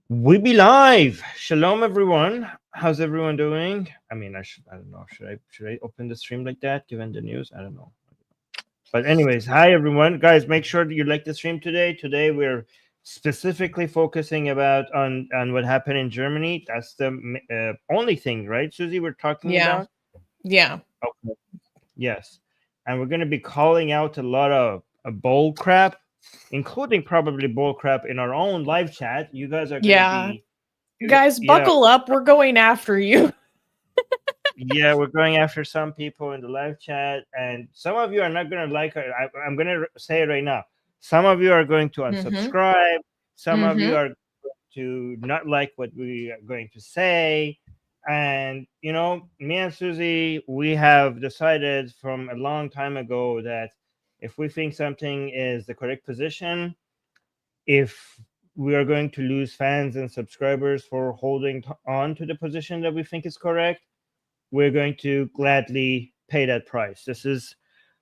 We be live. Shalom, everyone. How's everyone doing? I mean, I don't know. Should I open the stream like that given the news? I don't know. But anyways, hi everyone, guys. Make sure that you like the stream today. Today we're specifically focusing on what happened in Germany. That's the only thing, right, Susie? We're talking about. Yeah. Okay. Yes, and we're going to be calling out a lot of bull crap, including probably bull crap in our own live chat. You guys are going to be. Guys, buckle up. We're going after you. Yeah, we're going after some people in the live chat, and some of you are not going to like it. I'm going to say it right now. Some of you are going to unsubscribe. Some of you are going to not like what we are going to say. And, you know, me and Susie, we have decided from a long time ago that if we think something is the correct position, if we are going to lose fans and subscribers for holding on to the position that we think is correct, we're going to gladly pay that price. This is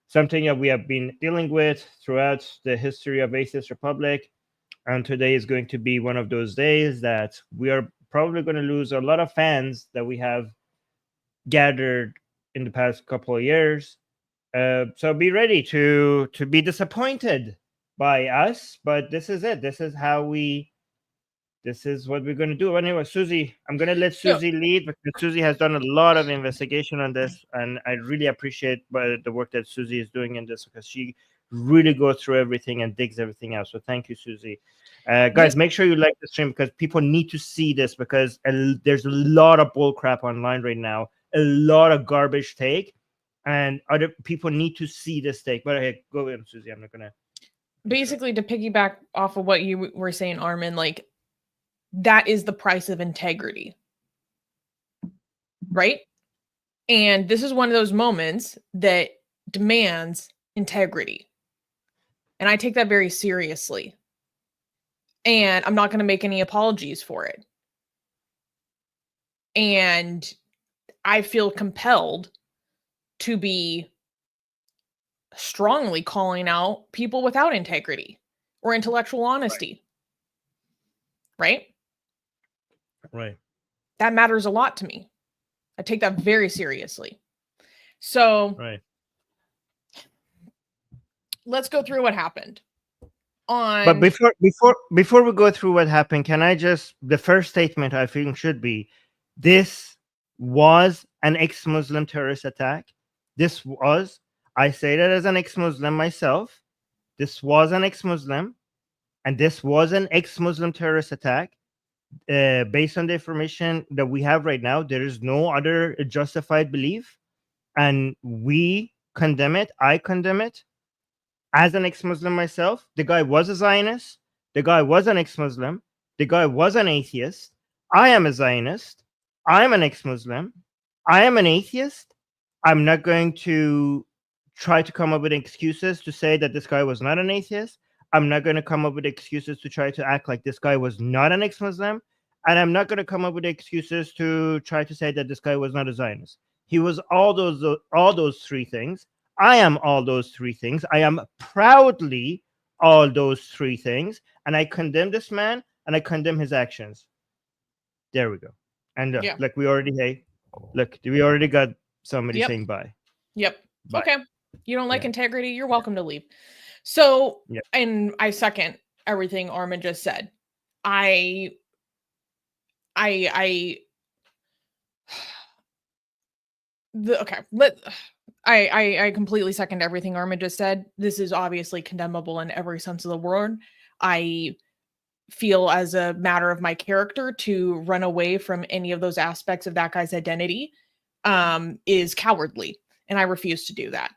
something that we have been dealing with throughout the history of Atheist Republic. And today is going to be one of those days that we are probably going to lose a lot of fans that we have gathered in the past couple of years. So be ready to be disappointed by us, but this is it. This is what we're going to do. Anyway, Susie, I'm going to let Susie lead because Susie has done a lot of investigation on this, and I really appreciate the work that Susie is doing in this because she really goes through everything and digs everything out. So thank you, Susie. Guys, make sure you like the stream because people need to see this because there's a lot of bull crap online right now, a lot of garbage take, and other people need to see this take. But hey, go ahead, Susie. I'm not going to. Basically, to piggyback off of what you were saying, Armin, like, that is the price of integrity, right? And this is one of those moments that demands integrity. And I take that very seriously. And I'm not going to make any apologies for it. And I feel compelled to be strongly calling out people without integrity or intellectual honesty. Right? Right. That matters a lot to me. I take that very seriously. So, let's go through what happened. But before we go through what happened, can I just, the first statement I think should be, this was an ex-Muslim terrorist attack. This was, I say that as an ex-Muslim myself, this was an ex-Muslim, and this was an ex-Muslim terrorist attack. Based on the information that we have right now, there is no other justified belief, and we condemn it. I condemn it. As an ex-Muslim myself, the guy was a Zionist. The guy was an ex-Muslim. The guy was an atheist. I am a Zionist. I am an ex-Muslim. I am an atheist. I'm not going to try to come up with excuses to say that this guy was not an atheist. I'm not going to come up with excuses to try to act like this guy was not an ex-Muslim. And I'm not going to come up with excuses to try to say that this guy was not a Zionist. He was all those three things. I am all those three things. I am proudly all those three things. And I condemn this man and I condemn his actions. There we go. And like we already got somebody saying bye. Bye. Okay. You don't like integrity? You're welcome to leave. So, and I second everything Armin just said. I completely second everything Armin just said. This is obviously condemnable in every sense of the word. I feel as a matter of my character to run away from any of those aspects of that guy's identity is cowardly, and I refuse to do that.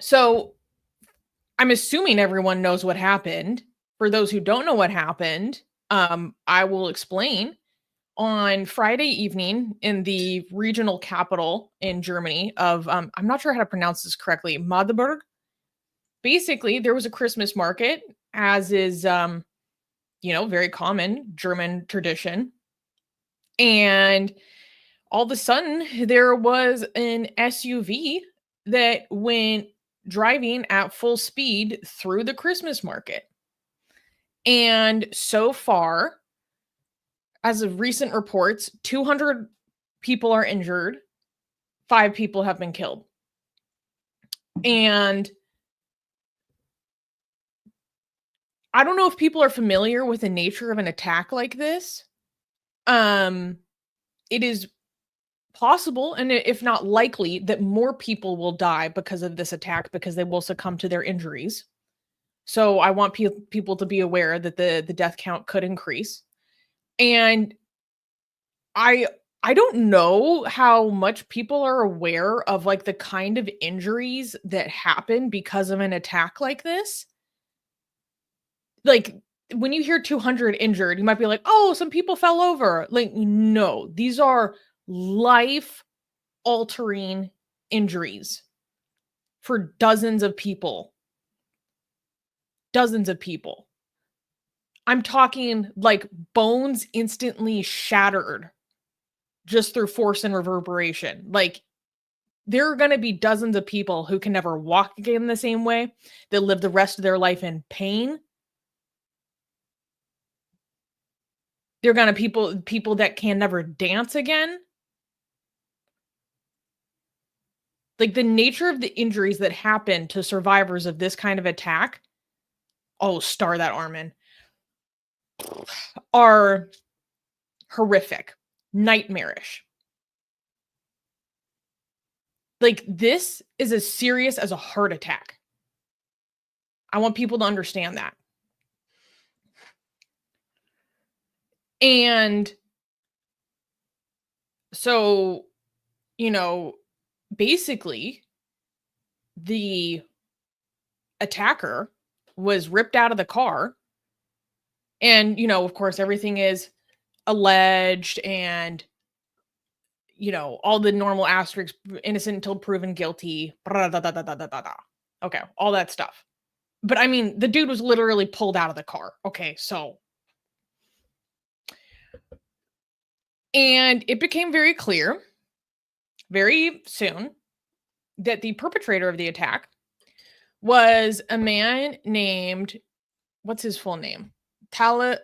So I'm assuming everyone knows what happened. For those who don't know what happened, I will explain. On Friday evening in the regional capital in Germany of, I'm not sure how to pronounce this correctly, Magdeburg. Basically, there was a Christmas market, as is, very common German tradition. And all of a sudden, there was an SUV that went driving at full speed through the Christmas market. And so far, as of recent reports, 200 people are injured, 5 people have been killed. And I don't know if people are familiar with the nature of an attack like this. It is possible, and if not likely, that more people will die because of this attack because they will succumb to their injuries. So I want people to be aware that the death count could increase. And I don't know how much people are aware of like the kind of injuries that happen because of an attack like this. Like when you hear 200 injured, you might be like, "Oh, some people fell over." Like no, these are life altering injuries for dozens of people. Dozens of people. I'm talking like bones instantly shattered just through force and reverberation. Like there are going to be dozens of people who can never walk again the same way, that live the rest of their life in pain. There are going to people that can never dance again. Like the nature of the injuries that happen to survivors of this kind of attack, oh, star that Armin, are horrific, nightmarish. Like this is as serious as a heart attack. I want people to understand that. And so, basically the attacker was ripped out of the car. And, of course, everything is alleged and, all the normal asterisks, innocent until proven guilty. Okay, all that stuff. But I mean, the dude was literally pulled out of the car. Okay, so. And it became very clear very soon that the perpetrator of the attack was a man named, what's his full name? Talib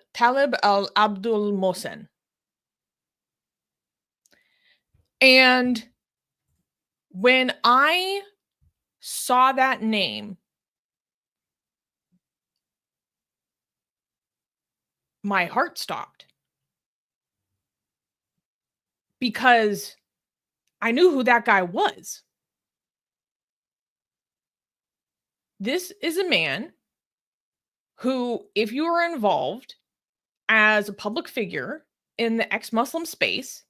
Al Abdul Mosen. And when I saw that name, my heart stopped. Because I knew who that guy was. This is a man who, if you are involved as a public figure in the ex-Muslim space,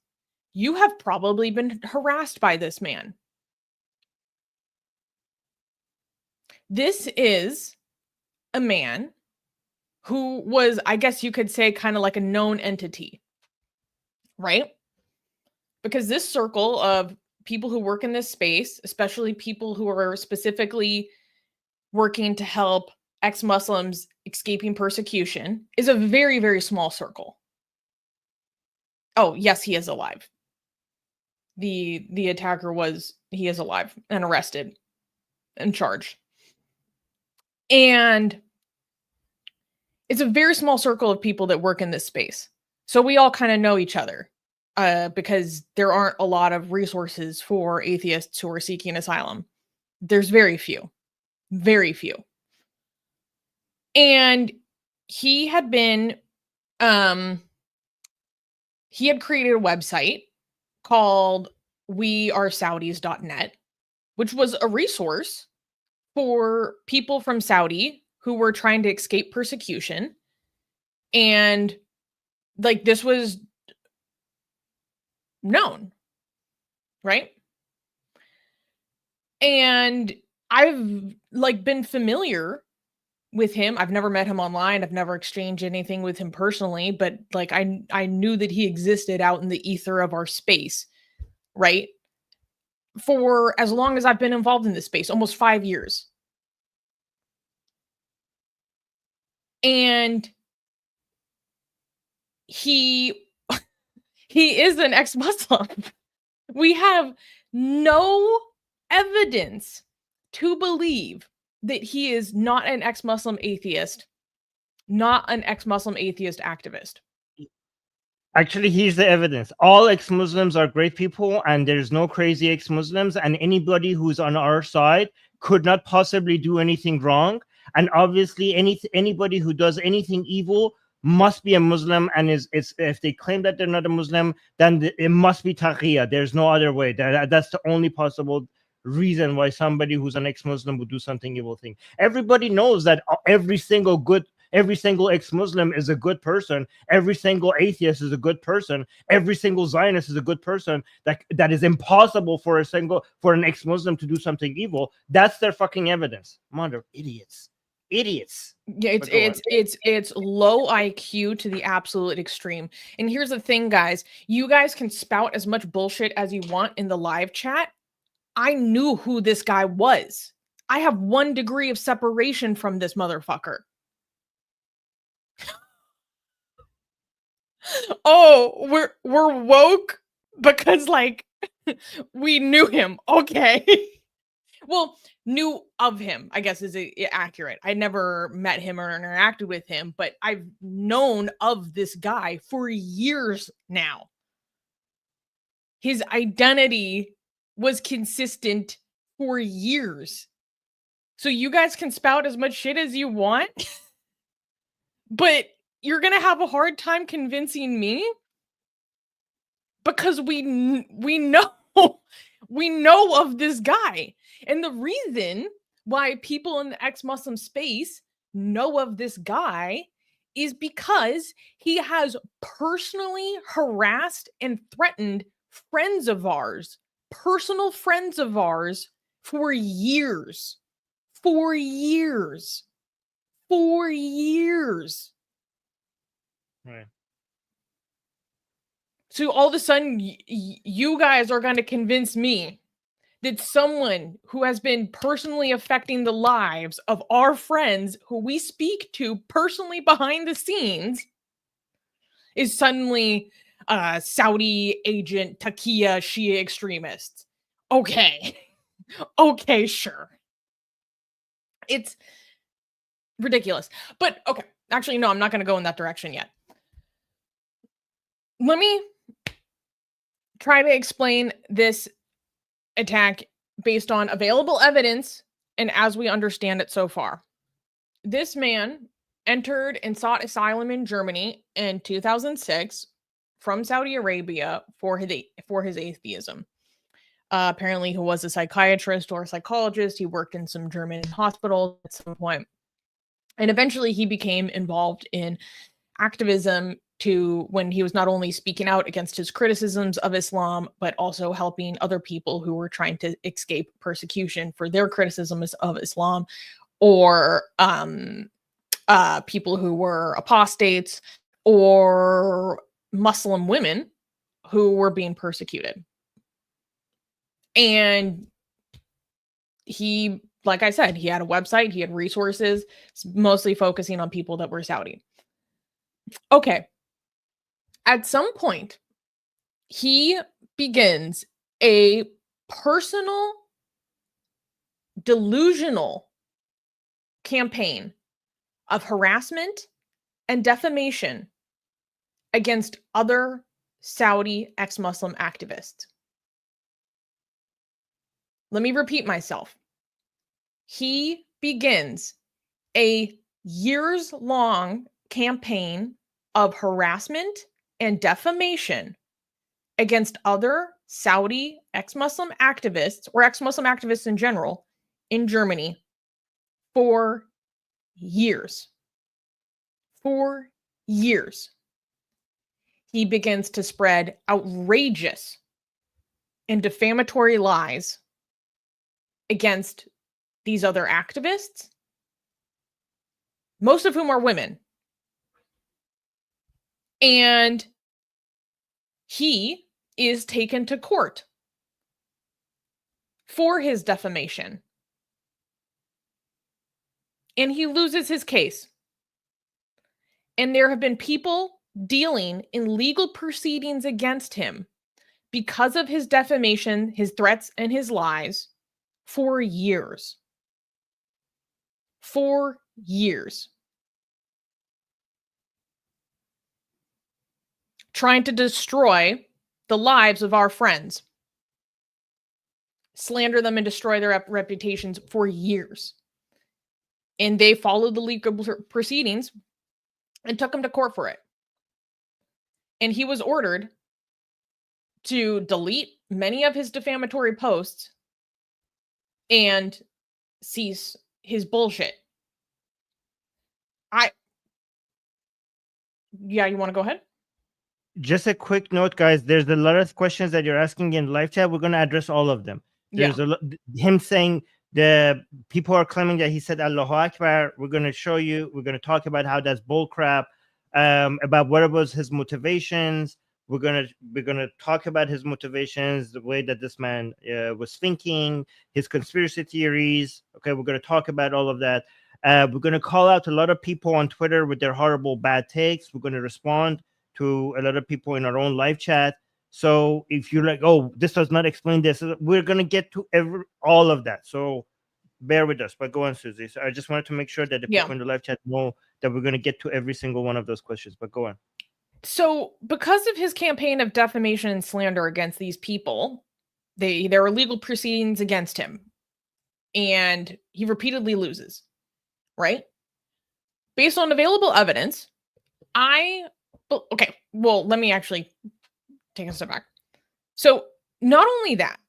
you have probably been harassed by this man. This is a man who was, I guess you could say, kind of like a known entity, right? Because this circle of people who work in this space, especially people who are specifically working to help ex-Muslims escaping persecution, is a very, very small circle. Oh, yes, he is alive. The attacker he is alive and arrested and charged. And it's a very small circle of people that work in this space. So we all kind of know each other because there aren't a lot of resources for atheists who are seeking asylum. There's very few. Very few. And he had been, he had created a website called wearesaudis.net, which was a resource for people from Saudi who were trying to escape persecution. And like this was known, right? And I've like been familiar with him. I've never met him online. I've never exchanged anything with him personally, but like I knew that he existed out in the ether of our space, right? For as long as I've been involved in this space, almost 5 years. And he is an ex-Muslim. We have no evidence to believe that he is not an ex-Muslim atheist, not an ex-Muslim atheist activist. Actually, here's the evidence. All ex-Muslims are great people, and there's no crazy ex-Muslims, and anybody who's on our side could not possibly do anything wrong. And obviously, anybody who does anything evil must be a Muslim, and if they claim that they're not a Muslim, then it must be taqiya. There's no other way. That's the only possible reason why somebody who's an ex-Muslim would do something evil thing. Everybody knows that every single ex-Muslim is a good person. Every single atheist is a good person. Every single Zionist is a good person. That is impossible for an ex-Muslim to do something evil. That's their fucking evidence. Mother idiots. Yeah, it's low IQ to the absolute extreme. And here's the thing, guys. You guys can spout as much bullshit as you want in the live chat. I knew who this guy was. I have 1 degree of separation from this motherfucker. Oh, we're woke because like we knew him. Okay. Well, knew of him, I guess is accurate. I never met him or interacted with him, but I've known of this guy for years now. His identity was consistent for years. So you guys can spout as much shit as you want, but you're going to have a hard time convincing me because we know of this guy. And the reason why people in the ex-Muslim space know of this guy is because he has personally harassed and threatened friends of ours, personal friends of ours, for years. For years. Right. So all of a sudden, you guys are going to convince me that someone who has been personally affecting the lives of our friends who we speak to personally behind the scenes is suddenly a Saudi agent, taqiya, Shia extremist. Okay. Okay, sure. It's ridiculous. But okay, actually, no, I'm not going to go in that direction yet. Let me try to explain this attack based on available evidence and as we understand it so far. This man entered and sought asylum in Germany in 2006 from Saudi Arabia for his atheism. Apparently, he was a psychiatrist or a psychologist. He worked in some German hospitals at some point. And eventually, he became involved in activism when he was not only speaking out against his criticisms of Islam, but also helping other people who were trying to escape persecution for their criticisms of Islam, or people who were apostates or Muslim women who were being persecuted. And he, like I said, he had a website, he had resources, mostly focusing on people that were Saudi. Okay. At some point, he begins a personal, delusional campaign of harassment and defamation against other Saudi ex-Muslim activists. Let me repeat myself. He begins a years-long campaign of harassment and defamation against other Saudi ex-Muslim activists, or ex-Muslim activists in general, in Germany for years. For years. He begins to spread outrageous and defamatory lies against these other activists, most of whom are women. And he is taken to court for his defamation. And he loses his case. And there have been people dealing in legal proceedings against him because of his defamation, his threats, and his lies for years. For years. trying to destroy the lives of our friends, slander them and destroy their reputations for years. And they followed the legal proceedings and took him to court for it. And he was ordered to delete many of his defamatory posts and cease his bullshit. Yeah, you want to go ahead? Just a quick note, guys. There's a lot of questions that you're asking in live chat. We're going to address all of them. There's him saying the people are claiming that he said Allahu Akbar. We're going to show you. We're going to talk about how that's bullcrap. About what was his motivations. We're gonna talk about his motivations, the way that this man was thinking, his conspiracy theories. Okay, we're gonna talk about all of that. We're gonna call out a lot of people on Twitter with their horrible bad takes. We're gonna respond to a lot of people in our own live chat. So if you're like, oh, this does not explain this, we're gonna get to all of that. So bear with us. But go on, Susie. So I just wanted to make sure that the people in the live chat know that we're gonna get to every single one of those questions. But go on. So because of his campaign of defamation and slander against these people, there are legal proceedings against him. And he repeatedly loses, right? Based on available evidence, okay, well, let me actually take a step back. So not only that,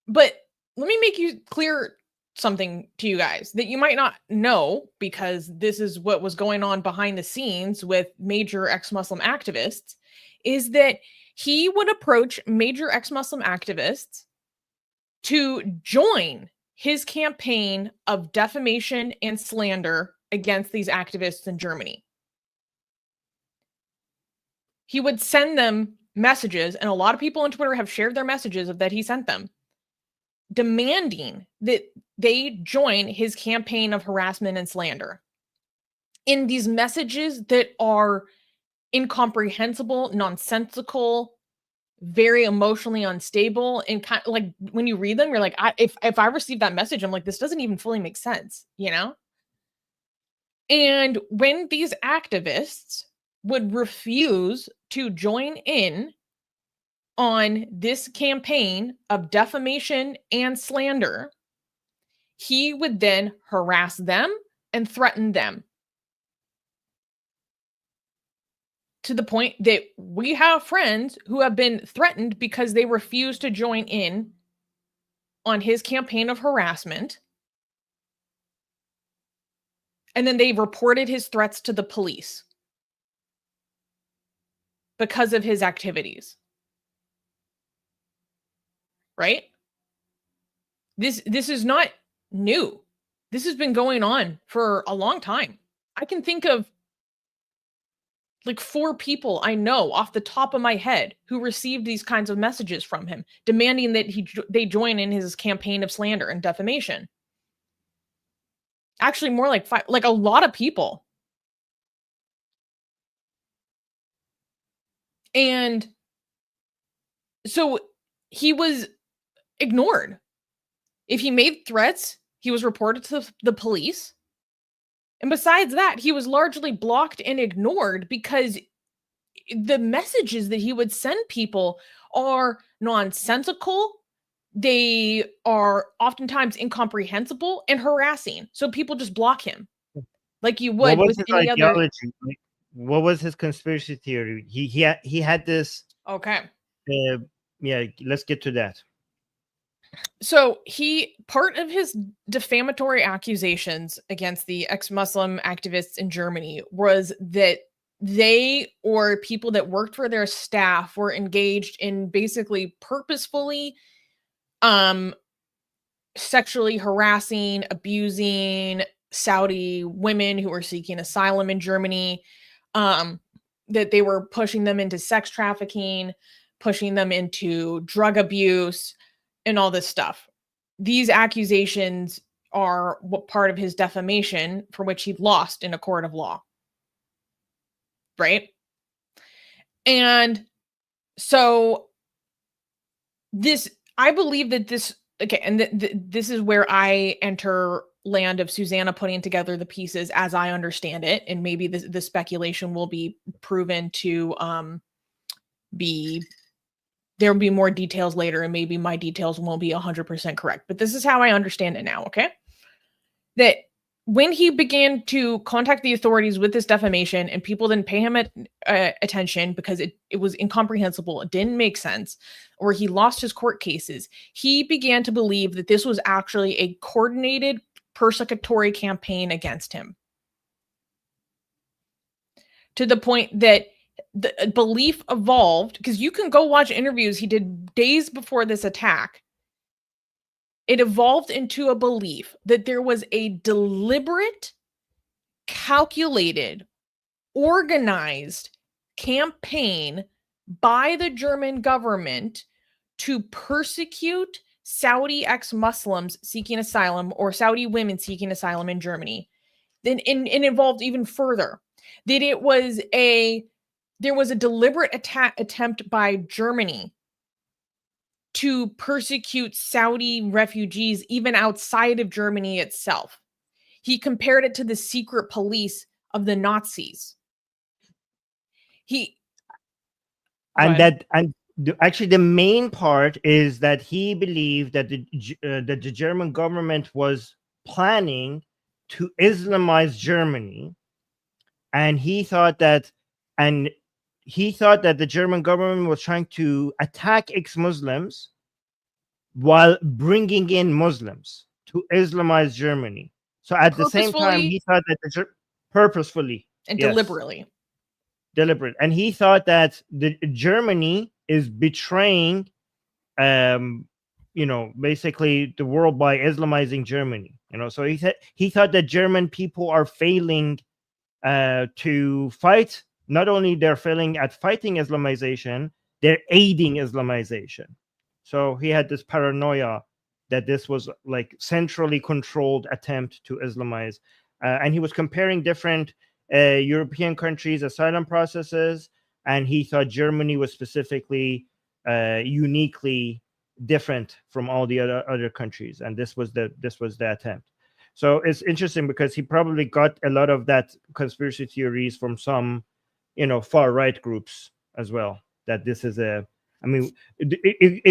but let me make you clear something to you guys that you might not know, because this is what was going on behind the scenes with major ex-Muslim activists, is that he would approach major ex-Muslim activists to join his campaign of defamation and slander against these activists in Germany. He would send them messages, and a lot of people on Twitter have shared their messages that he sent them, demanding that they join his campaign of harassment and slander. In these messages that are incomprehensible, nonsensical, very emotionally unstable, and kind of like when you read them, you're like, if I received that message, I'm like, this doesn't even fully make sense, you know? And when these activists would refuse to join in on this campaign of defamation and slander, he would then harass them and threaten them, to the point that we have friends who have been threatened because they refuse to join in on his campaign of harassment. And then they reported his threats to the police because of his activities. Right? This is not new. This has been going on for a long time. I can think of like 4 people I know off the top of my head who received these kinds of messages from him, demanding that they join in his campaign of slander and defamation. Actually, more like 5, like a lot of people. And so he was ignored. If he made threats, he was reported to the police. And besides that, he was largely blocked and ignored because the messages that he would send people are nonsensical. They are oftentimes incomprehensible and harassing. So people just block him like you would with any other. What was his conspiracy theory? He had this. Okay. Yeah, let's get to that. So part of his defamatory accusations against the ex-Muslim activists in Germany was that they or people that worked for their staff were engaged in basically purposefully sexually harassing, abusing Saudi women who were seeking asylum in Germany, that they were pushing them into sex trafficking, pushing them into drug abuse, and all this stuff. These accusations are part of his defamation, for which he lost in a court of law. Right? And so I believe that okay, and this is where I enter land of Susanna putting together the pieces as I understand it, and maybe the speculation will be proven to there will be more details later, and maybe my details won't be 100% correct, but this is how I understand it now, okay? That when he began to contact the authorities with this defamation and people didn't pay him attention because it was incomprehensible, it didn't make sense, or he lost his court cases, he began to believe that this was actually a coordinated persecutory campaign against him. To the point that the belief evolved, because you can go watch interviews he did days before this attack. It evolved into a belief that there was a deliberate, calculated, organized campaign by the German government to persecute Saudi ex-Muslims seeking asylum, or Saudi women seeking asylum in Germany. Then it evolved even further. That there was a deliberate attempt by Germany to persecute Saudi refugees even outside of Germany itself. He compared it to the secret police of the Nazis. Actually, the main part is that he believed that the German government was planning to Islamize Germany, and he thought that the German government was trying to attack ex-Muslims while bringing in Muslims to Islamize Germany. So at the same time, he thought that purposefully and deliberately. Deliberate. And he thought that Germany is betraying, basically the world by Islamizing Germany. So he thought that German people are failing to fight. Not only they're failing at fighting Islamization, they're aiding Islamization. So he had this paranoia that this was like centrally controlled attempt to Islamize. And he was comparing different European countries' asylum processes, and he thought Germany was specifically uniquely different from all the other countries, and this was the attempt. So it's interesting because he probably got a lot of that conspiracy theories from some, far right groups as well. That this is it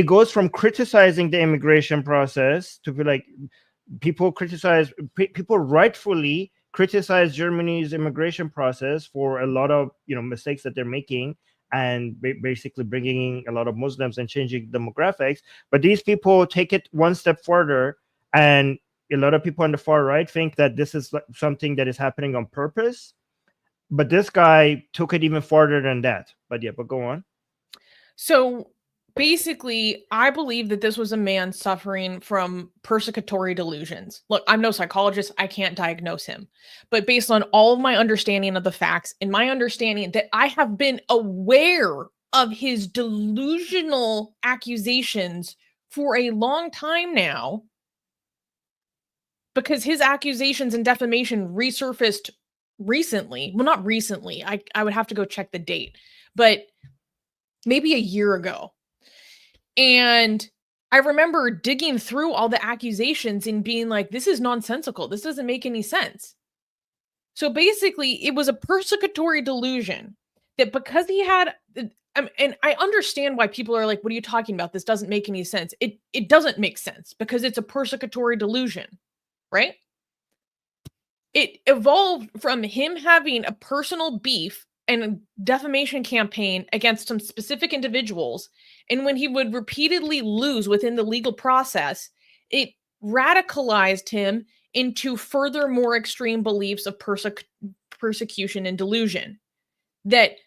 goes from criticizing the immigration process to be like people rightfully criticize Germany's immigration process for a lot of mistakes that they're making, and basically bringing in a lot of Muslims and changing demographics. But these people take it one step further, and a lot of people on the far right think that this is something that is happening on purpose. But this guy took it even farther than that. But go on. So basically, I believe that this was a man suffering from persecutory delusions. Look, I'm no psychologist. I can't diagnose him. But based on all of my understanding of the facts and my understanding that I have been aware of his delusional accusations for a long time now, because his accusations and defamation resurfaced recently. Well, not recently. I would have to go check the date, but maybe a year ago. And I remember digging through all the accusations and being like, this is nonsensical. This doesn't make any sense. So basically, it was a persecutory delusion that because he had, and I understand why people are like, what are you talking about? This doesn't make any sense. It doesn't make sense because it's a persecutory delusion, right? It evolved from him having a personal beef and a defamation campaign against some specific individuals. And when he would repeatedly lose within the legal process, it radicalized him into further more extreme beliefs of persecution and delusion. That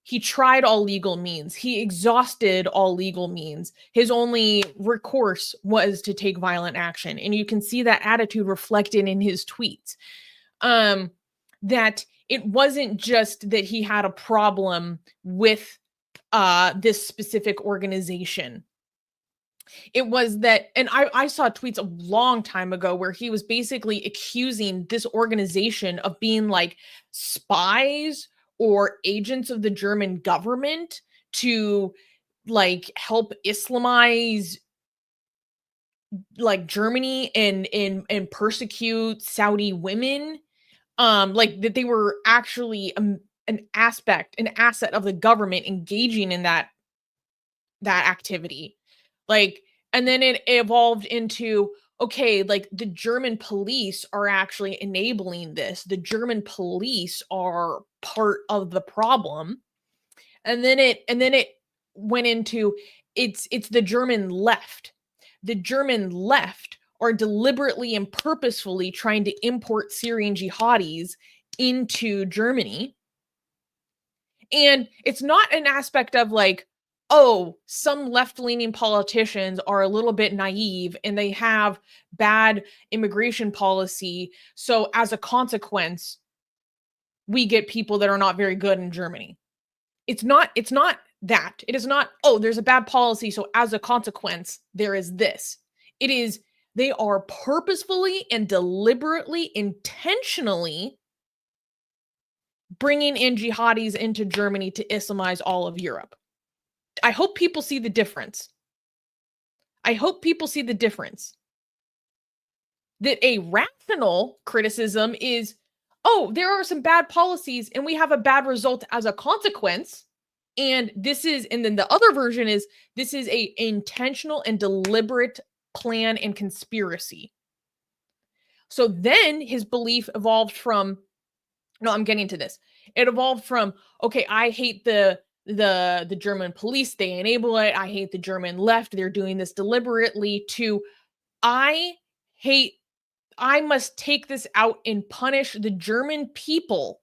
he tried all legal means. He exhausted all legal means. His only recourse was to take violent action. And you can see that attitude reflected in his tweets. That it wasn't just that he had a problem with this specific organization. It was that, and I saw tweets a long time ago where he was basically accusing this organization of being like spies or agents of the German government to like help Islamize like Germany and persecute Saudi women. Like that they were actually an asset of the government engaging in that that activity. Like, and then it evolved into, okay, like the German police are actually enabling this. The German police are part of the problem. And then it went into, it's the German left. The German left are deliberately and purposefully trying to import Syrian jihadis into Germany. And it's not an aspect of like, oh, some left-leaning politicians are a little bit naive and they have bad immigration policy. So as a consequence, we get people that are not very good in Germany. It's not that. It is not, oh, there's a bad policy, so as a consequence, there is this. It is, they are purposefully and deliberately, intentionally bringing in jihadis into Germany to Islamize all of Europe. I hope people see the difference. I hope people see the difference. That a rational criticism is, oh, there are some bad policies and we have a bad result as a consequence. And this is, and then the other version is, this is a intentional and deliberate plan and conspiracy. So then his belief evolved from, no, I'm getting to this. It evolved from, okay, I hate the German police, they enable it. I hate the German left, they're doing this deliberately, to I must take this out and punish the German people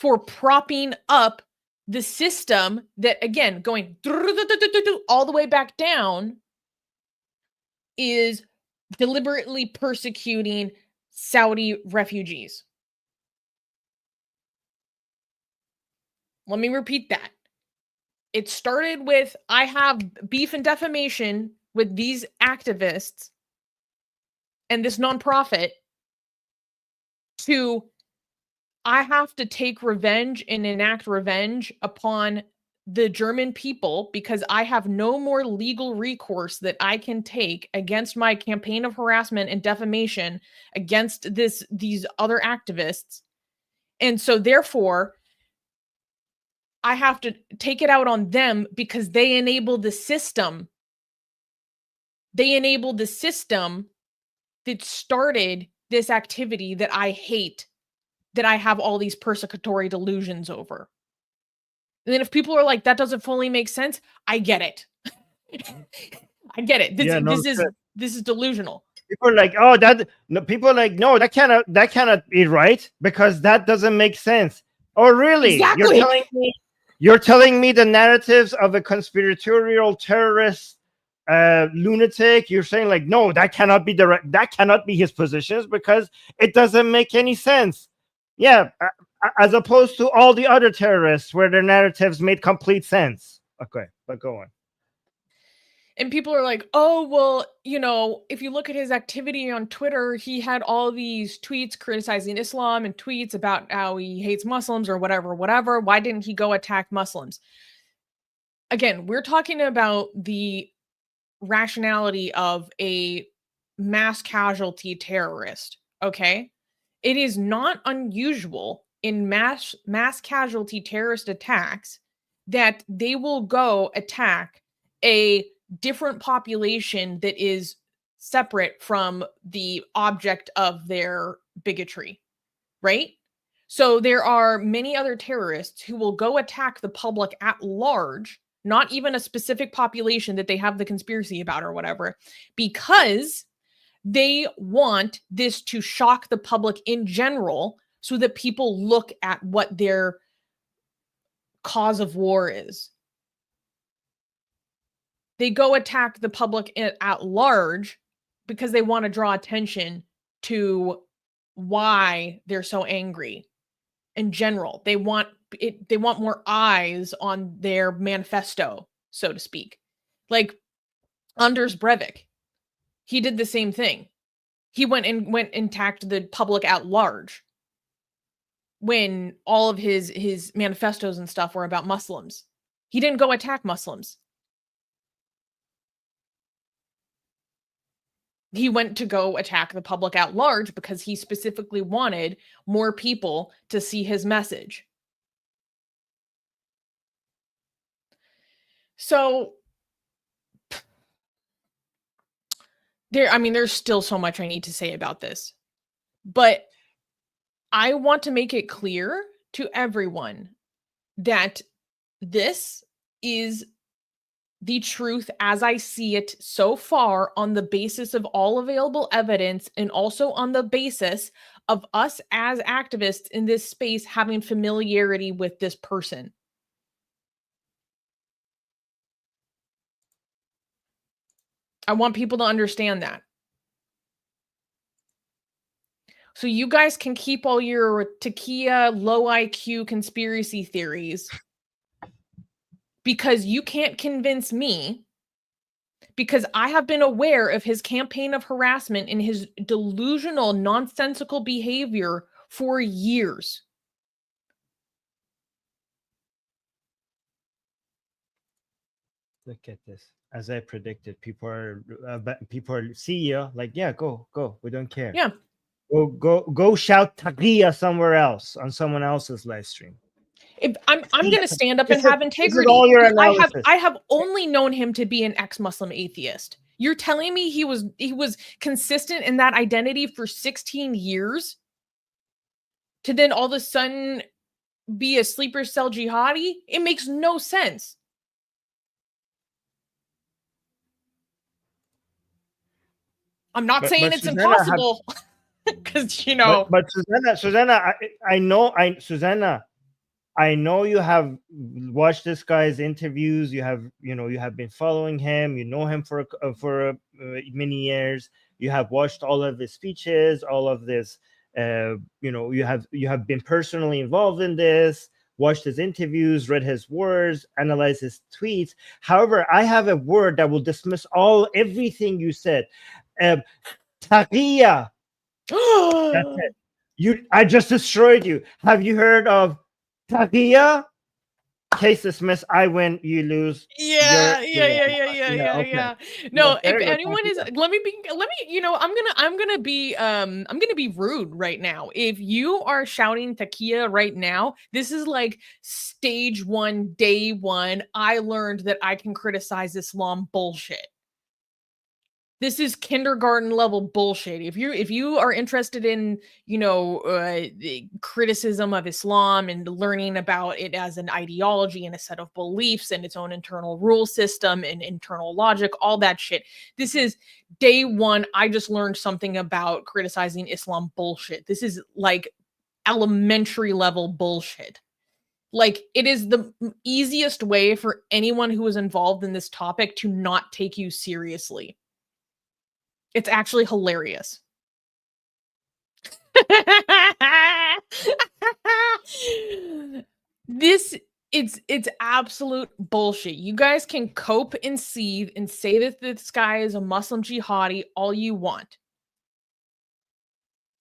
for propping up the system that, again, going all the way back down, is deliberately persecuting Saudi refugees. Let me repeat that. It started with, I have beef and defamation with these activists and this nonprofit, to I have to take revenge and enact revenge upon the German people because I have no more legal recourse that I can take against my campaign of harassment and defamation against these other activists. And so therefore, I have to take it out on them because they enable the system. They enable the system that started this activity that I hate, that I have all these persecutory delusions over. And then if people are like, that doesn't fully make sense, I get it. I get it. This is delusional. People are like, oh, people are like, no, that cannot be right because that doesn't make sense. Oh, really? Exactly. You're telling me the narratives of a conspiratorial terrorist lunatic. You're saying like, no, that cannot be his positions because it doesn't make any sense. Yeah, as opposed to all the other terrorists where their narratives made complete sense. Okay, but go on. And people are like, oh, well, if you look at his activity on Twitter, he had all these tweets criticizing Islam and tweets about how he hates Muslims or whatever. Why didn't he go attack Muslims? Again, we're talking about the rationality of a mass casualty terrorist, okay? It is not unusual in mass casualty terrorist attacks that they will go attack a different population that is separate from the object of their bigotry, right? So there are many other terrorists who will go attack the public at large, not even a specific population that they have the conspiracy about or whatever, because they want this to shock the public in general so that people look at what their cause of war is. They go attack the public at large because they want to draw attention to why they're so angry. In general, they want more eyes on their manifesto, so to speak. Like Anders Breivik, he did the same thing. He went and attacked the public at large when all of his manifestos and stuff were about Muslims. He didn't go attack Muslims. He went to go attack the public at large because he specifically wanted more people to see his message. So there's still so much I need to say about this, but I want to make it clear to everyone that this is the truth as I see it so far, on the basis of all available evidence, and also on the basis of us as activists in this space having familiarity with this person. I want people to understand that. So you guys can keep all your taqiya, low IQ conspiracy theories, because you can't convince me, because I have been aware of his campaign of harassment and his delusional, nonsensical behavior for years. Look at this. As I predicted, people are see ya, like, yeah, go, we don't care. Yeah. Go shout taqiya somewhere else on someone else's live stream. If I'm going to stand up and have integrity. This is all your analysis. I have only known him to be an ex-Muslim atheist. You're telling me he was consistent in that identity for 16 years to then all of a sudden be a sleeper cell jihadi? It makes no sense. I'm not saying it's Susanna impossible, because, you know. But Susanna, Susanna, I know you have watched this guy's interviews. You have been following him. You know him for many years. You have watched all of his speeches, all of this. You have been personally involved in this. Watched his interviews, read his words, analyzed his tweets. However, I have a word that will dismiss everything you said. Taqiya. That's it. I just destroyed you. Have you heard of taqiya? Case dismissed. I win. You lose. Yeah. No, okay. If anyone is, let me. I'm gonna be rude right now. If you are shouting taqiya right now, this is like stage 1, day 1. I learned that I can criticize Islam bullshit. This is kindergarten level bullshit. If you are interested in, criticism of Islam and learning about it as an ideology and a set of beliefs and its own internal rule system and internal logic, all that shit, this is day 1. I just learned something about criticizing Islam bullshit. This is like elementary level bullshit. Like, it is the easiest way for anyone who is involved in this topic to not take you seriously. It's actually hilarious. It's absolute bullshit. You guys can cope and seethe and say that this guy is a Muslim jihadi all you want.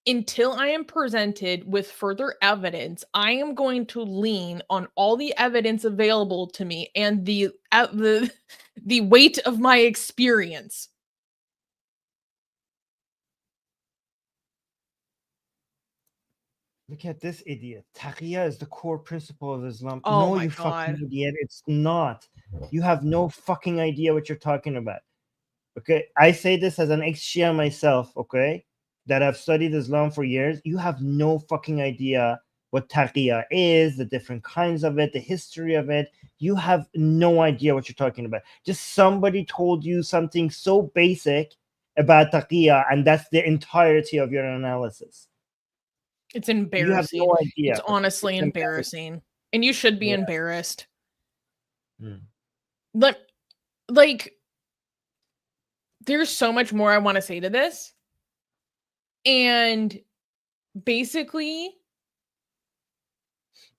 Until I am presented with further evidence, I am going to lean on all the evidence available to me and the weight of my experience. Look at this idiot. Taqiya is the core principle of Islam. Oh, no, my you God. fucking idiot. It's not. You have no fucking idea what you're talking about. Okay, I say this as an ex-Shia myself, okay, that I've studied Islam for years. You have no fucking idea what taqiya is, the different kinds of it, the history of it. You have no idea what you're talking about. Just somebody told you something so basic about taqiya, and that's the entirety of your analysis. It's embarrassing. You have no idea. It's honestly embarrassing. And you should be embarrassed. Like, there's so much more I want to say to this. And basically,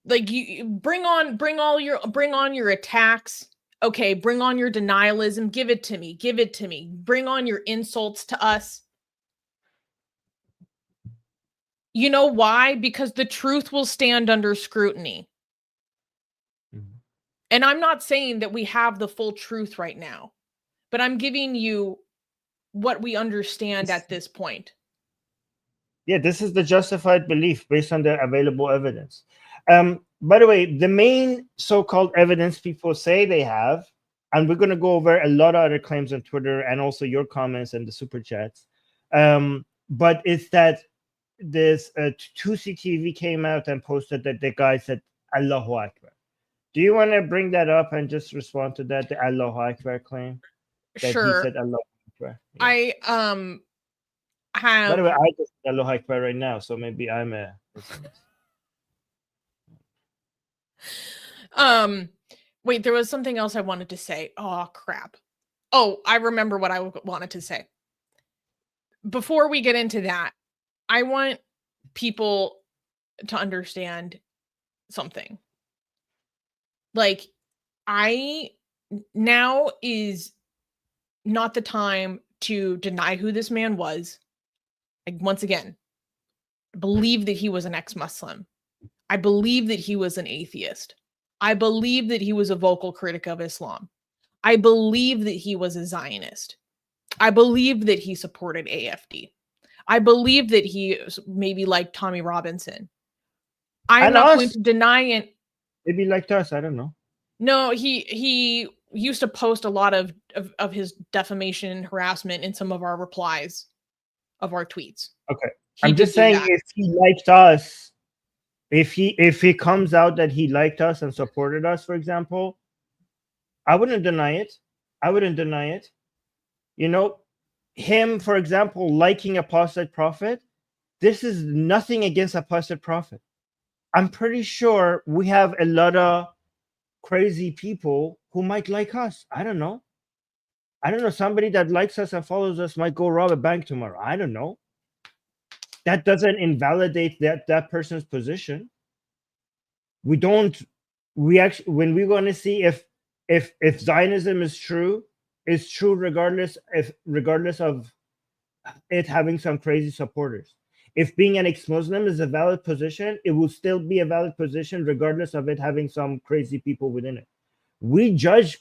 like, you bring on your attacks. Okay, bring on your denialism. Give it to me. Bring on your insults to us. You know why? Because the truth will stand under scrutiny. And I'm not saying that we have the full truth right now, but I'm giving you what we understand at this point. Yeah, this is the justified belief based on the available evidence. By the way, the main so-called evidence people say they have, and we're going to go over a lot of other claims on Twitter and also your comments and the super chats. But it's that this 2CTV came out and posted that the guy said Allahu Akbar. Do you want to bring that up and just respond to that, the Allahu Akbar claim? That sure. He said Allahu Akbar. Yeah. I have. By the way, I just said Allahu Akbar right now, so maybe I'm a. Wait, there was something else I wanted to say. Oh crap! Oh, I remember what I wanted to say. Before we get into that, I want people to understand something. Like, now is not the time to deny who this man was. Like, once again, I believe that he was an ex-Muslim. I believe that he was an atheist. I believe that he was a vocal critic of Islam. I believe that he was a Zionist. I believe that he supported AFD. I believe that he maybe liked Tommy Robinson. I'm not going to deny it. Maybe liked us. I don't know. No, he used to post a lot of his defamation and harassment in some of our replies of our tweets. Okay. I'm just saying, if he liked us, if he comes out that he liked us and supported us, for example, I wouldn't deny it. I wouldn't deny it. You know, him, for example, liking Apostate Prophet, this is nothing against Apostate Prophet. I'm pretty sure we have a lot of crazy people who might like us. I don't know. Somebody that likes us and follows us might go rob a bank tomorrow. I don't know. That doesn't invalidate that person's position. We actually, when we're going to see if Zionism is true, it's true regardless of it having some crazy supporters. If being an ex-Muslim is a valid position, it will still be a valid position regardless of it having some crazy people within it. We judge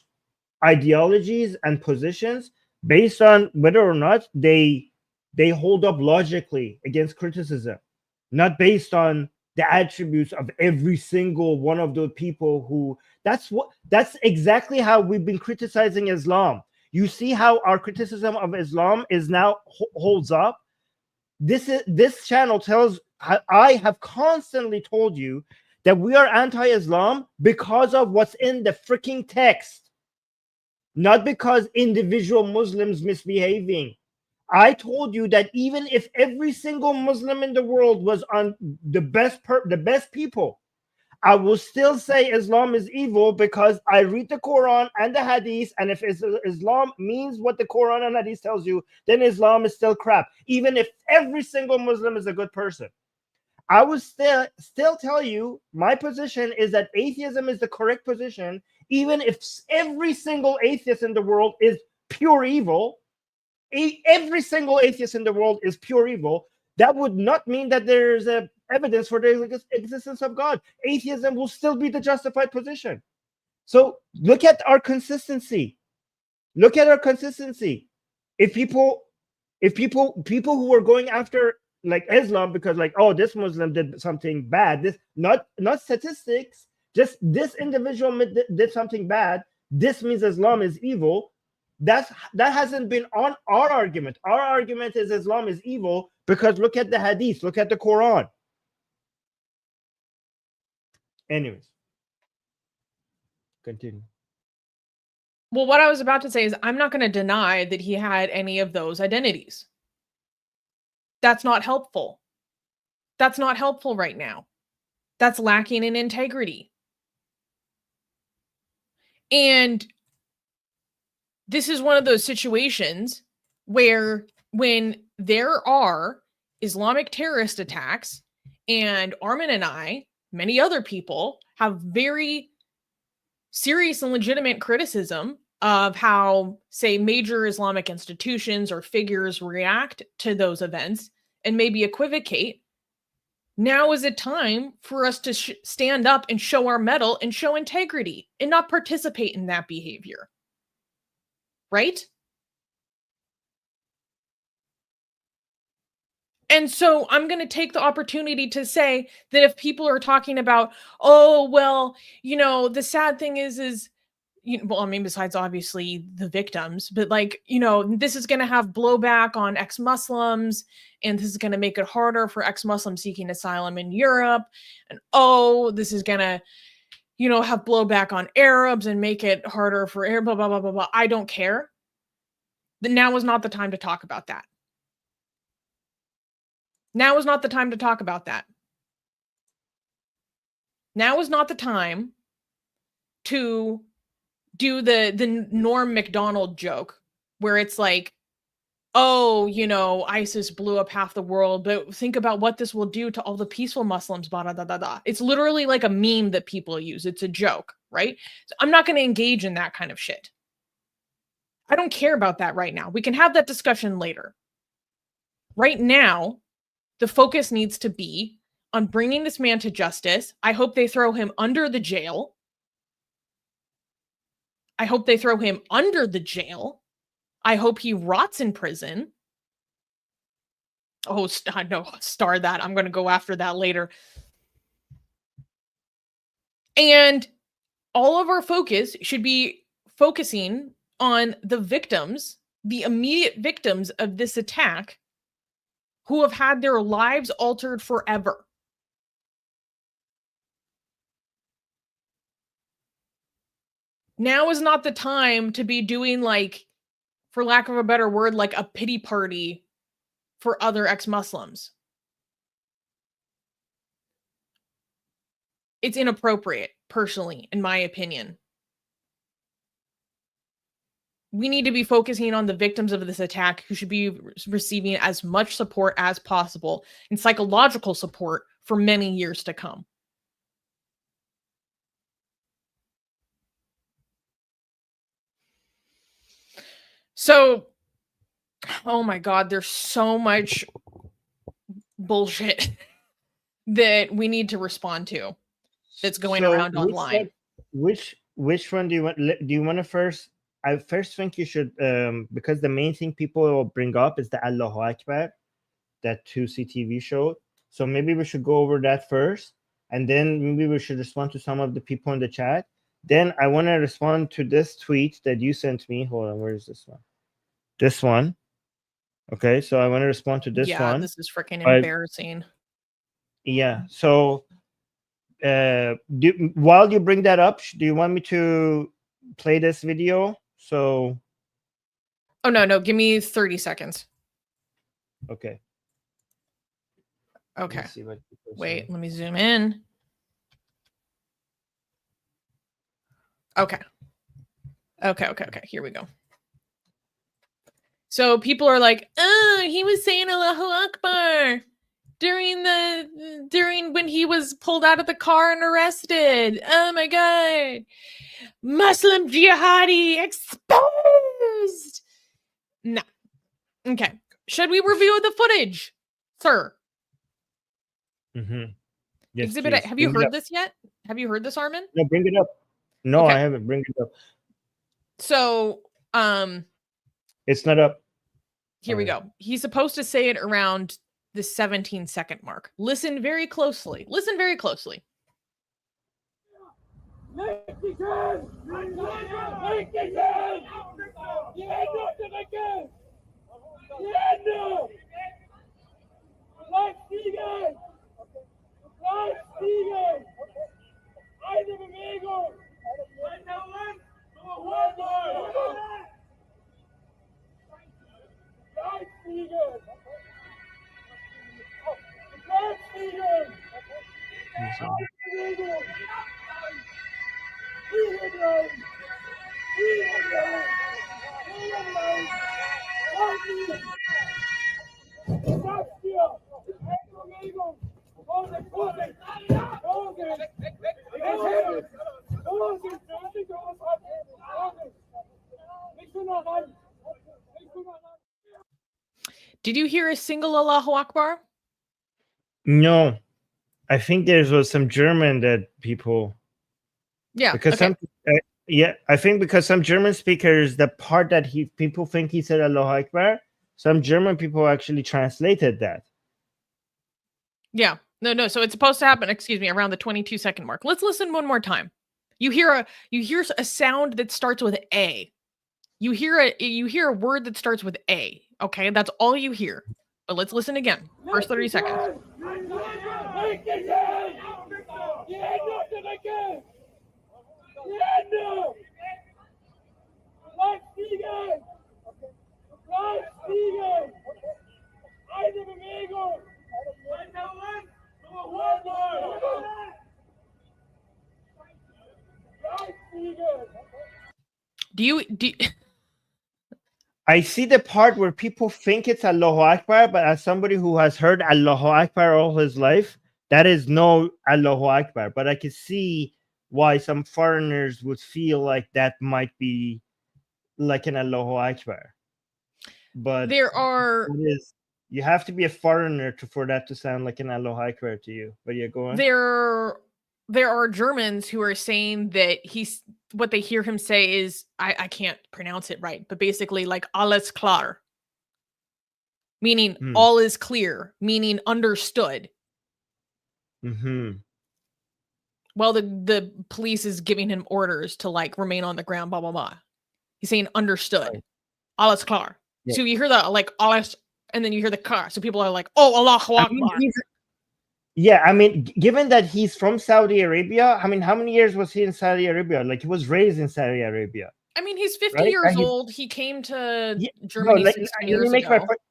ideologies and positions based on whether or not they hold up logically against criticism, not based on the attributes of every single one of the people who. That's exactly how we've been criticizing Islam. You see how our criticism of Islam is now holds up. This channel tells. I have constantly told you that we are anti-Islam because of what's in the freaking text, not because individual Muslims misbehaving. I told you that even if every single Muslim in the world was on the best people, I will still say Islam is evil because I read the Quran and the Hadith, and if Islam means what the Quran and Hadith tells you, then Islam is still crap. Even if every single Muslim is a good person, I will still tell you my position is that atheism is the correct position, even if every single atheist in the world is pure evil. Every single atheist in the world is pure evil. That would not mean that there is evidence for the existence of God. Atheism will still be the justified position. So look at our consistency. If people who are going after like Islam because like, oh, this Muslim did something bad, this not statistics, just this individual did something bad, this means Islam is evil. That hasn't been on our argument. Our argument is Islam is evil because look at the Hadith, look at the Quran. Anyways, continue. Well, what I was about to say is I'm not going to deny that he had any of those identities. That's not helpful. That's not helpful right now. That's lacking in integrity. And this is one of those situations where when there are Islamic terrorist attacks and Armin and I, many other people, have very serious and legitimate criticism of how, say, major Islamic institutions or figures react to those events and maybe equivocate, now is a time for us to stand up and show our mettle and show integrity and not participate in that behavior. Right? And so I'm going to take the opportunity to say that if people are talking about, oh, well, you know, the sad thing is, well, I mean, besides obviously the victims, but like, you know, this is going to have blowback on ex-Muslims, and this is going to make it harder for ex-Muslims seeking asylum in Europe. And oh, this is going to, you know, have blowback on Arabs and make it harder for Arab, blah, blah, blah, blah, blah. I don't care. Now is not the time to talk about that. Now is not the time to talk about that. Now is not the time to do the Norm Macdonald joke where it's like, oh, you know, ISIS blew up half the world, but think about what this will do to all the peaceful Muslims, blah, blah, blah, blah, blah. It's literally like a meme that people use. It's a joke, right? So I'm not going to engage in that kind of shit. I don't care about that right now. We can have that discussion later. Right now, the focus needs to be on bringing this man to justice. I hope they throw him under the jail. I hope they throw him under the jail. I hope he rots in prison. Oh, no, star that. I'm going to go after that later. And all of our focus should be focusing on the victims, the immediate victims of this attack, who have had their lives altered forever. Now is not the time to be doing, like, for lack of a better word, like a pity party for other ex-Muslims. It's inappropriate, personally, in my opinion. We need to be focusing on the victims of this attack, who should be receiving as much support as possible and psychological support for many years to come. So, oh my God, there's so much bullshit that we need to respond to that's going around online. Which one do you want? Do you want to first? I first think you should, because the main thing people will bring up is the Allahu Akbar, that 2C TV show. So maybe we should go over that first, and then maybe we should respond to some of the people in the chat. Then I want to respond to this tweet that you sent me. Hold on, where is this one? This one. Okay, so I want to respond to this one. Yeah, this is freaking embarrassing. Yeah, so while you bring that up, do you want me to play this video? So, oh no, give me 30 seconds. Okay. Okay. Wait, let me zoom in. Okay. Here we go. So people are like, oh, he was saying Allahu Akbar during when he was pulled out of the car and arrested. Oh my God. Muslim jihadi exposed. No. Okay. Should we review the footage, sir? Mm-hmm. Yes, Exhibit A. Have you heard this yet? Have you heard this, Armin? No, bring it up. No, okay. I haven't. Bring it up. So, it's not up. Here we go. He's supposed to say it around the 17-second mark. Listen very closely. Listen very closely. Did you hear a single Allahu Akbar? No, I think there was some German that people. Yeah, because some. I think because some German speakers, the part that people think he said Allahu Akbar, some German people actually translated that. Yeah, no. So it's supposed to happen, excuse me, around the 22-second mark. Let's listen one more time. You hear a sound that starts with A. You hear a word that starts with A. Okay, that's all you hear. But let's listen again. First 30 seconds. Do you I see the part where people think it's Allahu Akbar, but as somebody who has heard Allahu Akbar all his life, that is no Allahu Akbar. But I can see why some foreigners would feel like that might be like an Allahu Akbar. But there are you have to be a foreigner for that to sound like an Allahu Akbar to you. But yeah, go on. There are Germans who are saying that what they hear him say is, I can't pronounce it right, but basically like alles klar, meaning all is clear, meaning understood. Well, the police is giving him orders to like remain on the ground, blah blah blah. He's saying understood, right. Alles klar. Yeah. So you hear the like alles, and then you hear the car. So people are like, oh, Allahu Akbar. Yeah, I mean, given that he's from Saudi Arabia, I mean, how many years was he in Saudi Arabia? Like, he was raised in Saudi Arabia. I mean, he's 50 years old. He came to Germany 16 years ago.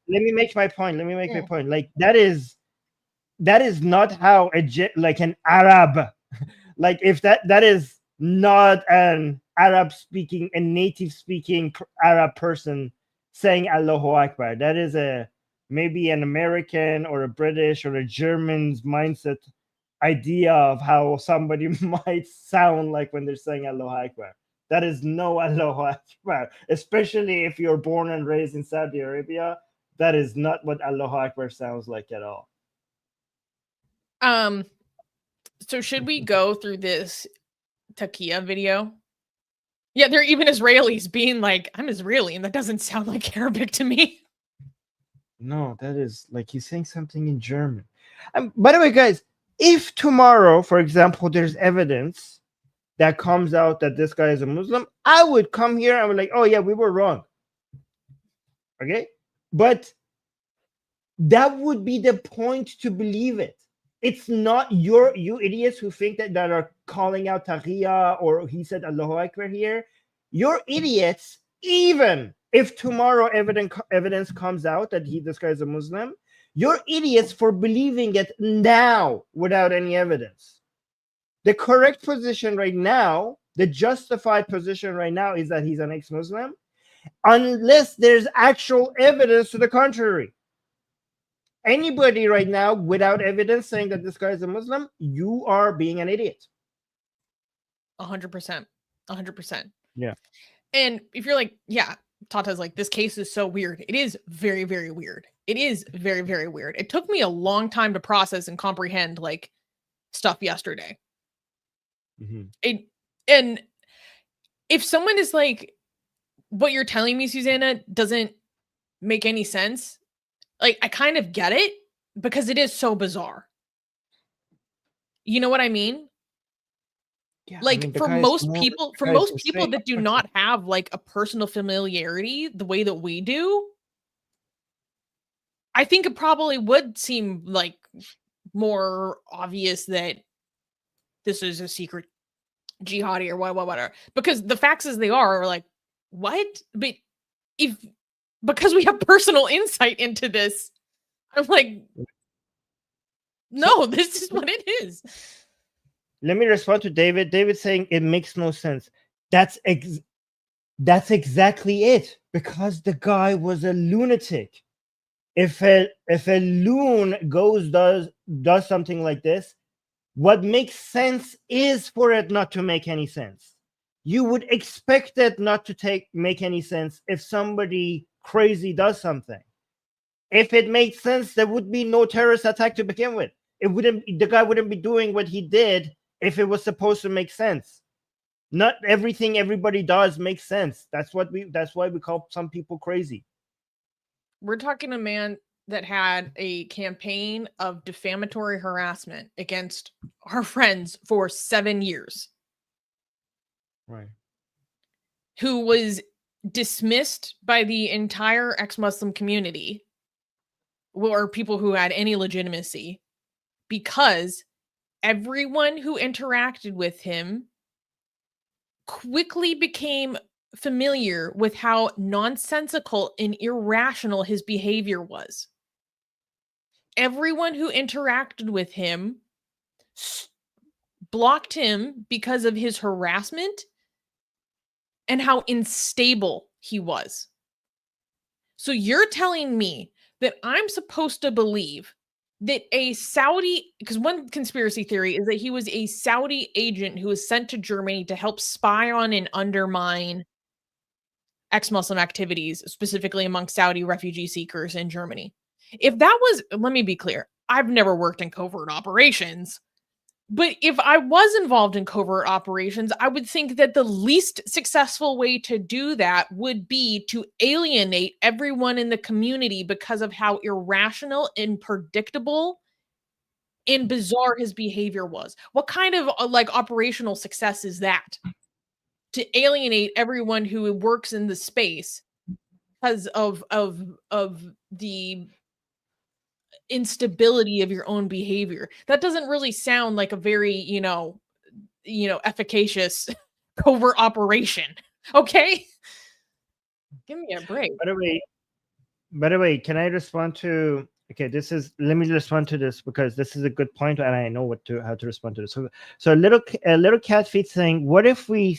Let me make my point. My point. Like, that is not how like an Arab, like if that is not an Arab speaking, a native speaking Arab person saying Allahu Akbar. That is maybe an American or a British or a German's mindset idea of how somebody might sound like when they're saying Allahu Akbar. That is no Allahu Akbar, especially if you're born and raised in Saudi Arabia. That is not what Allahu Akbar sounds like at all. So should we go through this taqiya video? Yeah, there are even Israelis being like, I'm Israeli, and that doesn't sound like Arabic to me. No, that is like he's saying something in German. By the way, guys, if tomorrow, for example, there's evidence that comes out that this guy is a Muslim, I would come here and be like, oh yeah, we were wrong. Okay? But that would be the point to believe it. It's not you idiots who think that are calling out taqiya or he said Allahu Akbar here. You're idiots, even if tomorrow evidence comes out that this guy is a Muslim. You're idiots for believing it now without any evidence. The correct position right now, the justified position right now, is that he's an ex-Muslim, unless there's actual evidence to the contrary. Anybody right now without evidence saying that this guy is a Muslim, you are being an idiot. 100%. 100%. Yeah. And if you're like, yeah, Tata's like, this case is so weird. It is very, very weird. It is very, very weird. It took me a long time to process and comprehend like stuff yesterday. And if someone is like, what you're telling me, Susanna, doesn't make any sense, like, I kind of get it because it is so bizarre. You know what I mean? Yeah, like, I mean, for most people that do not have like a personal familiarity the way that we do, I think it probably would seem like more obvious that this is a secret jihadi or whatever. Because the facts as they are like, what? But because we have personal insight into this, I'm like, no, this is what it is. Let me respond to David. David saying it makes no sense. That's exactly it. Because the guy was a lunatic. If a loon does something like this, what makes sense is for it not to make any sense. You would expect it not to make any sense if somebody crazy does something. If it made sense, there would be no terrorist attack to begin with. The guy wouldn't be doing what he did if it was supposed to make sense. Not everything everybody does makes sense. That's why we call some people crazy. We're talking a man that had a campaign of defamatory harassment against our friends for 7 years. Right. who was dismissed by the entire ex-Muslim community or people who had any legitimacy because everyone who interacted with him quickly became familiar with how nonsensical and irrational his behavior was. Everyone who interacted with him blocked him because of his harassment and how unstable he was. So you're telling me that I'm supposed to believe that a Saudi, because one conspiracy theory is that he was a Saudi agent who was sent to Germany to help spy on and undermine ex-Muslim activities, specifically among Saudi refugee seekers in Germany. If that was, let me be clear, I've never worked in covert operations, but if I was involved in covert operations, I would think that the least successful way to do that would be to alienate everyone in the community because of how irrational and predictable and bizarre his behavior was. What kind of like operational success is that? To alienate everyone who works in the space because of the instability of your own behavior. That doesn't really sound like a very, efficacious covert operation. Okay? Give me a break. By the way, can I respond to let me respond to this because this is a good point and I know how to respond to this. So a little cat feet saying, what if we're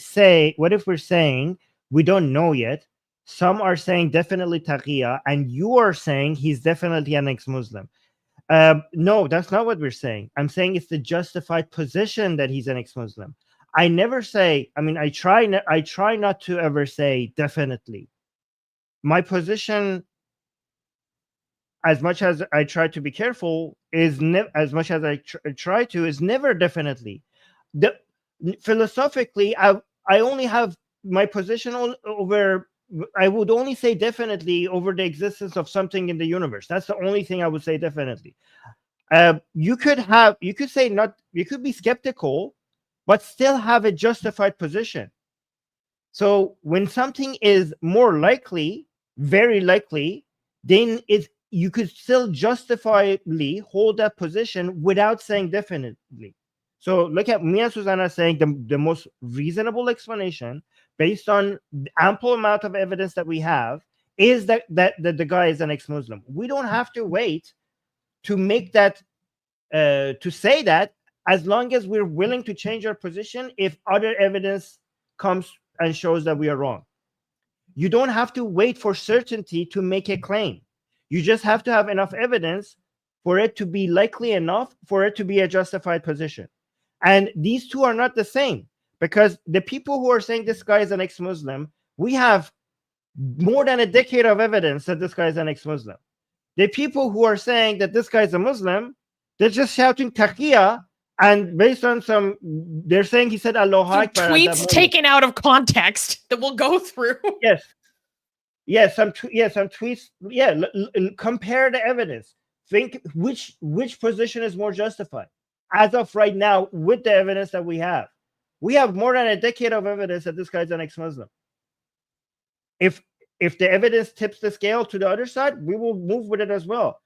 saying we don't know yet? Some are saying definitely taqiya, and you are saying he's definitely an ex-Muslim. No, that's not what we're saying. I'm saying it's the justified position that he's an ex-Muslim. I never say, I mean, I try not to ever say definitely. My position, as much as I try to be careful, is as much as I try to, is never definitely. Philosophically, I only have my position over. I would only say definitely over the existence of something in the universe. That's the only thing I would say definitely. You could say not. You could be skeptical, but still have a justified position. So when something is more likely, very likely, then you could still justifiably hold that position without saying definitely. So look at me and Susanna saying the most reasonable explanation based on the ample amount of evidence that we have is that the guy is an ex-Muslim. We don't have to wait to make that to say that, as long as we're willing to change our position if other evidence comes and shows that we are wrong. You don't have to wait for certainty to make a claim. You just have to have enough evidence for it to be likely enough for it to be a justified position. And these two are not the same, because the people who are saying this guy is an ex-Muslim, we have more than a decade of evidence that this guy is an ex-Muslim. The people who are saying that this guy is a Muslim, they're just shouting taqiya, and based on they're saying he said Allahu Akbar. Tweets taken out of context that we'll go through. Some tweets. Yeah, compare the evidence. Think which position is more justified as of right now with the evidence that we have. We have more than a decade of evidence that this guy's an ex-Muslim. If the evidence tips the scale to the other side, we will move with it as well.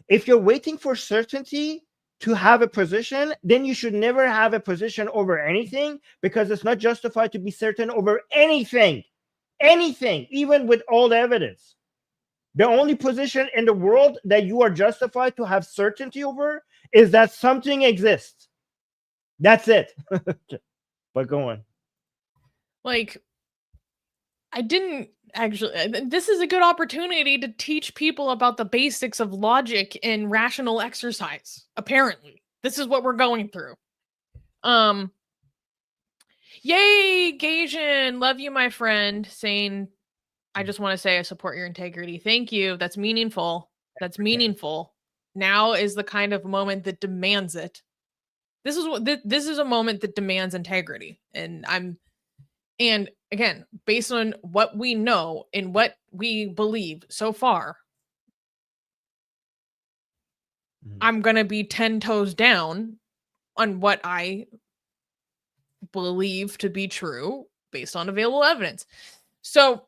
If you're waiting for certainty to have a position, then you should never have a position over anything, because it's not justified to be certain over anything, even with all the evidence. The only position in the world that you are justified to have certainty over is that something exists. That's it. But go on. Like, I didn't actually, this is a good opportunity to teach people about the basics of logic and rational exercise. Apparently, this is what we're going through. Yay, Gaijin, love you, my friend. Saying, I just want to say I support your integrity. Thank you. That's meaningful. That's meaningful. Now is the kind of moment that demands it. This is a moment that demands integrity, and again, based on what we know and what we believe so far, I'm going to be 10 toes down on what I believe to be true based on available evidence. So,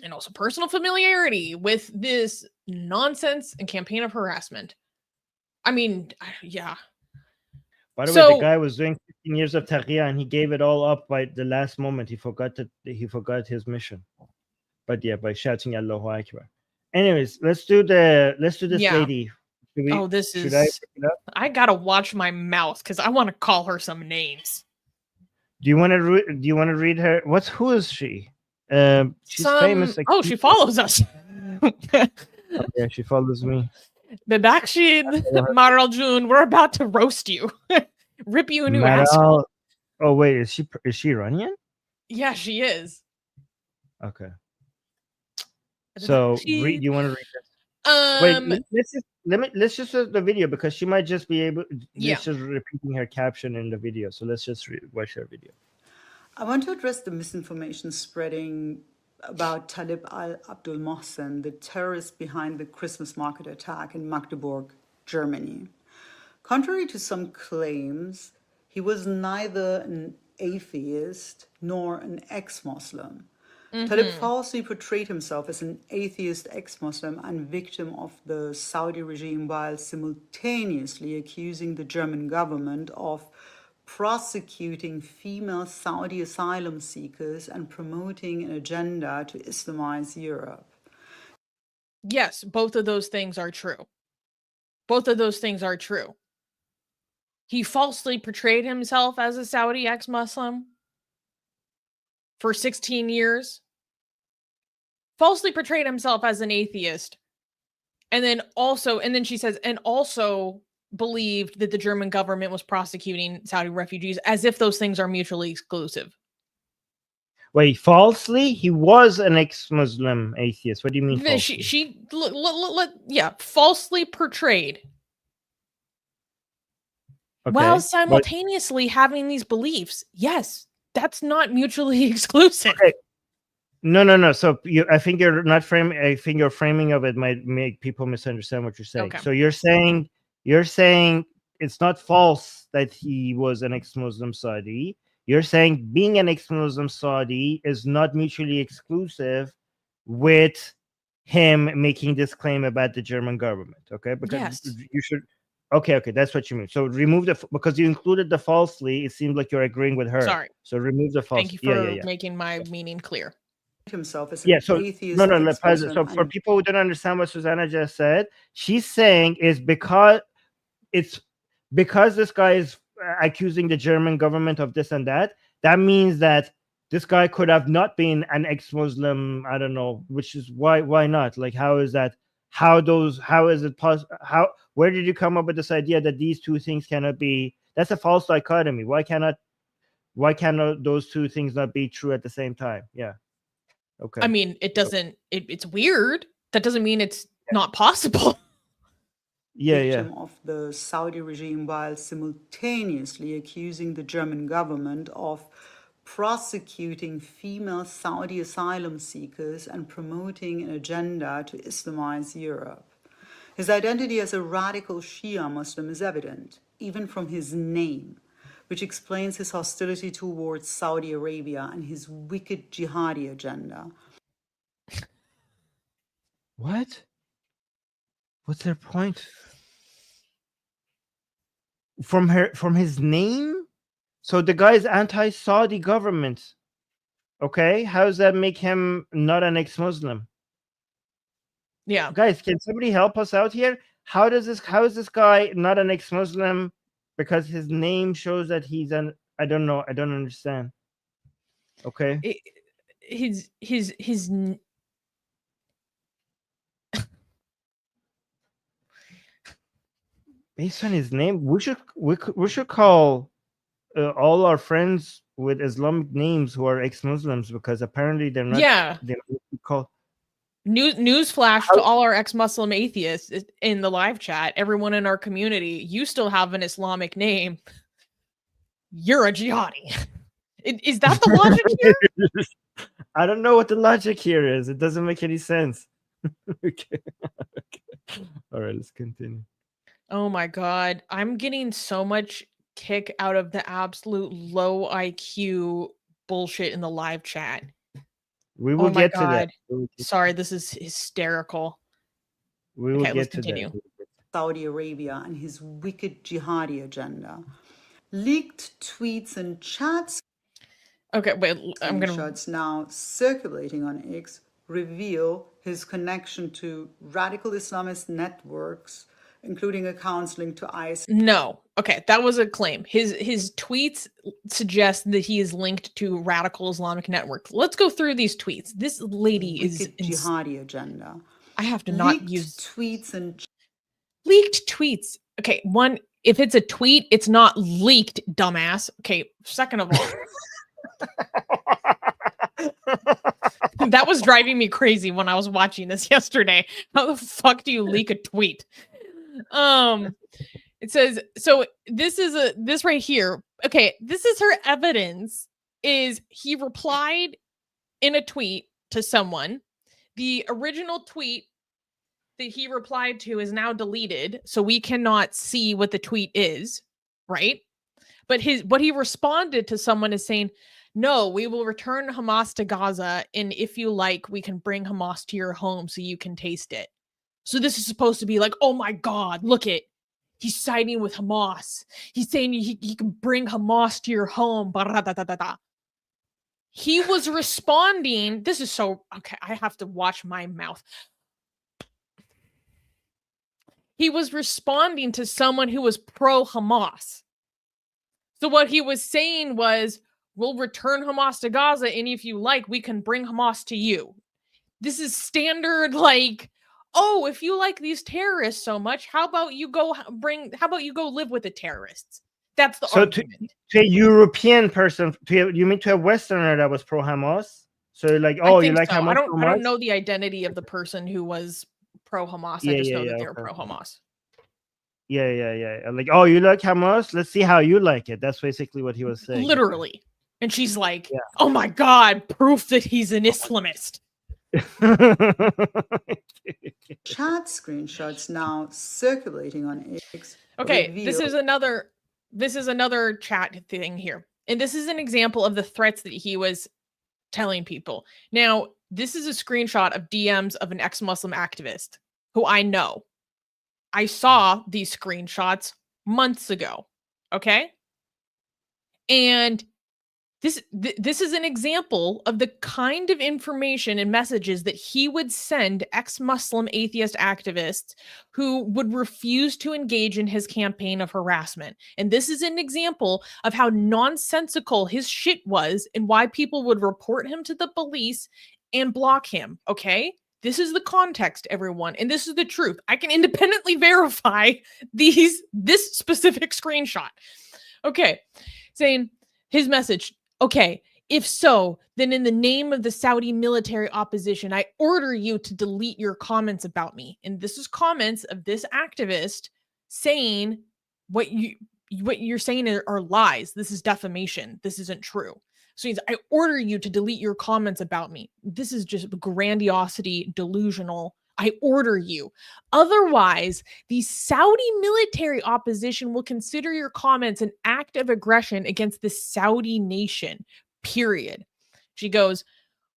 and also personal familiarity with this nonsense and campaign of harassment. I mean, yeah. By the way, the guy was doing 15 years of taqiya and he gave it all up by the last moment. He forgot his mission. But yeah, by shouting Allahu Akbar. Anyways, let's do this lady. I gotta watch my mouth because I want to call her some names. Do you want to read her? Who is she? She's famous. She follows us. Yeah, she follows me. Bedakshin Maral June, we're about to roast you. Rip you a new asshole. Oh wait, is she Iranian? Yeah, she is. Okay. So do you want to read this? Wait, let's just the video because she might just be able. Just repeating her caption in the video. So let's just watch her video. I want to address the misinformation spreading about Talib Al Abdul Mosen, the terrorist behind the Christmas market attack in Magdeburg, Germany. Contrary to some claims, he was neither an atheist nor an ex-Muslim. Talib falsely portrayed himself as an atheist ex-Muslim and victim of the Saudi regime while simultaneously accusing the German government of prosecuting female Saudi asylum seekers and promoting an agenda to Islamize Europe. Yes, both of those things are true. Both of those things are true. He falsely portrayed himself as a Saudi ex-Muslim for 16 years, falsely portrayed himself as an atheist, and then she says, and also believed that the German government was prosecuting Saudi refugees, as if those things are mutually exclusive. Wait, falsely? He was an ex-Muslim atheist. What do you mean falsely? Falsely portrayed. Okay, while simultaneously having these beliefs. Yes, that's not mutually exclusive. Okay. No. So I think you're not framing. I think your framing of it might make people misunderstand what you're saying. Okay. So you're saying it's not false that he was an ex-Muslim Saudi. You're saying being an ex-Muslim Saudi is not mutually exclusive with him making this claim about the German government. Okay, because you should. Okay, that's what you mean. So remove because you included the falsely. It seems like you're agreeing with her. Sorry. So remove the false. Thank you for making my meaning clear. Himself as an atheist. So for people who don't understand what Susanna just said, she's saying is because this guy is accusing the German government of this and that. That means that this guy could have not been an ex-Muslim. I don't know, which is why not? Like, how is that? How is it possible? Where did you come up with this idea that these two things cannot be? That's a false dichotomy. Why cannot those two things not be true at the same time? Yeah. Okay. I mean, it doesn't. It's weird. That doesn't mean it's not possible. Victim of the Saudi regime while simultaneously accusing the German government of prosecuting female Saudi asylum seekers and promoting an agenda to Islamize Europe. His identity as a radical Shia Muslim is evident, even from his name, which explains his hostility towards Saudi Arabia and his wicked jihadi agenda. What? What's their point? From his name? So the guy is anti-Saudi government. Okay, how does that make him not an ex-Muslim? Yeah, guys, can somebody help us out here? How is this guy not an ex-Muslim? Because his name shows that he's an. I don't know. I don't understand. Okay. His based on his name, we should call all our friends with Islamic names who are ex-Muslims because apparently they're not. Yeah. They're called. Newsflash to all our ex-Muslim atheists in the live chat. Everyone in our community, you still have an Islamic name. You're a jihadi. Is that the logic here? I don't know what the logic here is. It doesn't make any sense. Okay. All right, let's continue. Oh my God. I'm getting so much kick out of the absolute low IQ bullshit in the live chat. We will get to that. Sorry, this is hysterical. We will get to that. Saudi Arabia and his wicked jihadi agenda. Leaked tweets and chats. Okay, wait, I'm gonna. Screenshots now circulating on X reveal his connection to radical Islamist networks, including accounts linked to ISIS. No, okay, that was a claim. His tweets suggest that he is linked to radical Islamic networks. Let's go through these tweets. This lady is jihadi agenda. I have to not Leaked use tweets and leaked tweets. Okay, one, if it's a tweet, it's not leaked, dumbass. Okay, second of all. That was driving me crazy when I was watching this yesterday. How the fuck do you leak a tweet? It says, so this right here. Okay, this is her evidence. Is he replied in a tweet to someone. The original tweet that he replied to is now deleted, so we cannot see what the tweet is, right? But what he responded to someone is saying, no, we will return Hamas to Gaza, and if you like, we can bring Hamas to your home so you can taste it. So this is supposed to be like, oh my God, look it. He's siding with Hamas. He's saying he can bring Hamas to your home. He was responding. This is so, okay, I have to watch my mouth. He was responding to someone who was pro-Hamas. So what he was saying was, we'll return Hamas to Gaza, and if you like, we can bring Hamas to you. This is standard, like, oh, if you like these terrorists so much, how about you go live with the terrorists? That's the argument. To a European person, you mean to a Westerner that was pro-Hamas? So like, oh, you like so. Hamas? I don't know the identity of the person who was pro-Hamas. I just know that they were pro-Hamas. Yeah. Like, oh, you like Hamas? Let's see how you like it. That's basically what he was saying. Literally. And she's like, oh my God, proof that he's an Islamist. Chat screenshots now circulating on X. Okay, this is another chat thing here. And this is an example of the threats that he was telling people. Now, this is a screenshot of DMs of an ex-Muslim activist who I know. I saw these screenshots months ago. Okay? And this is an example of the kind of information and messages that he would send ex-Muslim atheist activists who would refuse to engage in his campaign of harassment. And this is an example of how nonsensical his shit was and why people would report him to the police and block him, okay? This is the context, everyone, and this is the truth. I can independently verify this specific screenshot. Okay, saying his message, okay, if so, then in the name of the Saudi military opposition, I order you to delete your comments about me. And this is comments of this activist saying what you're saying are lies. This is defamation. This isn't true. So he says, I order you to delete your comments about me. This is just grandiosity, delusional. I order you. Otherwise, the Saudi military opposition will consider your comments an act of aggression against the Saudi nation, period. She goes,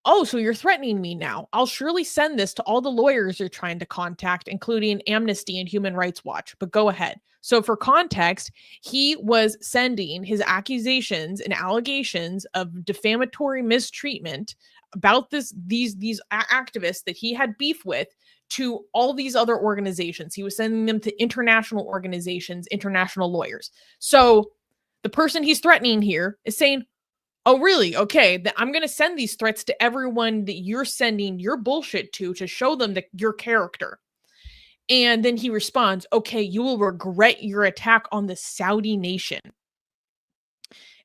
oh, so you're threatening me now. I'll surely send this to all the lawyers you're trying to contact, including Amnesty and Human Rights Watch, but go ahead. So for context, he was sending his accusations and allegations of defamatory mistreatment about these activists that he had beef with to all these other organizations. He was sending them to international organizations, international lawyers. So the person he's threatening here is saying, oh, really? Okay, I'm going to send these threats to everyone that you're sending your bullshit to show them your character. And then he responds, okay, you will regret your attack on the Saudi nation.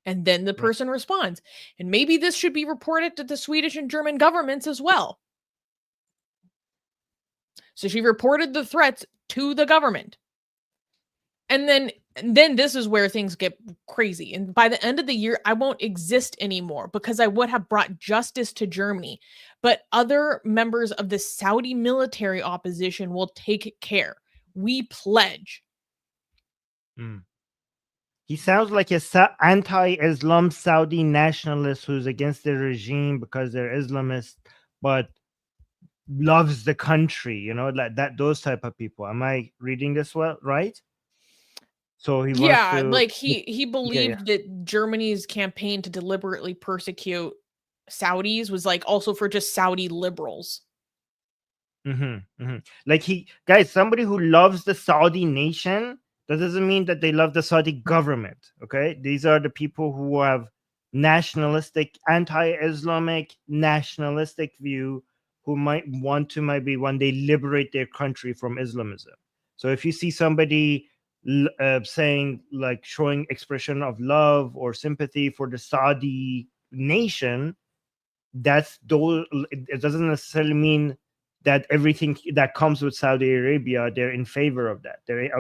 And then the person responds, and maybe this should be reported to the Swedish and German governments as well. So she reported the threats to the government. And then this is where things get crazy. And by the end of the year, I won't exist anymore because I would have brought justice to Germany. But other members of the Saudi military opposition will take care. We pledge. He sounds like a anti-Islam Saudi nationalist who's against the regime because they're Islamist, but loves the country, you know, like that, those type of people. Am I reading this well, right? So he wants Yeah, to, like he believed that Germany's campaign to deliberately persecute Saudis was like also for just Saudi liberals. Like guys, somebody who loves the Saudi nation, that doesn't mean that they love the Saudi government. Okay, these are the people who have nationalistic, anti-Islamic, nationalistic view, who might want to maybe one day liberate their country from Islamism. So if you see somebody saying, like, showing expression of love or sympathy for the Saudi nation, that's those. It doesn't necessarily mean that everything that comes with Saudi Arabia, they're in favor of that. They're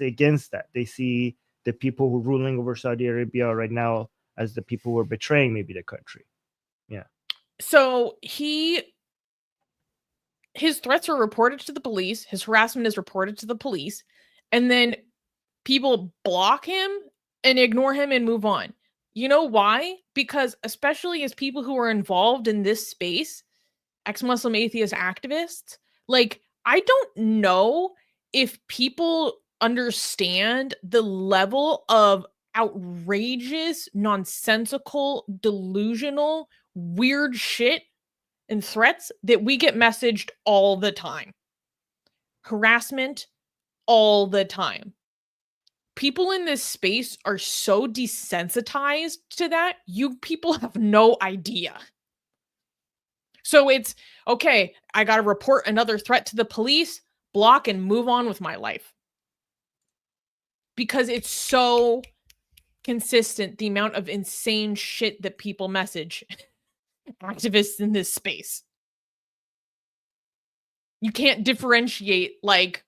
against that. They see the people who are ruling over Saudi Arabia right now as the people who are betraying maybe the country. Yeah. So his threats are reported to the police. His harassment is reported to the police. And then people block him and ignore him and move on. You know why? Because especially as people who are involved in this space, ex-Muslim atheist activists, like, I don't know if people understand the level of outrageous, nonsensical, delusional, weird shit and threats that we get messaged all the time. Harassment all the time. People in this space are so desensitized to that, you people have no idea. So it's, okay, I got to report another threat to the police, block, and move on with my life. Because it's so consistent, the amount of insane shit that people message activists in this space. You can't differentiate, like,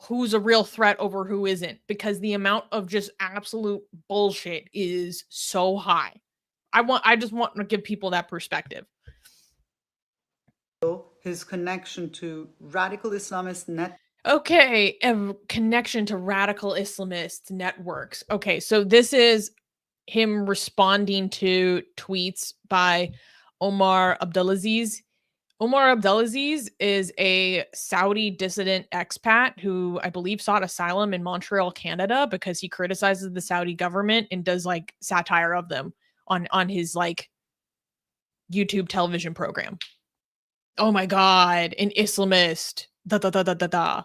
who's a real threat over who isn't, because the amount of just absolute bullshit is so high. I just want to give people that perspective. His connection to radical Islamist networks. Okay, a connection to radical Islamist networks. Okay, so this is him responding to tweets by Omar Abdulaziz. Omar Abdulaziz is a Saudi dissident expat who I believe sought asylum in Montreal, Canada, because he criticizes the Saudi government and does like satire of them on his like YouTube television program. Oh my God, an Islamist. Da da da da da da.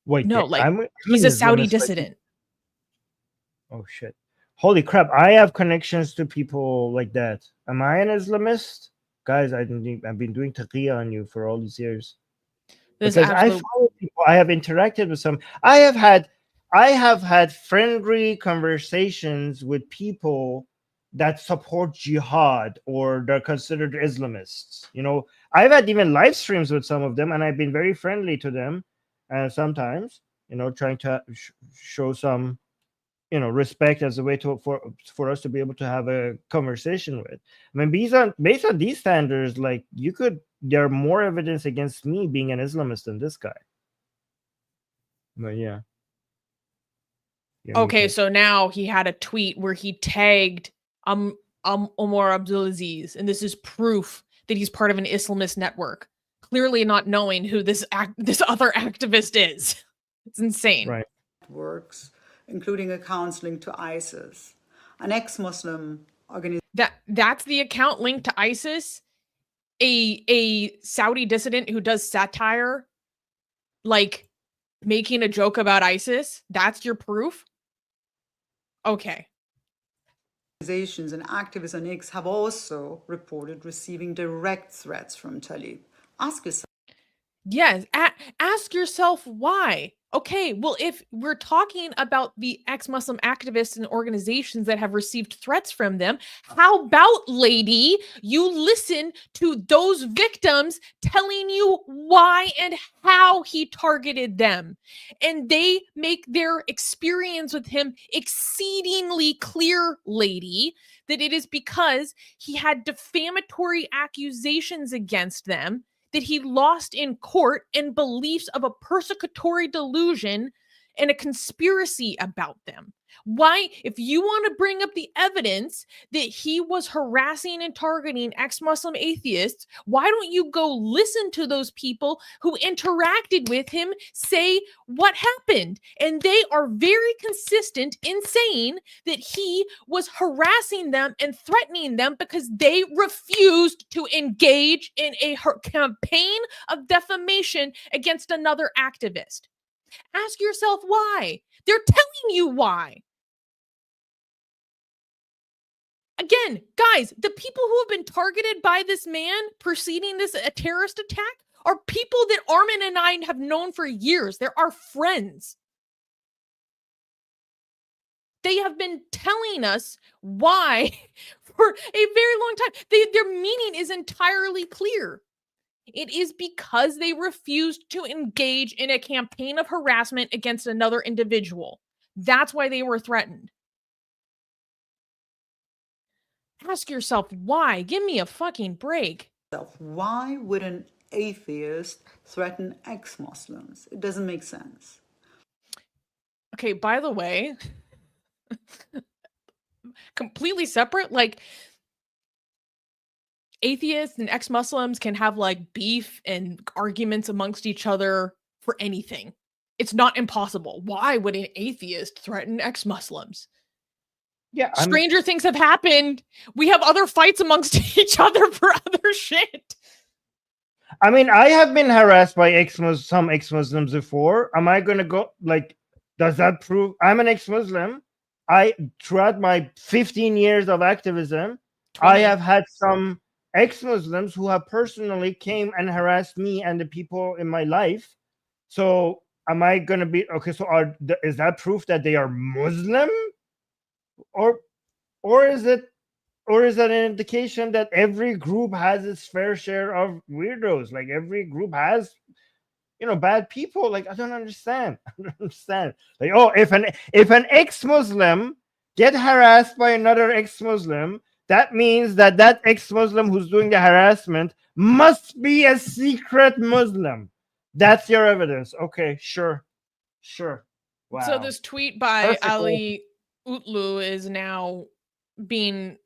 Wait, no, like he's a Saudi dissident. Oh shit. Holy crap, I have connections to people like that. Am I an Islamist? Guys, I've been doing taqiya on you for all these years. Because I follow people, I have interacted with some. I have had friendly conversations with people that support jihad or they're considered Islamists. You know, I've had even live streams with some of them, and I've been very friendly to them. Sometimes, you know, trying to show some, you know, respect as a way for us to be able to have a conversation with. I mean, based on these standards, like, there are more evidence against me being an Islamist than this guy. But yeah. Okay, so now he had a tweet where he tagged Omar Abdulaziz, and this is proof that he's part of an Islamist network, clearly not knowing who this other activist is. It's insane. Right. Networks, including accounts linked to ISIS, an ex-Muslim organization. That's the account linked to ISIS, a Saudi dissident who does satire, like making a joke about ISIS. That's your proof? Okay. Organizations and activists on X have also reported receiving direct threats from Talib. Ask yourself. Yes, ask yourself why. Okay, well, if we're talking about the ex-Muslim activists and organizations that have received threats from them, how about, lady, you listen to those victims telling you why and how he targeted them. And they make their experience with him exceedingly clear, lady, that it is because he had defamatory accusations against them that he lost in court and beliefs of a persecutory delusion and a conspiracy about them. Why, if you want to bring up the evidence that he was harassing and targeting ex-Muslim atheists, why don't you go listen to those people who interacted with him say what happened? And they are very consistent in saying that he was harassing them and threatening them because they refused to engage in a campaign of defamation against another activist. Ask yourself why. They're telling you why. Again, guys, the people who have been targeted by this man preceding this a terrorist attack are people that Armin and I have known for years. They're our friends. They have been telling us why for a very long time. Their meaning is entirely clear. It is because they refused to engage in a campaign of harassment against another individual. That's why they were threatened. Ask yourself why. Give me a fucking break. Why would an atheist threaten ex-Muslims? It doesn't make sense. Okay, by the way, completely separate, like atheists and ex-Muslims can have like beef and arguments amongst each other for anything. It's not impossible. Why would an atheist threaten ex-Muslims? Yeah, stranger things have happened. We have other fights amongst each other for other shit. I mean, I have been harassed by some ex-Muslims before. Am I going to go, like, does that prove I'm an ex-Muslim? Throughout my 15 years of activism, 20. I have had some ex-Muslims who have personally came and harassed me and the people in my life. So am I going to be, okay, so is that proof that they are Muslim? Or is it an indication that every group has its fair share of weirdos? Like every group has, bad people. Like I don't understand. Like, oh, if an ex-Muslim get harassed by another ex-Muslim, that means that ex-Muslim who's doing the harassment must be a secret Muslim. That's your evidence. Okay, sure. Wow. So this tweet by Ali Utlu is now being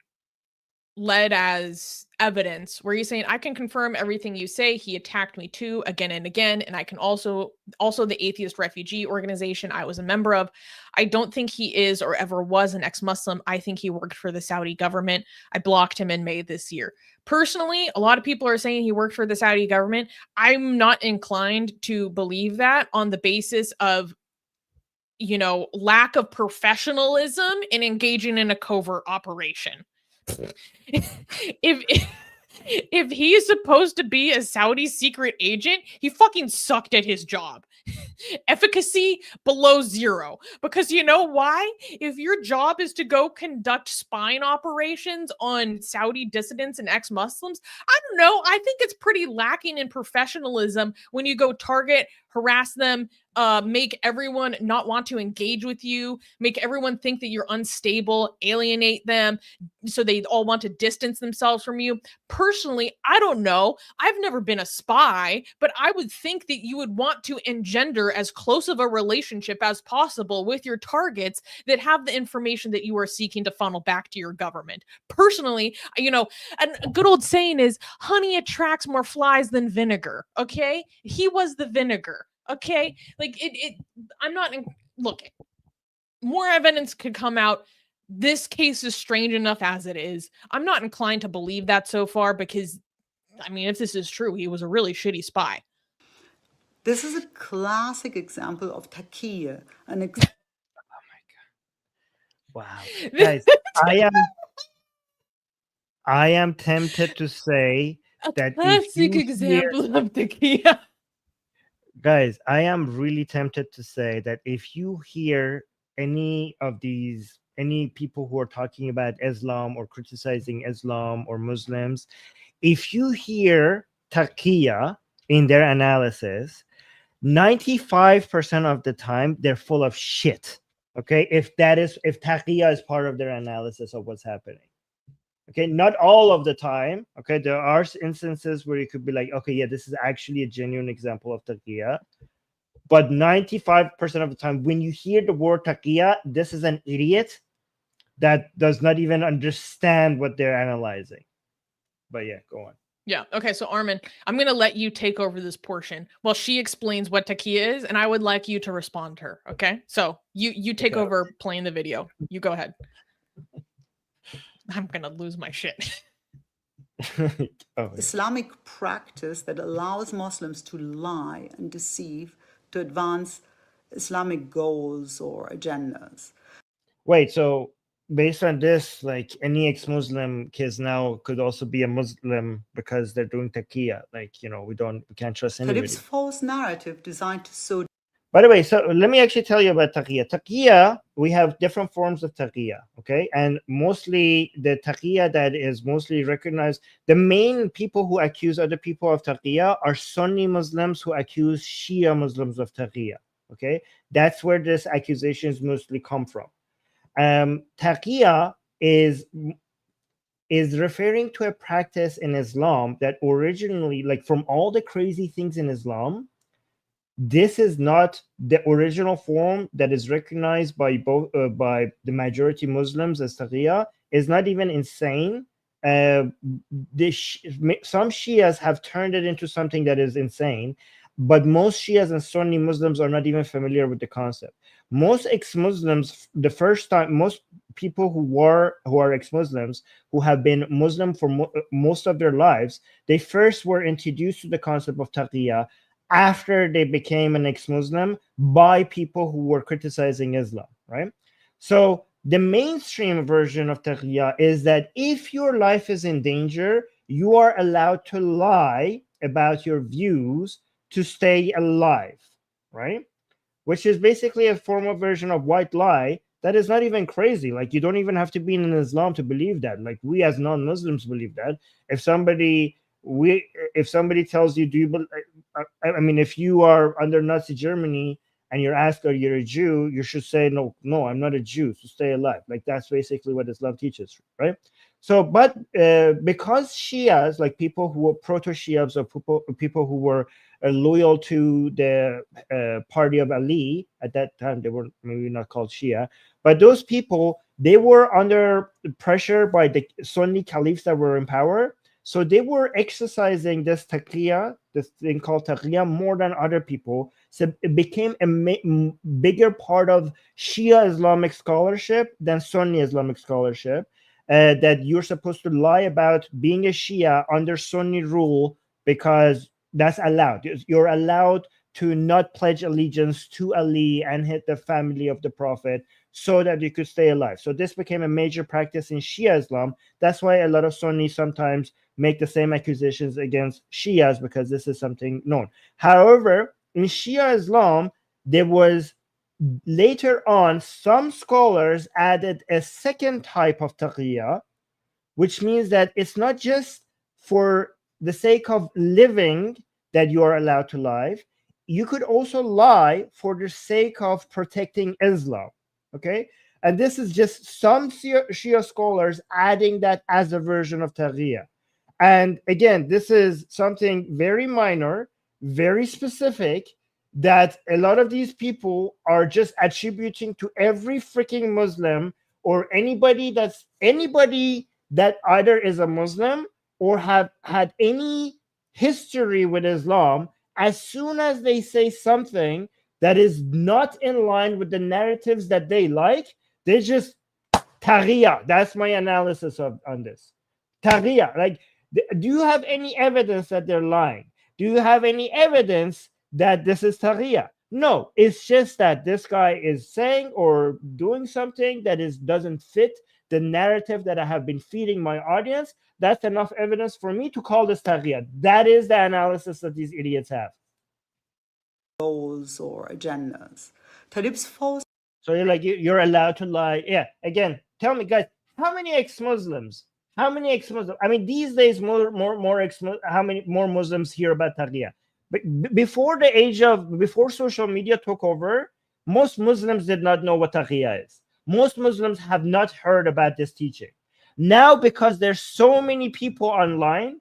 led as evidence where he's saying, I can confirm everything you say. He attacked me too, again and again. And I can also the Atheist Refugee Organization I was a member of. I don't think he is or ever was an ex-Muslim. I think he worked for the Saudi government. I blocked him in May this year. Personally, a lot of people are saying he worked for the Saudi government. I'm not inclined to believe that on the basis of lack of professionalism in engaging in a covert operation. If he's supposed to be a Saudi secret agent, he fucking sucked at his job. Efficacy below 0. Because you know why? If your job is to go conduct spying operations on Saudi dissidents and ex-Muslims, I don't know. I think it's pretty lacking in professionalism when you go target, harass them, make everyone not want to engage with you, make everyone think that you're unstable, alienate them, so they all want to distance themselves from you. Personally, I don't know. I've never been a spy, but I would think that you would want to engender as close of a relationship as possible with your targets that have the information that you are seeking to funnel back to your government. Personally, a good old saying is, honey attracts more flies than vinegar, okay? He was the vinegar. Okay, like I'm not look. More evidence could come out. This case is strange enough as it is. I'm not inclined to believe that so far because, I mean, if this is true, he was a really shitty spy. This is a classic example of taqiya. Oh my god! Wow, guys, I am tempted to say that classic example of taqiya. Guys, I am really tempted to say that if you hear any people who are talking about Islam or criticizing Islam or Muslims, if you hear taqiya in their analysis, 95% of the time they're full of shit. Okay, if taqiya is part of their analysis of what's happening. Okay, not all of the time. Okay, there are instances where you could be like, okay, yeah, this is actually a genuine example of taqiya. But 95% of the time, when you hear the word taqiya, this is an idiot that does not even understand what they're analyzing. But yeah, go on. Yeah. Okay. So Armin, I'm going to let you take over this portion while she explains what taqiya is, and I would like you to respond to her. Okay. So you take over playing the video. You go ahead. I'm going to lose my shit. Islamic practice that allows Muslims to lie and deceive to advance Islamic goals or agendas. Wait, so based on this, like any ex-Muslim kids now could also be a Muslim because they're doing taqiya. Like, we can't trust anybody. Talib's false narrative designed to sow. By the way, so let me actually tell you about taqiya. Taqiya, we have different forms of taqiya, okay? And mostly the taqiya that is mostly recognized, the main people who accuse other people of taqiya are Sunni Muslims who accuse Shia Muslims of taqiya, okay? That's where this accusations mostly come from. Taqiya is referring to a practice in Islam that originally, like from all the crazy things in Islam, this is not the original form that is recognized by by the majority Muslims as taqiya. Is not even insane. Some Shias have turned it into something that is insane, but most Shias and Sunni Muslims are not even familiar with the concept. Most ex-Muslims, the first time, most people who are ex-Muslims who have been Muslim for most of their lives, they first were introduced to the concept of taqiya after they became an ex-Muslim by people who were criticizing Islam, right? So the mainstream version of taqiya is that if your life is in danger, you are allowed to lie about your views to stay alive, right? Which is basically a formal version of white lie that is not even crazy. Like, you don't even have to be in Islam to believe that. Like, we as non-Muslims believe that. If somebody tells you, if you are under Nazi Germany and you're asked, are you a Jew? You should say, no, I'm not a Jew, so stay alive. Like, that's basically what Islam teaches, right? So, but because Shias, like people who were proto-Shias or people who were loyal to the party of Ali, at that time, they were maybe not called Shia, but those people, they were under pressure by the Sunni caliphs that were in power. So they were exercising this taqiya, this thing called taqiya, more than other people. So it became a bigger part of Shia Islamic scholarship than Sunni Islamic scholarship, that you're supposed to lie about being a Shia under Sunni rule because that's allowed. You're allowed to not pledge allegiance to Ali and hit the family of the Prophet so that you could stay alive. So this became a major practice in Shia Islam. That's why a lot of Sunnis sometimes make the same accusations against Shias, because this is something known. However, in Shia Islam, there was later on some scholars added a second type of taqiyya, which means that it's not just for the sake of living that you are allowed to lie. You could also lie for the sake of protecting Islam. Okay, and this is just some Shia scholars adding that as a version of taqiyya. And again, this is something very minor, very specific, that a lot of these people are just attributing to every freaking Muslim or anybody that either is a Muslim or have had any history with Islam. As soon as they say something that is not in line with the narratives that they like, they just taqiya. That's my analysis on this. Taqiya. Like, do you have any evidence that they're lying? Do you have any evidence that this is taqiya? No, it's just that this guy is saying or doing something that doesn't fit the narrative that I have been feeding my audience. That's enough evidence for me to call this taqiya. That is the analysis that these idiots have. Goals or agendas. Talib's false. So you're allowed to lie. Yeah. Again, tell me, guys, how many ex-Muslims? I mean, these days, how many more Muslims hear about taqiya? But before social media took over, most Muslims did not know what taqiya is. Most Muslims have not heard about this teaching. Now, because there's so many people online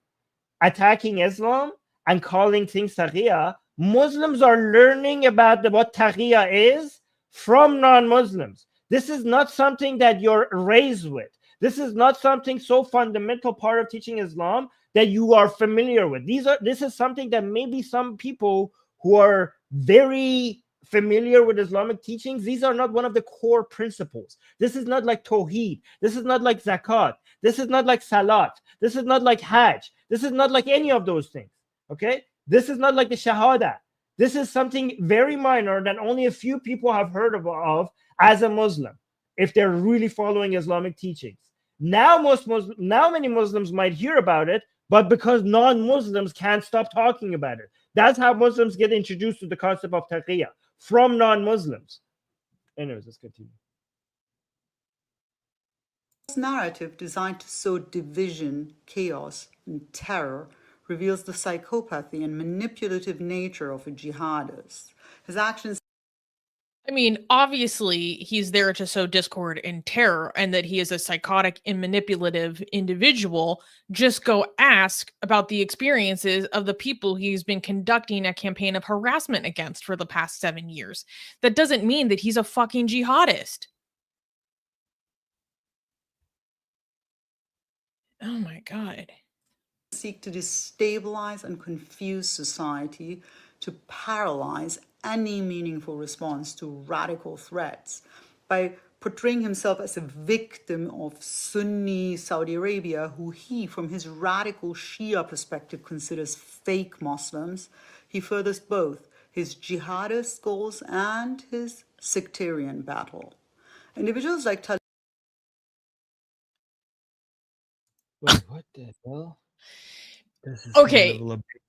attacking Islam and calling things taqiya, Muslims are learning about what taqiya is from non-Muslims. This is not something that you're raised with. This is not something so fundamental part of teaching Islam that you are familiar with. This is something that maybe some people who are very familiar with Islamic teachings, these are not one of the core principles. This is not like Tawheed. This is not like Zakat. This is not like Salat. This is not like Hajj. This is not like any of those things. Okay? This is not like the Shahada. This is something very minor that only a few people have heard of as a Muslim, if they're really following Islamic teachings. Now many Muslims might hear about it, but because non-Muslims can't stop talking about it. That's how Muslims get introduced to the concept of taqiya, from non-Muslims. Anyways, let's continue. This narrative designed to sow division, chaos, and terror reveals the psychopathy and manipulative nature of a jihadist. His actions... I mean, obviously, he's there to sow discord and terror, and that he is a psychotic and manipulative individual. Just go ask about the experiences of the people he's been conducting a campaign of harassment against for the past 7 years. That doesn't mean that he's a fucking jihadist. Oh my God. Seek to destabilize and confuse society, to paralyze any meaningful response to radical threats by portraying himself as a victim of Sunni Saudi Arabia, who he, from his radical Shia perspective, considers fake Muslims. He furthers both his jihadist goals and his sectarian battle. Individuals like Talib... Wait, what the hell? Okay,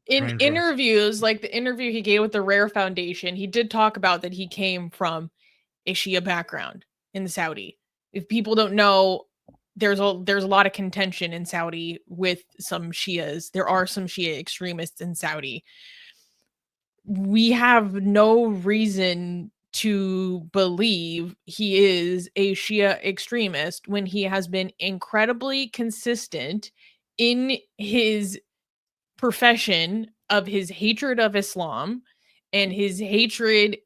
in interviews, like the interview he gave with the Rare Foundation, he did talk about that he came from a Shia background in Saudi. If people don't know, there's a lot of contention in Saudi with some Shias. There are some Shia extremists in Saudi. We have no reason to believe he is a Shia extremist when he has been incredibly consistent in his profession of his hatred of Islam and his hatred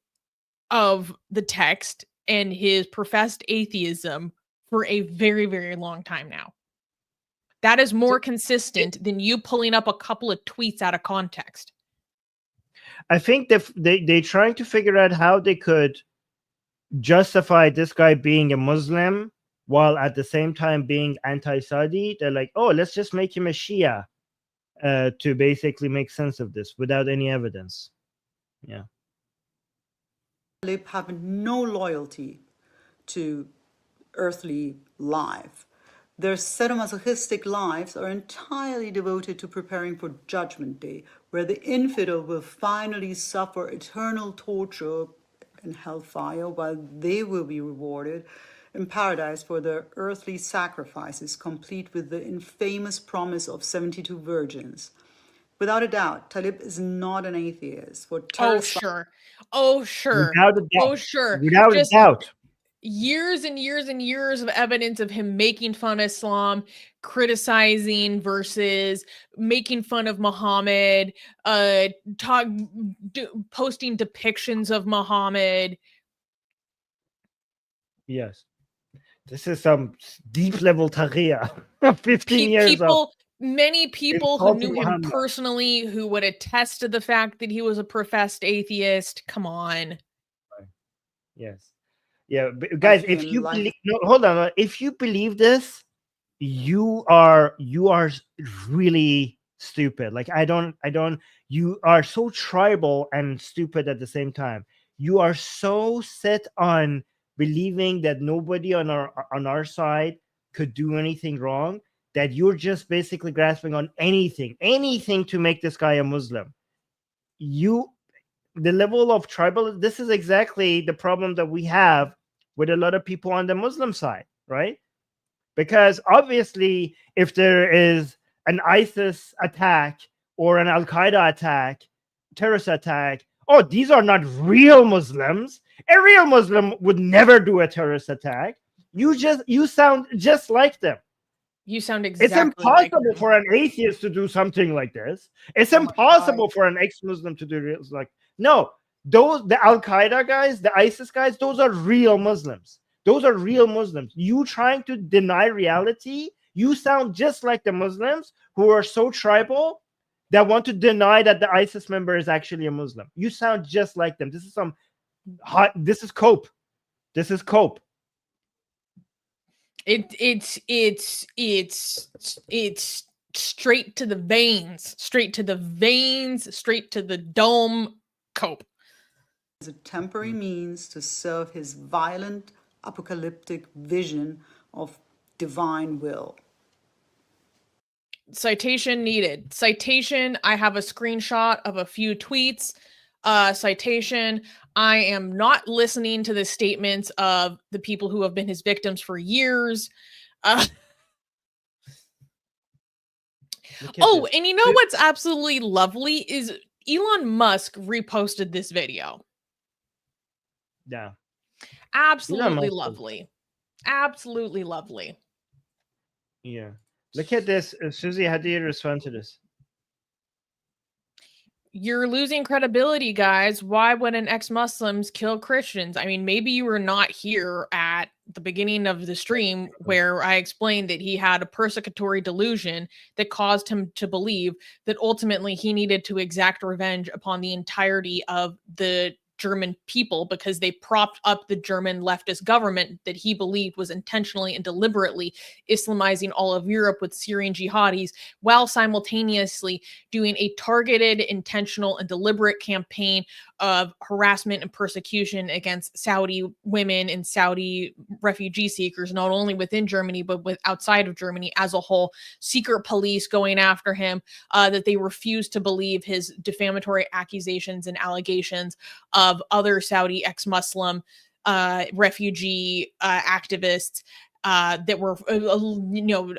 of the text and his professed atheism for a very, very long time now. That is more consistent than you pulling up a couple of tweets out of context. I think they're trying to figure out how they could justify this guy being a Muslim while at the same time being anti-Saudi. They're like, oh, let's just make him a Shia to basically make sense of this without any evidence. Yeah. Talib have no loyalty to earthly life. Their sadomasochistic lives are entirely devoted to preparing for Judgment Day, where the infidel will finally suffer eternal torture in hellfire, while they will be rewarded in paradise for their earthly sacrifices, complete with the infamous promise of 72 virgins. Without a doubt, Talib is not an atheist. Oh, sure. Oh, sure. Without a doubt. Oh, sure. Without a doubt. Years and years and years of evidence of him making fun of Islam, criticizing verses, making fun of Muhammad, posting depictions of Muhammad. Yes. This is some deep level taqiya. 15 years of many people who knew him personally who would attest to the fact that he was a professed atheist. Come on. Yes. Yeah, guys, if you believe, no, hold on. If you believe this, you are really stupid. Like you are so tribal and stupid at the same time. You are so set on believing that nobody on our side could do anything wrong that you're just basically grasping on anything to make this guy a Muslim. The level of tribal, this is exactly the problem that we have with a lot of people on the Muslim side, right? Because obviously, if there is an ISIS attack or an Al-Qaeda attack, terrorist attack, oh, these are not real Muslims. A real Muslim would never do a terrorist attack. You sound just like them. You sound exactly It's impossible like for an atheist to do something like this. It's Oh my impossible God. for an ex-Muslim to do this. Like, no, the Al-Qaeda guys, the ISIS guys, those are real Muslims. Those are real Muslims. You trying to deny reality, you sound just like the Muslims who are so tribal that want to deny that the ISIS member is actually a Muslim. You sound just like them. This is some hot, this is cope. This is cope. It's straight to the veins, straight to the veins, straight to the dome. Cope. As a temporary means to serve his violent apocalyptic vision of divine will. Citation needed. Citation, I have a screenshot of a few tweets. Citation, I am not listening to the statements of the people who have been his victims for years. Oh, and you know what's absolutely lovely is Elon Musk reposted this video. Yeah. Absolutely lovely. Absolutely lovely. Yeah. Look at this. Susie, how do you respond to this? You're losing credibility, guys. Why would an ex-Muslims kill Christians? I mean, maybe you were not here at the beginning of the stream where I explained that he had a persecutory delusion that caused him to believe that ultimately he needed to exact revenge upon the entirety of the German people because they propped up the German leftist government that he believed was intentionally and deliberately Islamizing all of Europe with Syrian jihadis while simultaneously doing a targeted, intentional, and deliberate campaign of harassment and persecution against Saudi women and Saudi refugee seekers, not only within Germany, but with outside of Germany as a whole. Secret police going after him, that they refused to believe his defamatory accusations and allegations of other Saudi ex-Muslim refugee activists that were,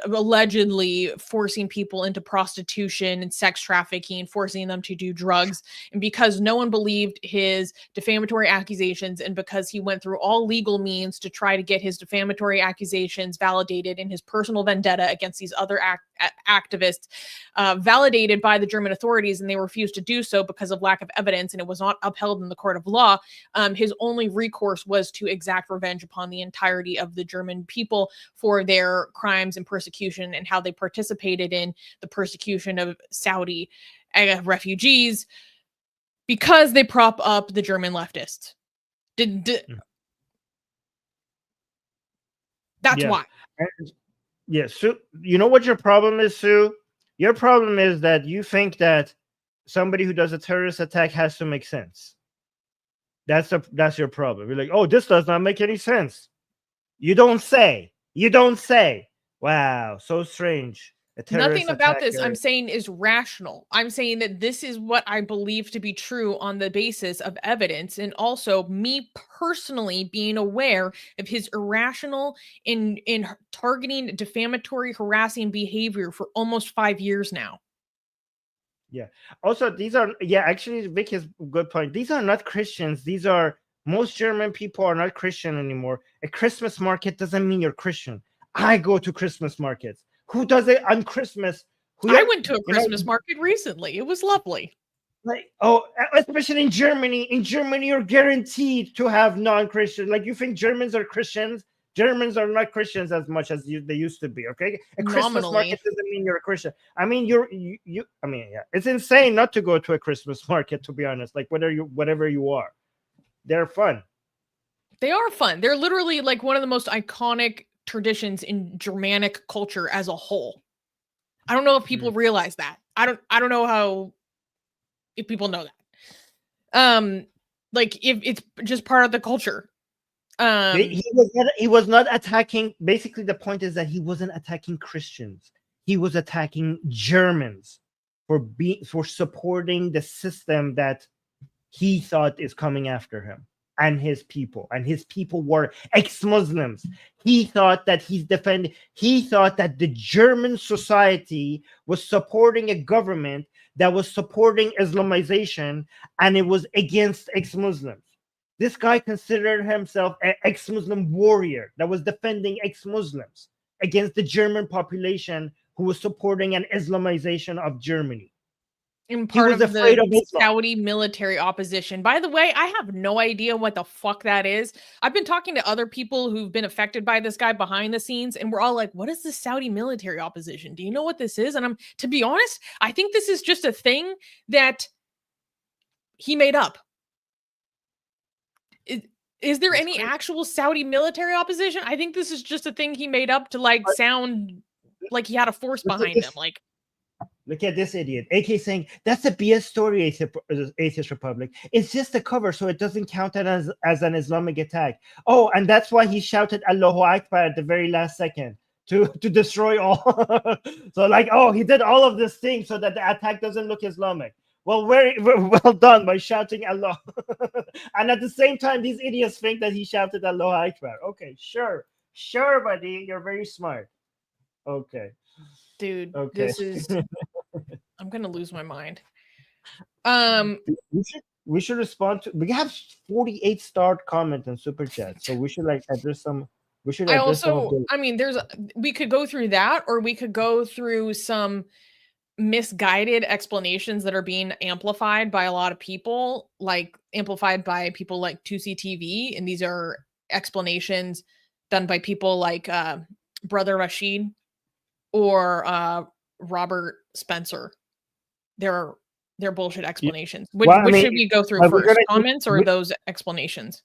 allegedly forcing people into prostitution and sex trafficking, forcing them to do drugs. And because no one believed his defamatory accusations, and because he went through all legal means to try to get his defamatory accusations validated in his personal vendetta against these other activists, validated by the German authorities, and they refused to do so because of lack of evidence, and it was not upheld in the court of law, his only recourse was to exact revenge upon the entirety of the German people for their crimes and persecution and how they participated in the persecution of Saudi refugees because they prop up the German leftists. That's why. Yeah, Sue, you know what your problem is, Sue? Your problem is that you think that somebody who does a terrorist attack has to make sense. That's your problem. You're like, oh, this does not make any sense. You don't say. You don't say. Wow, so strange. Nothing about this I'm saying is rational. I'm saying that this is what I believe to be true on the basis of evidence, and also me personally being aware of his irrational in targeting defamatory, harassing behavior for almost 5 years now. Yeah. Also, these are, actually, Vic has a good point. These are not Christians. These are, most German people are not Christian anymore. A Christmas market doesn't mean you're Christian. I go to Christmas markets. Who does it on Christmas? I went to a Christmas market recently. It was lovely. Like, oh, especially in Germany. In Germany, you're guaranteed to have non-Christian. Like, you think Germans are Christians? Germans are not Christians as much as they used to be. Okay, a Christmas market doesn't mean you're a Christian. I mean, it's insane not to go to a Christmas market, to be honest. Like, whatever you are, they're fun. They are fun. They're literally like one of the most iconic traditions in Germanic culture as a whole. I don't know if people realize that. I don't know if people know that. Like if it's just part of the culture. He was not attacking. Basically, the point is that he wasn't attacking Christians. He was attacking Germans for supporting the system that he thought is coming after him and his people. And his people were ex-Muslims. He thought that he thought that the German society was supporting a government that was supporting Islamization, and it was against ex-Muslims. This guy considered himself an ex-Muslim warrior that was defending ex-Muslims against the German population who was supporting an Islamization of Germany. And part of the Saudi military opposition. By the way, I have no idea what the fuck that is. I've been talking to other people who've been affected by this guy behind the scenes, and we're all like, what is the Saudi military opposition? Do you know what this is? And to be honest, I think this is just a thing that he made up. Is there any actual Saudi military opposition? I think this is just a thing he made up to like sound like he had a force behind him. Like, look at this idiot. AK saying, that's a BS story, Atheist Republic. It's just a cover, so it doesn't count as an Islamic attack. Oh, and that's why he shouted Allahu Akbar at the very last second to destroy all. So like, oh, he did all of this thing so that the attack doesn't look Islamic. Well, very well done by shouting Allah. And at the same time, these idiots think that he shouted Allahu Akbar. Okay, sure, buddy. You're very smart. Okay. Dude, okay. This is... I'm going to lose my mind. We should respond to... We have 48 starred comments and super chat, so we should like address some... We should I mean, we could go through that, or we could go through some misguided explanations that are being amplified by a lot of people, like amplified by people like 2CTV, and these are explanations done by people like Brother Rashid or Robert Spencer. They're bullshit explanations. Which should we go through first? Comments or those explanations?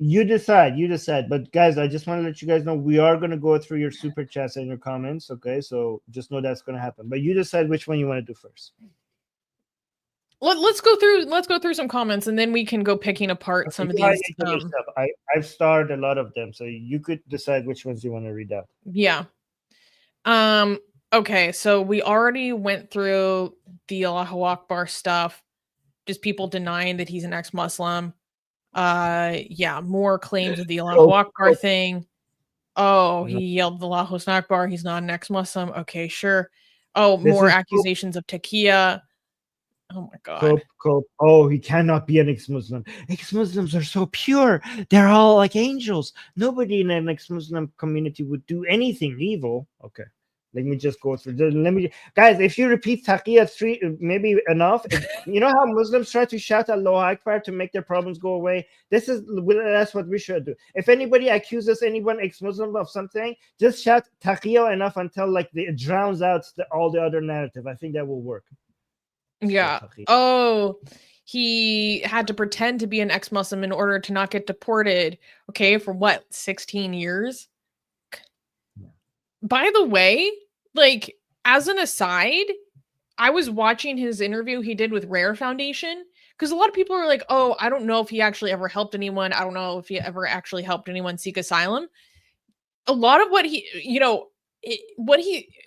You decide. But guys, I just want to let you guys know we are going to go through your super chats and your comments. Okay, so just know that's going to happen. But you decide which one you want to do first. Let's go through some comments, and then we can go picking apart some of these. I've starred a lot of them, so you could decide which ones you want to read out. Yeah. Okay, so we already went through the Allahu Akbar stuff, just people denying that he's an ex-Muslim. Yeah, more claims of the Allahu Akbar thing. Oh, he yelled Allahu Akbar, he's not an ex-Muslim. Okay, sure. Oh, more accusations of taqiya. Oh my god. Oh, he cannot be an ex-Muslim. Ex-Muslims are so pure. They're all like angels. Nobody in an ex-Muslim community would do anything evil. Okay. Let me just go through. Guys, if you repeat taqiya 3, maybe enough. You know how Muslims try to shout Allahu Akbar to make their problems go away? That's what we should do. If anybody accuses anyone ex-Muslim of something, just shout taqiya enough until like it drowns out all the other narrative. I think that will work. Yeah. Oh, he had to pretend to be an ex-Muslim in order to not get deported. Okay, for what, 16 years? By the way, like, as an aside, I was watching his interview he did with Rare Foundation, because a lot of people are like, oh, I don't know if he actually ever helped anyone. I don't know if he ever actually helped anyone seek asylum. A lot of what he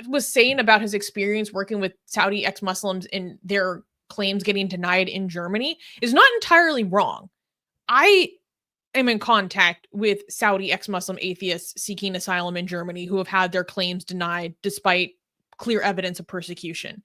was saying about his experience working with Saudi ex-Muslims and their claims getting denied in Germany is not entirely wrong. I am in contact with Saudi ex-Muslim atheists seeking asylum in Germany who have had their claims denied despite clear evidence of persecution.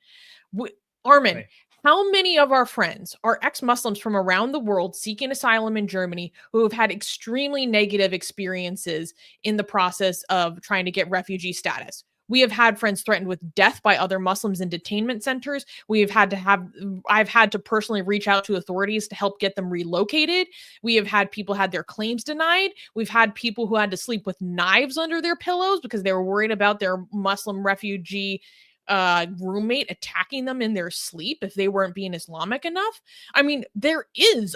Armin, right. How many of our friends are ex-Muslims from around the world seeking asylum in Germany who have had extremely negative experiences in the process of trying to get refugee status? We have had friends threatened with death by other Muslims in detainment centers. I've had to personally reach out to authorities to help get them relocated. We have had people had their claims denied. We've had people who had to sleep with knives under their pillows because they were worried about their Muslim refugee roommate attacking them in their sleep if they weren't being Islamic enough. I mean, there is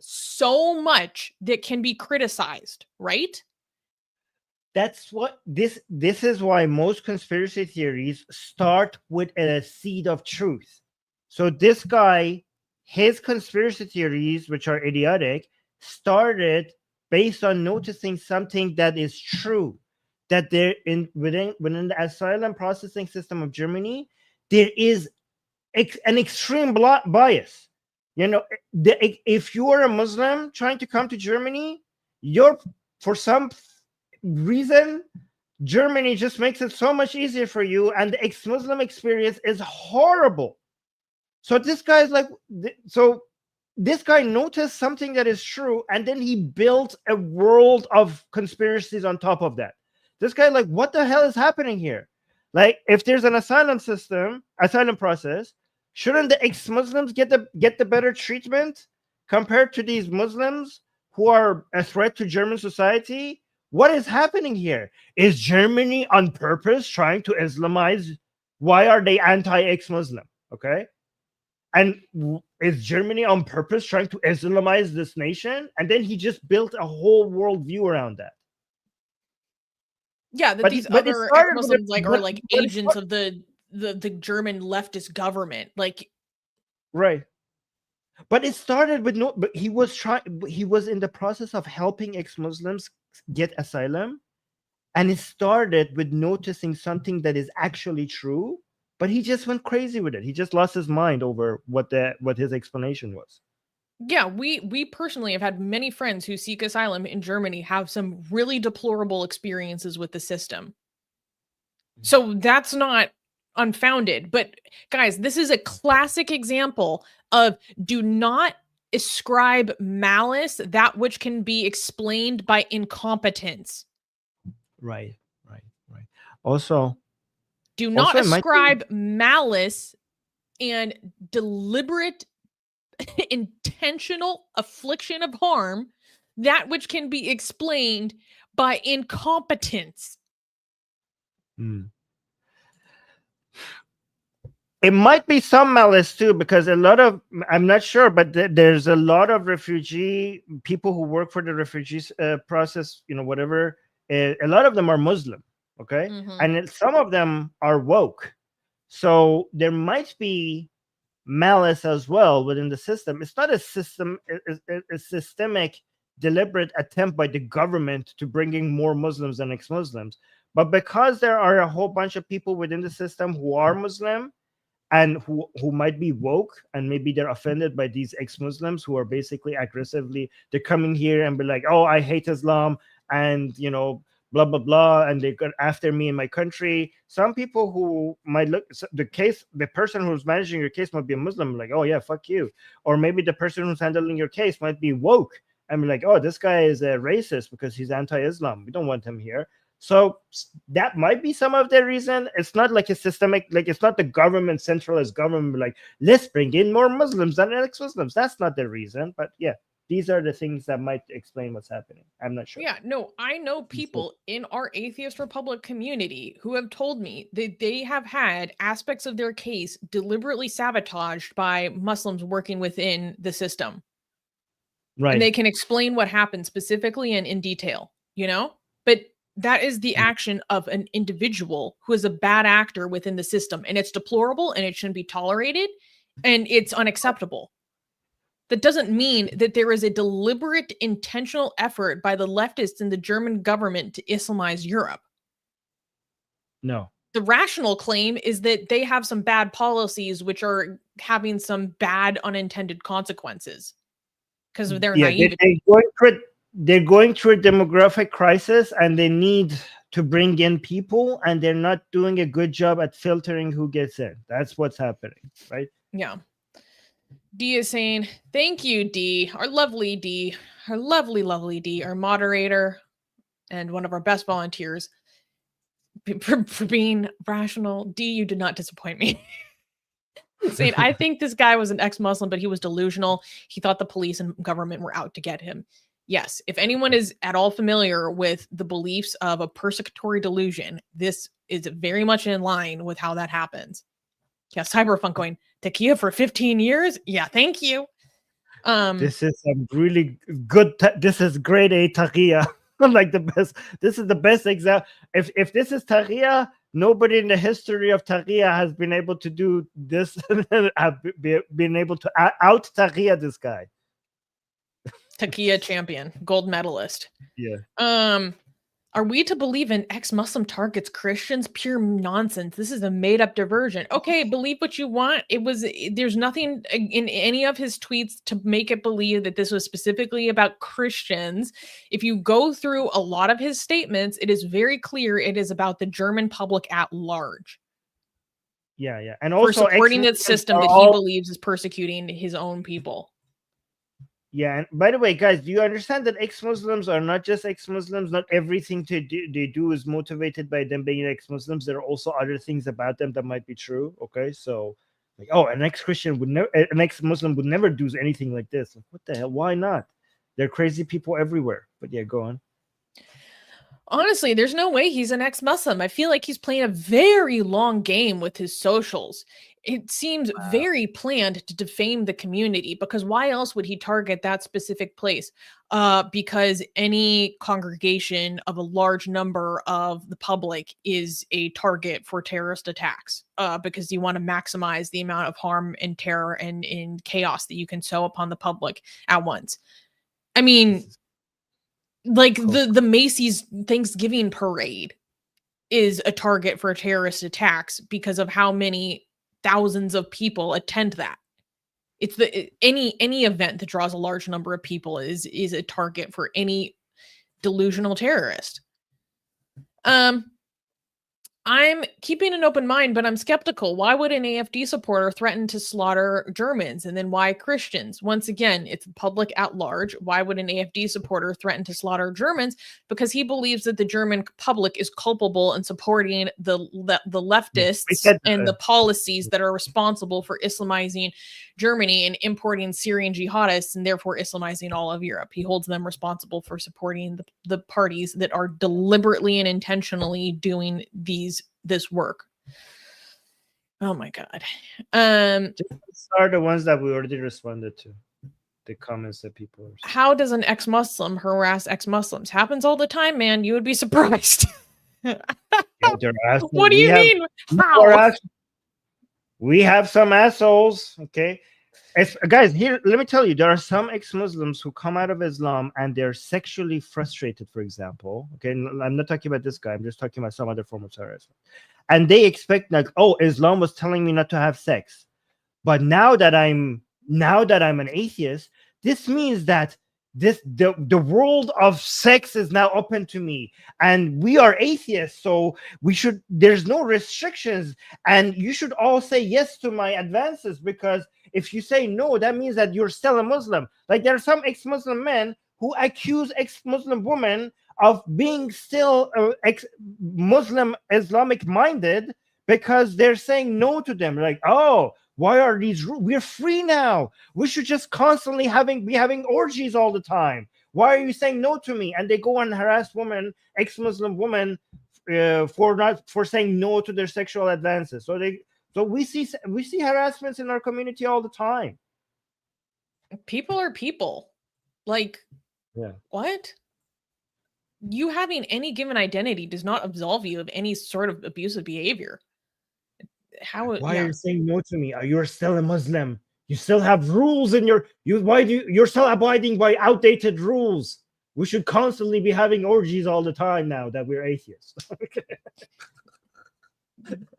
so much that can be criticized, right? That's what this is why most conspiracy theories start with a seed of truth. So this guy, his conspiracy theories, which are idiotic, started based on noticing something that is true, that there within the asylum processing system of Germany, there is an extreme bias. You know, if you are a Muslim trying to come to Germany, for some reason, Germany just makes it so much easier for you, and the ex-Muslim experience is horrible. So this guy's like, this guy noticed something that is true, and then he built a world of conspiracies on top of that. This guy, like, what the hell is happening here? Like, if there's an asylum process, shouldn't the ex-Muslims get the better treatment compared to these Muslims who are a threat to German society? What is happening here? Is Germany on purpose trying to Islamize? Why are they anti-ex-Muslim? Okay. And is Germany on purpose trying to Islamize this nation? And then he just built a whole worldview around that. Yeah, that these other Muslims are like agents of the German leftist government, like, right. But it started with but he was in the process of helping ex-Muslims get asylum, and it started with noticing something that is actually true, but he just went crazy with it. He just lost his mind over what his explanation was. Yeah, we personally have had many friends who seek asylum in Germany have some really deplorable experiences with the system. So that's not unfounded. But guys, this is a classic example of do not ascribe malice that which can be explained by incompetence. Right. Also, do not ascribe malice and deliberate intentional affliction of harm that which can be explained by incompetence. It might be some malice too, because I'm not sure, but there's a lot of refugee people who work for the refugees process, whatever. A lot of them are Muslim, okay? And some of them are woke. So there might be malice as well within the system. It's not a systemic, deliberate attempt by the government to bring in more Muslims than ex-Muslims. But because there are a whole bunch of people within the system who are Muslim and who might be woke, and maybe they're offended by these ex-Muslims who are basically aggressively, they're coming here and be like, oh, I hate Islam, and blah blah blah, and they got after me in my country. Some people who might look, the person who's managing your case might be a Muslim, like, oh yeah, fuck you. Or maybe the person who's handling your case might be woke and be like, oh, this guy is a racist because he's anti-Islam, we don't want him here. So that might be some of the reason. It's not like a systemic, like, it's not the government, centralized government, like, let's bring in more Muslims than ex-Muslims. That's not the reason. But yeah, these are the things that might explain what's happening. I'm not sure. Yeah, no, I know people in our Atheist Republic community who have told me that they have had aspects of their case deliberately sabotaged by Muslims working within the system. Right. And they can explain what happened specifically and in detail, But that is the action of an individual who is a bad actor within the system, and it's deplorable and it shouldn't be tolerated and it's unacceptable. That doesn't mean that there is a deliberate, intentional effort by the leftists in the German government to Islamize Europe. No. The rational claim is that they have some bad policies which are having some bad unintended consequences because of their naivety. They're going through a demographic crisis, and they need to bring in people, and they're not doing a good job at filtering who gets in. That's what's happening, right? Yeah. D is saying, thank you, D, our lovely D, our lovely D, our moderator, and one of our best volunteers for being rational. D, you did not disappoint me. Saying, I think this guy was an ex-Muslim, but he was delusional. He thought the police and government were out to get him. Yes, if anyone is at all familiar with the beliefs of a persecutory delusion, this is very much in line with how that happens. Yeah, Cyberpunk going, taqiya for 15 years? Yeah, thank you. This is a really good, this is grade A taqiya. Like the best, this is the best example. If this is taqiya, nobody in the history of taqiya has been able to do this, been able to out taqiya this guy. Taqiya champion, gold medalist. Yeah. Are we to believe in ex-Muslim targets Christians? Pure nonsense. This is a made-up diversion. Okay, believe what you want. There's nothing in any of his tweets to make it believe that this was specifically about Christians. If you go through a lot of his statements, it is very clear it is about the German public at large. Yeah. And also for supporting the system that he believes is persecuting his own people. Yeah, and by the way, guys, do you understand that ex-Muslims are not just ex-Muslims? Not everything they do is motivated by them being ex-Muslims. There are also other things about them that might be true. Okay, so like, oh, an ex-Christian would never, an ex-Muslim would never do anything like this. Like, what the hell? Why not? There are crazy people everywhere. But yeah, go on. Honestly, there's no way he's an ex-Muslim. I feel like he's playing a very long game with his socials. It seems very planned to defame the community, because why else would he target that specific place? Because any congregation of a large number of the public is a target for terrorist attacks, because you want to maximize the amount of harm and terror and in chaos that you can sow upon the public at once. I mean, like the Macy's Thanksgiving parade is a target for terrorist attacks because of how many thousands of people attend that. It's any event that draws a large number of people is a target for any delusional terrorist. I'm keeping an open mind, but I'm skeptical. Why would an AFD supporter threaten to slaughter Germans? And then why Christians? Once again, it's the public at large. Why would an AFD supporter threaten to slaughter Germans? Because he believes that the German public is culpable in supporting the leftists and the policies that are responsible for Islamizing Germany and importing Syrian jihadists and therefore Islamizing all of Europe. He holds them responsible for supporting the parties that are deliberately and intentionally doing this work. Oh my God. These are the ones that we already responded to. The comments that people are saying. How does an ex-Muslim harass ex-Muslims? Happens all the time, man. You would be surprised. Yeah, what do you mean? How? We have some assholes, okay? Guys, here, let me tell you, there are some ex-Muslims who come out of Islam and they're sexually frustrated, for example. Okay, I'm not talking about this guy. I'm just talking about some other form of harassment. And they expect, like, oh, Islam was telling me not to have sex. But now that I'm an atheist, this means that the world of sex is now open to me, and we are atheists, so there's no restrictions, and you should all say yes to my advances, because if you say no, that means that you're still a Muslim. Like, there are some ex-Muslim men who accuse ex-Muslim women of being still ex-Muslim Islamic minded because they're saying no to them. Like, oh, why are these rules? We're free now. We should just constantly be having orgies all the time. Why are you saying no to me? And they go and harass women, ex-Muslim women, for saying no to their sexual advances. So we see harassments in our community all the time. People are people. Like, yeah. What? You having any given identity does not absolve you of any sort of abusive behavior. Why are you saying no to me? You're still a Muslim. You still have rules in you're still abiding by outdated rules. We should constantly be having orgies all the time now that we're atheists.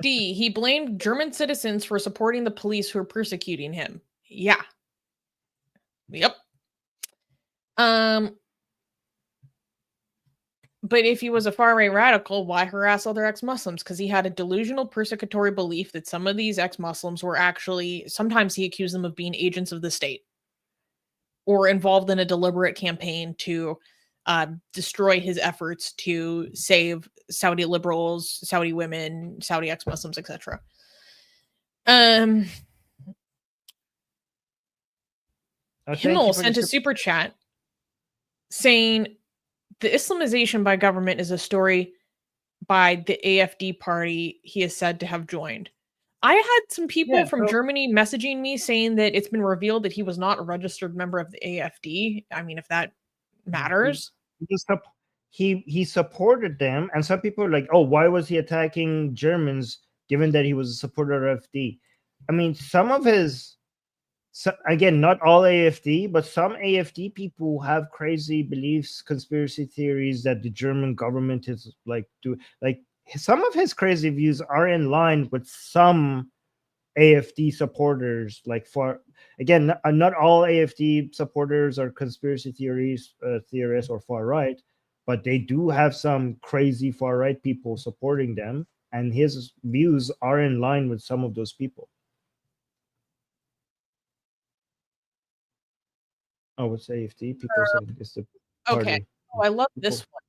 D, he blamed German citizens for supporting the police who are persecuting him. Yeah. Yep. But if he was a far-right radical, why harass other ex-Muslims? Because he had a delusional persecutory belief that some of these ex-Muslims were actually, sometimes he accused them of being agents of the state or involved in a deliberate campaign to destroy his efforts to save Saudi liberals, Saudi women, Saudi ex-Muslims, etc. Himmel sent a super chat saying, the Islamization by government is a story by the AFD party he is said to have joined. I had some people from Germany messaging me saying that it's been revealed that he was not a registered member of the AFD. I mean, if that matters. He supported them, and some people are like, oh, why was he attacking Germans given that he was a supporter of AFD? I mean, some of his... So, again, not all AFD, but some AFD people have crazy beliefs, conspiracy theories that the German government is some of his crazy views are in line with some AFD supporters. Not all AFD supporters are conspiracy theorists or far right, but they do have some crazy far right people supporting them, and his views are in line with some of those people. Oh, it's AFD. People think it's the party. Okay. Oh, I love this one.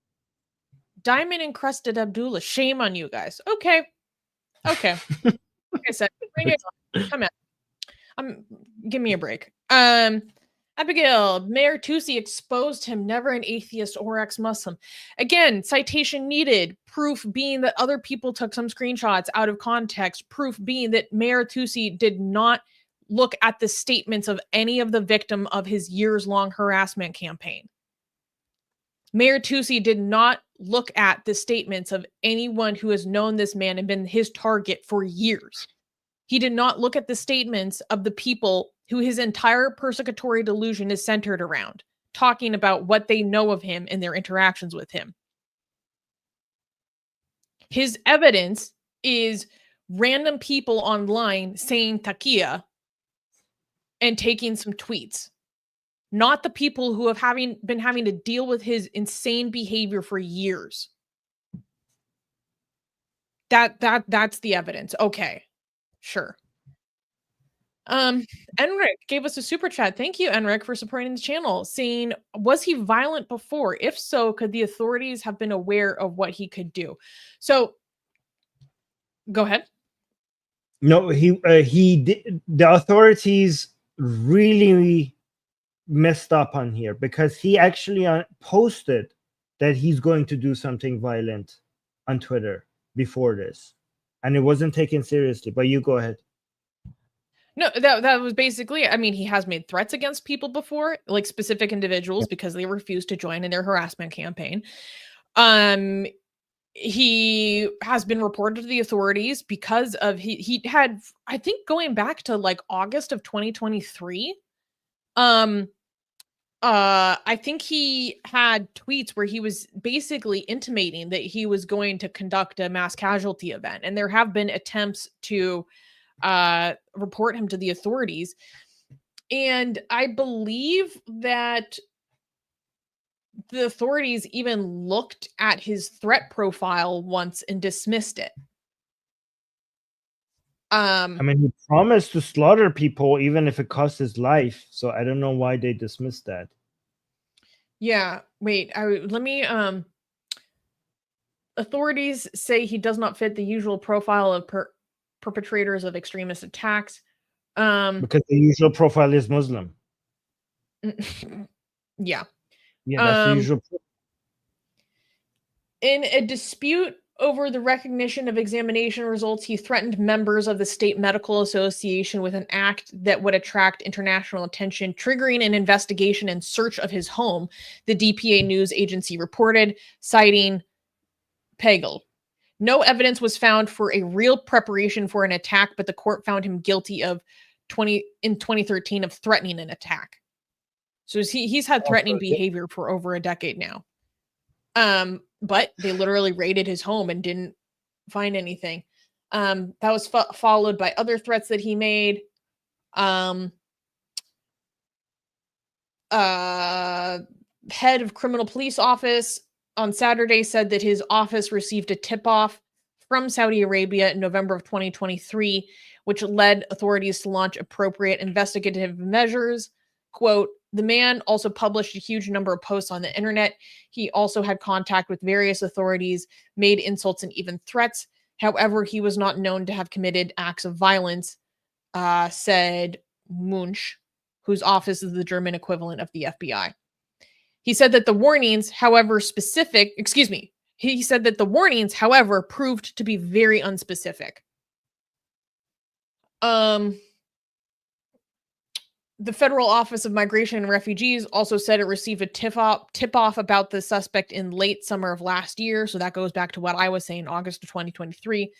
Diamond encrusted Abdullah. Shame on you guys. Okay. Like I said, bring it on. Come on. Give me a break. Abigail, Mayor Tusi exposed him, never an atheist or ex-Muslim. Again, citation needed. Proof being that other people took some screenshots out of context. Proof being that Mayor Tusi did not look at the statements of any of the victim of his years-long harassment campaign. Mayor Tusi did not look at the statements of anyone who has known this man and been his target for years. He did not look at the statements of the people who his entire persecutory delusion is centered around, talking about what they know of him and their interactions with him. His evidence is random people online saying taqiya and taking some tweets. Not the people who have been having to deal with his insane behavior for years. That's the evidence. Okay. Sure. Enric gave us a super chat. Thank you, Enric, for supporting the channel, saying, was he violent before? If so, could the authorities have been aware of what he could do? So go ahead. No, he did. The authorities really messed up on here because he actually posted that he's going to do something violent on Twitter before this, and it wasn't taken seriously. But you go ahead. No, that was basically, I mean, he has made threats against people before, like specific individuals, because they refused to join in their harassment campaign. He has been reported to the authorities because of he had, I think, going back to like August of 2023. I think he had tweets where he was basically intimating that he was going to conduct a mass casualty event, and there have been attempts to report him to the authorities. And I believe that the authorities even looked at his threat profile once and dismissed it. I mean, he promised to slaughter people even if it cost his life. So I don't know why they dismissed that. Yeah, wait. Let me. Authorities say he does not fit the usual profile of perpetrators of extremist attacks. Because the usual profile is Muslim. Yeah. Yeah, that's the usual. In a dispute over the recognition of examination results, he threatened members of the State Medical Association with an act that would attract international attention, triggering an investigation and search of his home, the DPA news agency reported, citing Pagel. No evidence was found for a real preparation for an attack, but the court found him guilty of 2013 of threatening an attack. So he's had threatening behavior for over a decade now. But they literally raided his home and didn't find anything. That was followed by other threats that he made. Head of criminal police office on Saturday said that his office received a tip-off from Saudi Arabia in November of 2023, which led authorities to launch appropriate investigative measures. Quote, the man also published a huge number of posts on the internet. He also had contact with various authorities, made insults and even threats. However, he was not known to have committed acts of violence, said Munch, whose office is the German equivalent of the FBI. He said that the warnings, however, he said that the warnings, however, proved to be very unspecific. The Federal Office of Migration and Refugees also said it received a tip-off about the suspect in late summer of last year. So that goes back to what I was saying, August of 2023,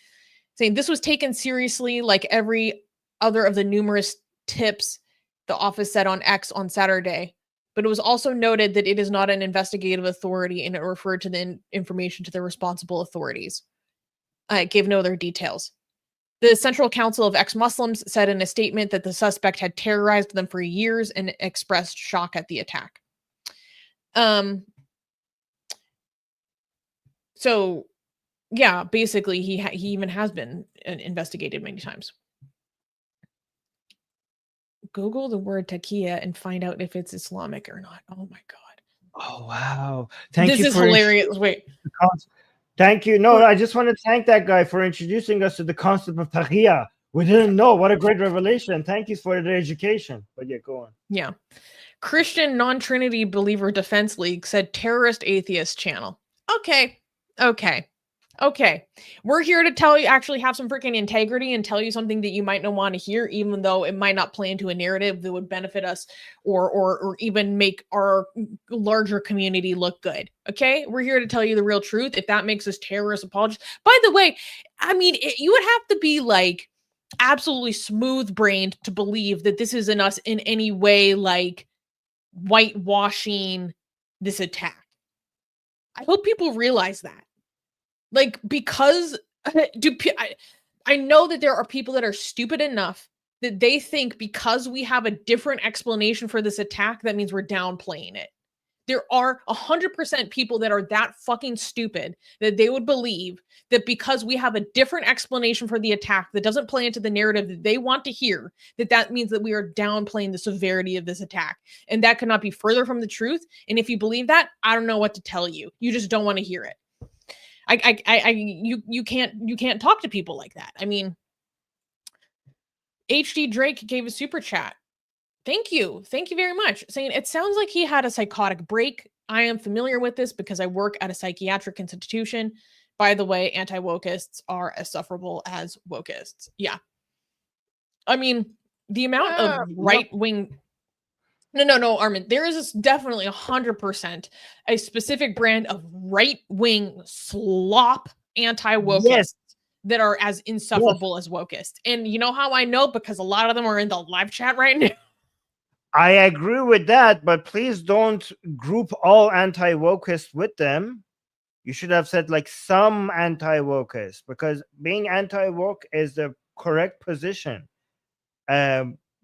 saying this was taken seriously like every other of the numerous tips the office said on X on Saturday. But it was also noted that it is not an investigative authority and it referred to the information to the responsible authorities. It gave no other details. The Central Council of Ex-Muslims said in a statement that the suspect had terrorized them for years and expressed shock at the attack. So, yeah, basically, he even has been investigated many times. Google the word taqiya and find out if it's Islamic or not. Oh my God. Oh, wow. Thank This you is for hilarious. Wait. Thank you. No, I just want to thank that guy for introducing us to the concept of taqiya. We didn't know. What a great revelation. Thank you for the education. But yeah, go on. Yeah. Christian Non-Trinity Believer Defense League said terrorist atheist channel. Okay. We're here to tell you, actually have some freaking integrity and tell you something that you might not want to hear, even though it might not play into a narrative that would benefit us or even make our larger community look good. Okay. We're here to tell you the real truth. If that makes us terrorist apologists. By the way, I mean, you would have to be like absolutely smooth brained to believe that this isn't us in any way like whitewashing this attack. I hope people realize that. Like, because I know that there are people that are stupid enough that they think because we have a different explanation for this attack, that means we're downplaying it. There are 100% people that are that fucking stupid that they would believe that because we have a different explanation for the attack that doesn't play into the narrative that they want to hear, that means that we are downplaying the severity of this attack. And that could not be further from the truth. And if you believe that, I don't know what to tell you. You just don't want to hear it. You can't talk to people like that. I mean, HD Drake gave a super chat. Thank you very much. Saying it sounds like he had a psychotic break. I am familiar with this because I work at a psychiatric institution. By the way, anti-wokeists are as sufferable as wokeists. Yeah. I mean, the amount of right-wing... No, Armin. There is definitely 100% a specific brand of right-wing slop anti-wokists that are as insufferable as wokists. And you know how I know? Because a lot of them are in the live chat right now. I agree with that, but please don't group all anti-wokists with them. You should have said like some anti-wokists, because being anti-woke is the correct position.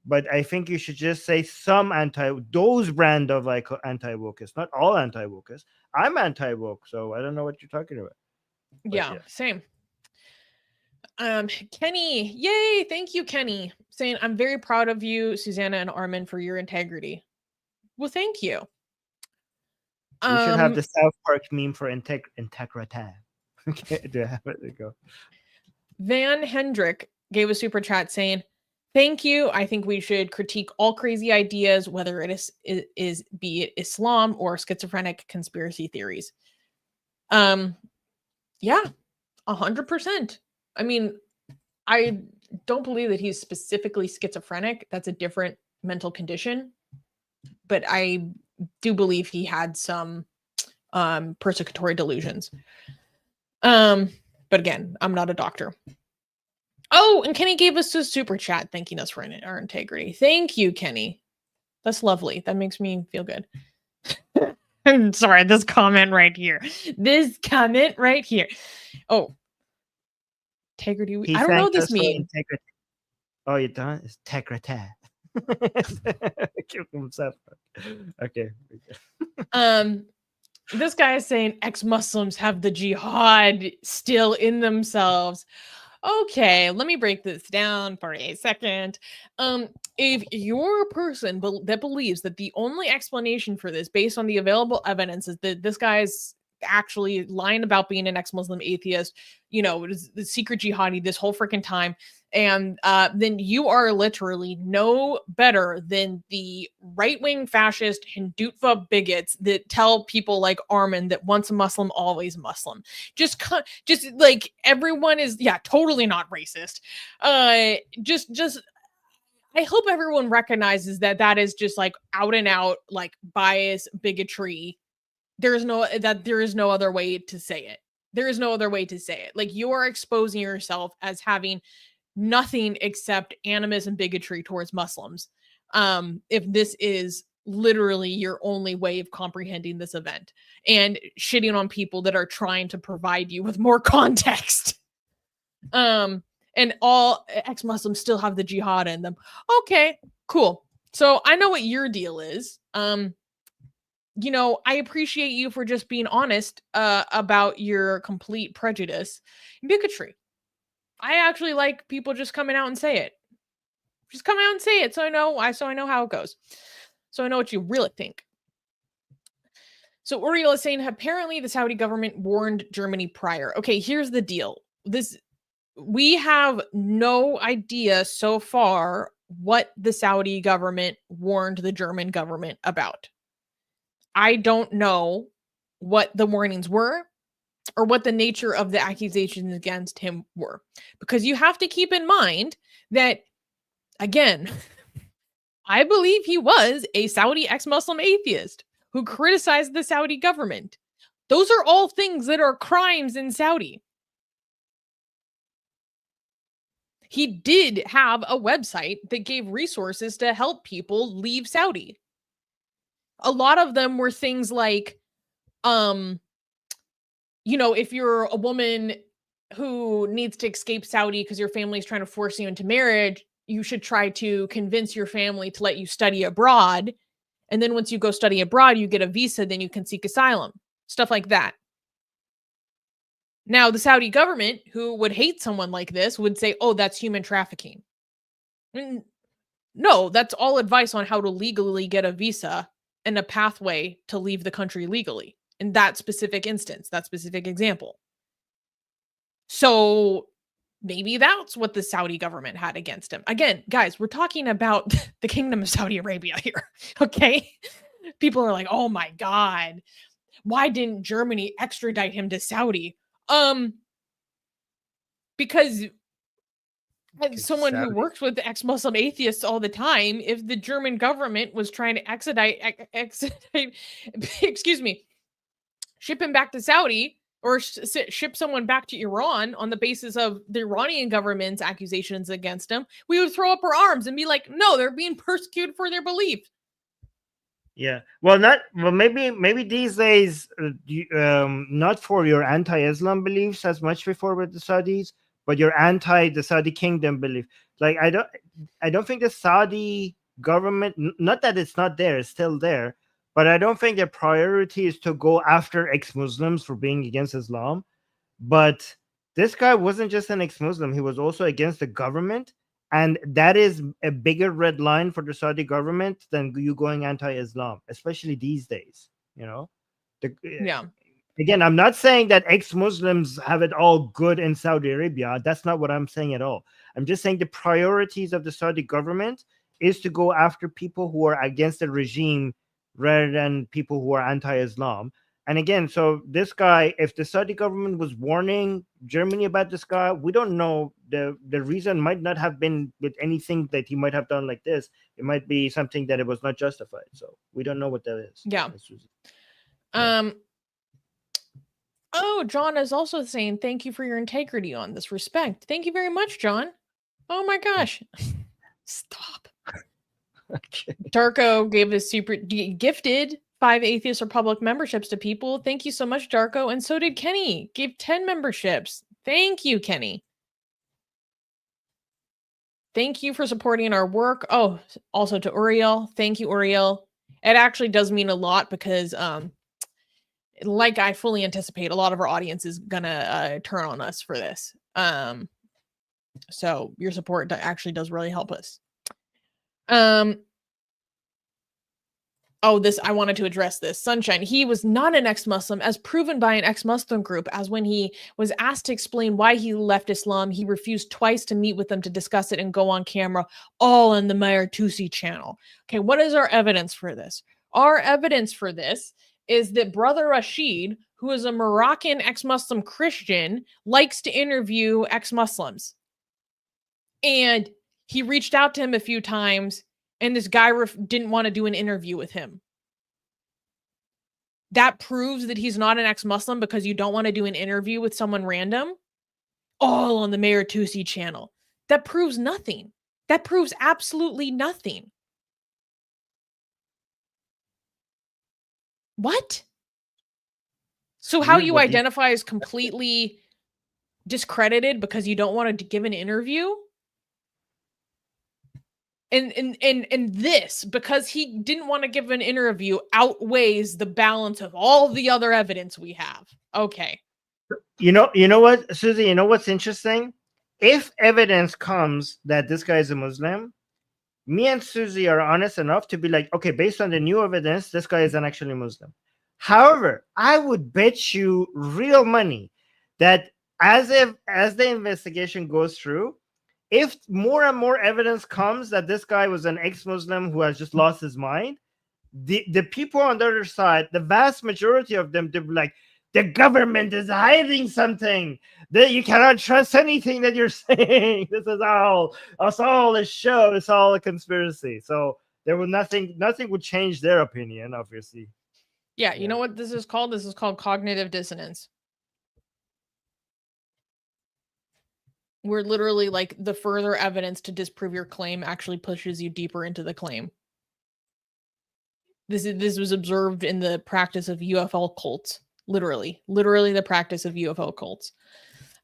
But I think you should just say some those brand of like anti-wokists, not all anti-wokists. I'm anti-woke, so I don't know what you're talking about. Yeah, same. Kenny, yay, thank you, Kenny. Saying, I'm very proud of you, Susanna and Armin, for your integrity. Well, thank you. We should have the South Park meme for integrity. Okay, there we go. Van Hendrick gave a super chat saying, thank you. I think we should critique all crazy ideas, whether it is be it Islam or schizophrenic conspiracy theories. Yeah, 100%. I mean, I don't believe that he's specifically schizophrenic. That's a different mental condition. But I do believe he had some persecutory delusions. But again, I'm not a doctor. Oh, and Kenny gave us a super chat thanking us for our integrity. Thank you, Kenny. That's lovely. That makes me feel good. I'm sorry, this comment right here. Oh, integrity. I don't know what this means. Oh, you don't? It's integrity. Keep himself. Okay. This guy is saying ex-Muslims have the jihad still in themselves. Okay, let me break this down for a second. If you're a person that believes that the only explanation for this, based on the available evidence, is that this guy's actually lying about being an ex-Muslim atheist, the secret jihadi this whole freaking time, and then you are literally no better than the right-wing fascist Hindutva bigots that tell people like Armin that once a Muslim, always Muslim. Just like everyone is, totally not racist. Just I hope everyone recognizes that is just like out and out like bias, bigotry. There is no other way to say it. There is no other way to say it. Like, you are exposing yourself as having nothing except animus and bigotry towards Muslims. If this is literally your only way of comprehending this event, and shitting on people that are trying to provide you with more context. And all ex-Muslims still have the jihad in them. Okay, cool. So I know what your deal is. I appreciate you for just being honest about your complete prejudice and bigotry. I actually like people just coming out and say it. Just come out and say it, so I know how it goes. So I know what you really think. So Uriel is saying apparently the Saudi government warned Germany prior. Okay, here's the deal. We have no idea so far what the Saudi government warned the German government about. I don't know what the warnings were or what the nature of the accusations against him were. Because you have to keep in mind that, again, I believe he was a Saudi ex-Muslim atheist who criticized the Saudi government. Those are all things that are crimes in Saudi. He did have a website that gave resources to help people leave Saudi. A lot of them were things like, if you're a woman who needs to escape Saudi because your family's trying to force you into marriage, you should try to convince your family to let you study abroad. And then once you go study abroad, you get a visa, then you can seek asylum. Stuff like that. Now, the Saudi government, who would hate someone like this, would say, oh, that's human trafficking. No, that's all advice on how to legally get a visa and a pathway to leave the country legally in that specific instance, that specific example. So maybe that's what the Saudi government had against him. Again, guys, we're talking about the Kingdom of Saudi Arabia here, okay? People are like, oh my God, why didn't Germany extradite him to Saudi? Because as someone who works with ex-Muslim atheists all the time, if the German government was trying to ship him back to Saudi or ship someone back to Iran on the basis of the Iranian government's accusations against him, we would throw up our arms and be like, no, they're being persecuted for their belief. Yeah, maybe these days, not for your anti-Islam beliefs as much before with the Saudis, but your the Saudi kingdom belief. Like I don't think the Saudi government, not that it's not there, it's still there, but I don't think their priority is to go after ex-Muslims for being against Islam. But this guy wasn't just an ex-Muslim; he was also against the government. And that is a bigger red line for the Saudi government than you going anti-Islam, especially these days. Yeah. Again, I'm not saying that ex-Muslims have it all good in Saudi Arabia. That's not what I'm saying at all. I'm just saying the priorities of the Saudi government is to go after people who are against the regime rather than people who are anti-Islam. And again, so this guy, if the Saudi government was warning Germany about this guy, we don't know. The reason might not have been with anything that he might have done like this. It might be something that it was not justified. So we don't know what that is. Yeah. Oh, John is also saying, thank you for your integrity on this respect. Thank you very much, John. Oh my gosh. Stop. Okay. Darko gave us gifted 5 Atheist Republic memberships to people. Thank you so much, Darko. And so did Kenny. Gave 10 memberships. Thank you, Kenny. Thank you for supporting our work. Oh, also to Uriel. Thank you, Uriel. It actually does mean a lot because, like I fully anticipate, a lot of our audience is gonna turn on us for this. So your support actually does really help us. I wanted to address this. Sunshine, he was not an ex-Muslim, as proven by an ex-Muslim group, as when he was asked to explain why he left Islam, he refused twice to meet with them to discuss it and go on camera, all on the Mayer Tusi channel. Okay, what is our evidence for this? Our evidence for this is that Brother Rashid, who is a Moroccan ex-Muslim Christian, likes to interview ex-Muslims. And he reached out to him a few times, and this guy didn't want to do an interview with him. That proves that he's not an ex-Muslim because you don't want to do an interview with someone random. All on the Mayer Tusi channel. That proves nothing. That proves absolutely nothing. What? So how you identify as completely discredited because you don't want to give an interview? And this, because he didn't want to give an interview, outweighs the balance of all the other evidence we have. Okay. You know what, Susie, you know what's interesting? If evidence comes that this guy is a Muslim, me and Susie are honest enough to be like, okay, based on the new evidence, this guy isn't actually Muslim. However, I would bet you real money that as the investigation goes through, if more and more evidence comes that this guy was an ex-Muslim who has just lost his mind, the people on the other side, the vast majority of them, they'll be like, the government is hiding something. That you cannot trust anything that you're saying. This is all a show. It's all a conspiracy. So there was nothing would change their opinion, obviously. Yeah, you know what this is called? This is called cognitive dissonance. Where literally, like, the further evidence to disprove your claim actually pushes you deeper into the claim. This was observed in the practice of UFO cults. Literally the practice of UFO cults.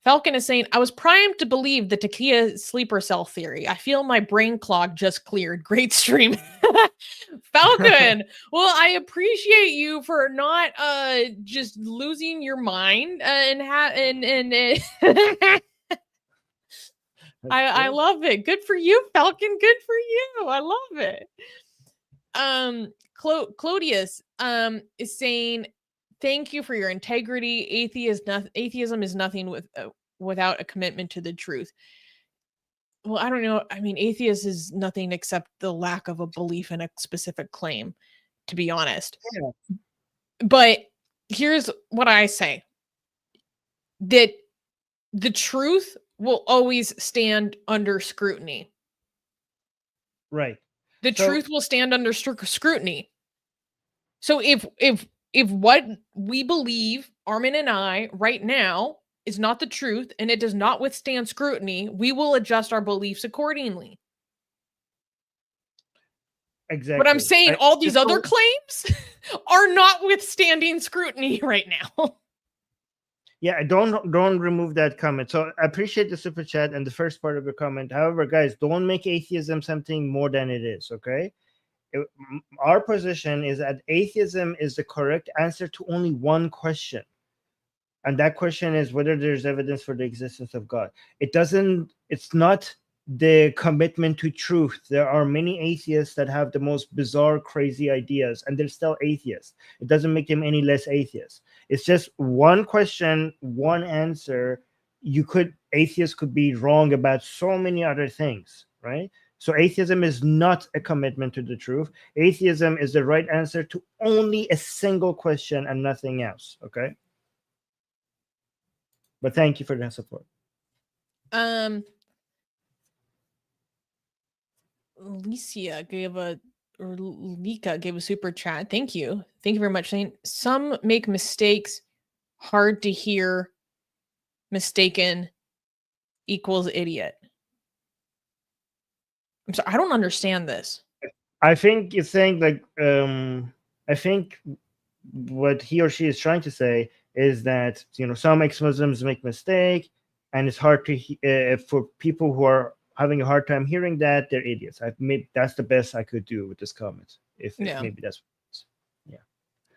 Falcon is saying, I was primed to believe the taqiya sleeper cell theory. I feel my brain clog just cleared. Great stream. Falcon, well, I appreciate you for not just losing your mind I love it. Good for you, Falcon. Good for you. I love it. Clodius is saying, thank you for your integrity. Atheism is nothing without a commitment to the truth. Well, I don't know. I mean, atheist is nothing except the lack of a belief in a specific claim, to be honest. Yeah. But here's what I say. That the truth will always stand under scrutiny. Right. The truth will stand under scrutiny. So if what we believe, Armin and I, right now, is not the truth and it does not withstand scrutiny, we will adjust our beliefs accordingly. Exactly. But I'm saying all these other claims are not withstanding scrutiny right now. Yeah, don't remove that comment. So I appreciate the super chat and the first part of your comment. However, guys, don't make atheism something more than it is, okay? Our position is that atheism is the correct answer to only one question. And that question is whether there's evidence for the existence of God. It's not the commitment to truth. There are many atheists that have the most bizarre, crazy ideas, and they're still atheists. It doesn't make them any less atheists. It's just one question, one answer. Atheists could be wrong about so many other things, right? So atheism is not a commitment to the truth. Atheism is the right answer to only a single question and nothing else, okay? But thank you for the support. Lika gave a super chat. Thank you. Thank you very much. Saying some make mistakes, hard to hear, mistaken equals idiot. I'm sorry, I don't understand this. I think it's saying like I think what he or she is trying to say is that, you know, some ex-Muslims make mistake, and it's hard to for people who are having a hard time hearing that, they're idiots. That's the best I could do with this comment. If maybe that's yeah.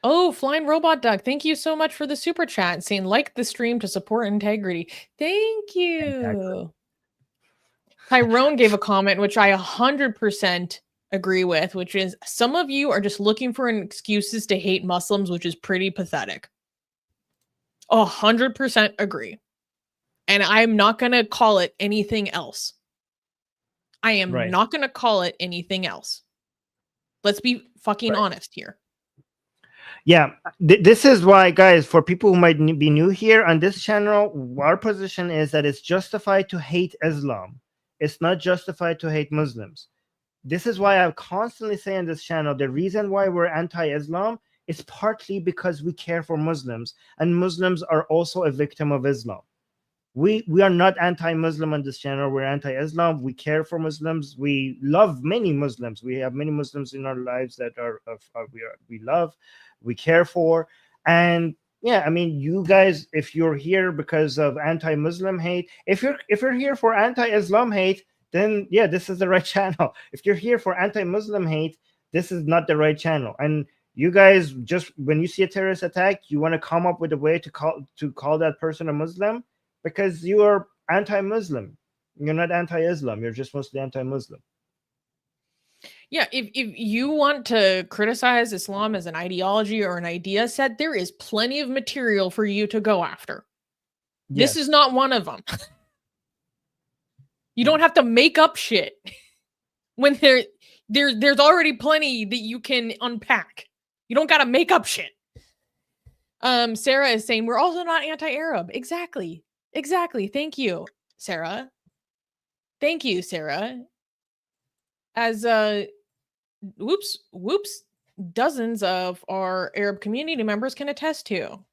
Oh, Flying Robot Duck, thank you so much for the super chat, saying like the stream to support integrity. Thank you. Exactly. Tyrone gave a comment which I 100% agree with, which is some of you are just looking for excuses to hate Muslims, which is pretty pathetic. 100% agree. And I'm not going to call it anything else. I am not going to call it anything else. Let's be fucking honest here. Yeah, this is why, guys, for people who might be new here on this channel, our position is that it's justified to hate Islam. It's not justified to hate Muslims. This is why I constantly say on this channel, the reason why we're anti-Islam is partly because we care for Muslims, and Muslims are also a victim of Islam. We are not anti-Muslim on this channel. We're anti-Islam. We care for Muslims. We love many Muslims. We have many Muslims in our lives that we love, we care for. And yeah, I mean, you guys, if you're here because of anti-Muslim hate, if you're here for anti-Islam hate, then yeah, this is the right channel. If you're here for anti-Muslim hate, this is not the right channel. And you guys, just when you see a terrorist attack, you want to come up with a way to call that person a Muslim, because you are anti-Muslim. You're not anti-Islam. You're just mostly anti-Muslim. Yeah, if you want to criticize Islam as an ideology or an idea set, there is plenty of material for you to go after. Yes. This is not one of them. You don't have to make up shit when there's already plenty that you can unpack. You don't got to make up shit. Sarah is saying we're also not anti-Arab. Exactly. Thank you, Sarah. As whoops, dozens of our Arab community members can attest to.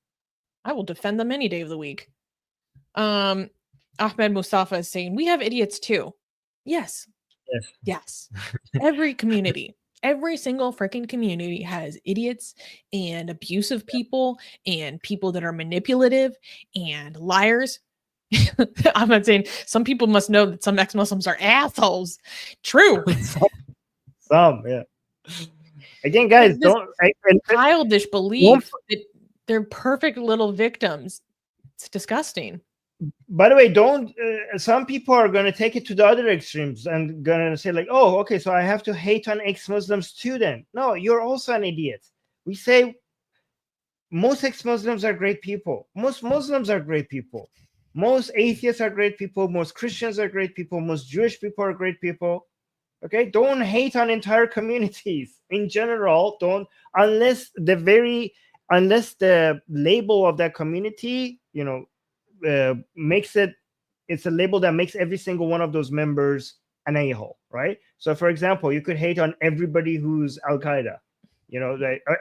I will defend them any day of the week. Ahmed Mustafa is saying we have idiots too. Yes. Every community, every single freaking community has idiots and abusive people and people that are manipulative and liars. I'm not saying some people must know that some ex-Muslims are assholes. True. Some, yeah. Again, guys, childish belief that they're perfect little victims. It's disgusting. By the way, don't. Some people are going to take it to the other extremes and going to say like, "Oh, okay, so I have to hate on ex-Muslim student." No, you're also an idiot. We say most ex-Muslims are great people. Most Muslims are great people. Most atheists are great people. Most Christians are great people. Most Jewish people are great people. Okay, don't hate on entire communities in general. Don't unless the label of that community, makes it's a label that makes every single one of those members an a-hole, right? So, for example, you could hate on everybody who's Al Qaeda,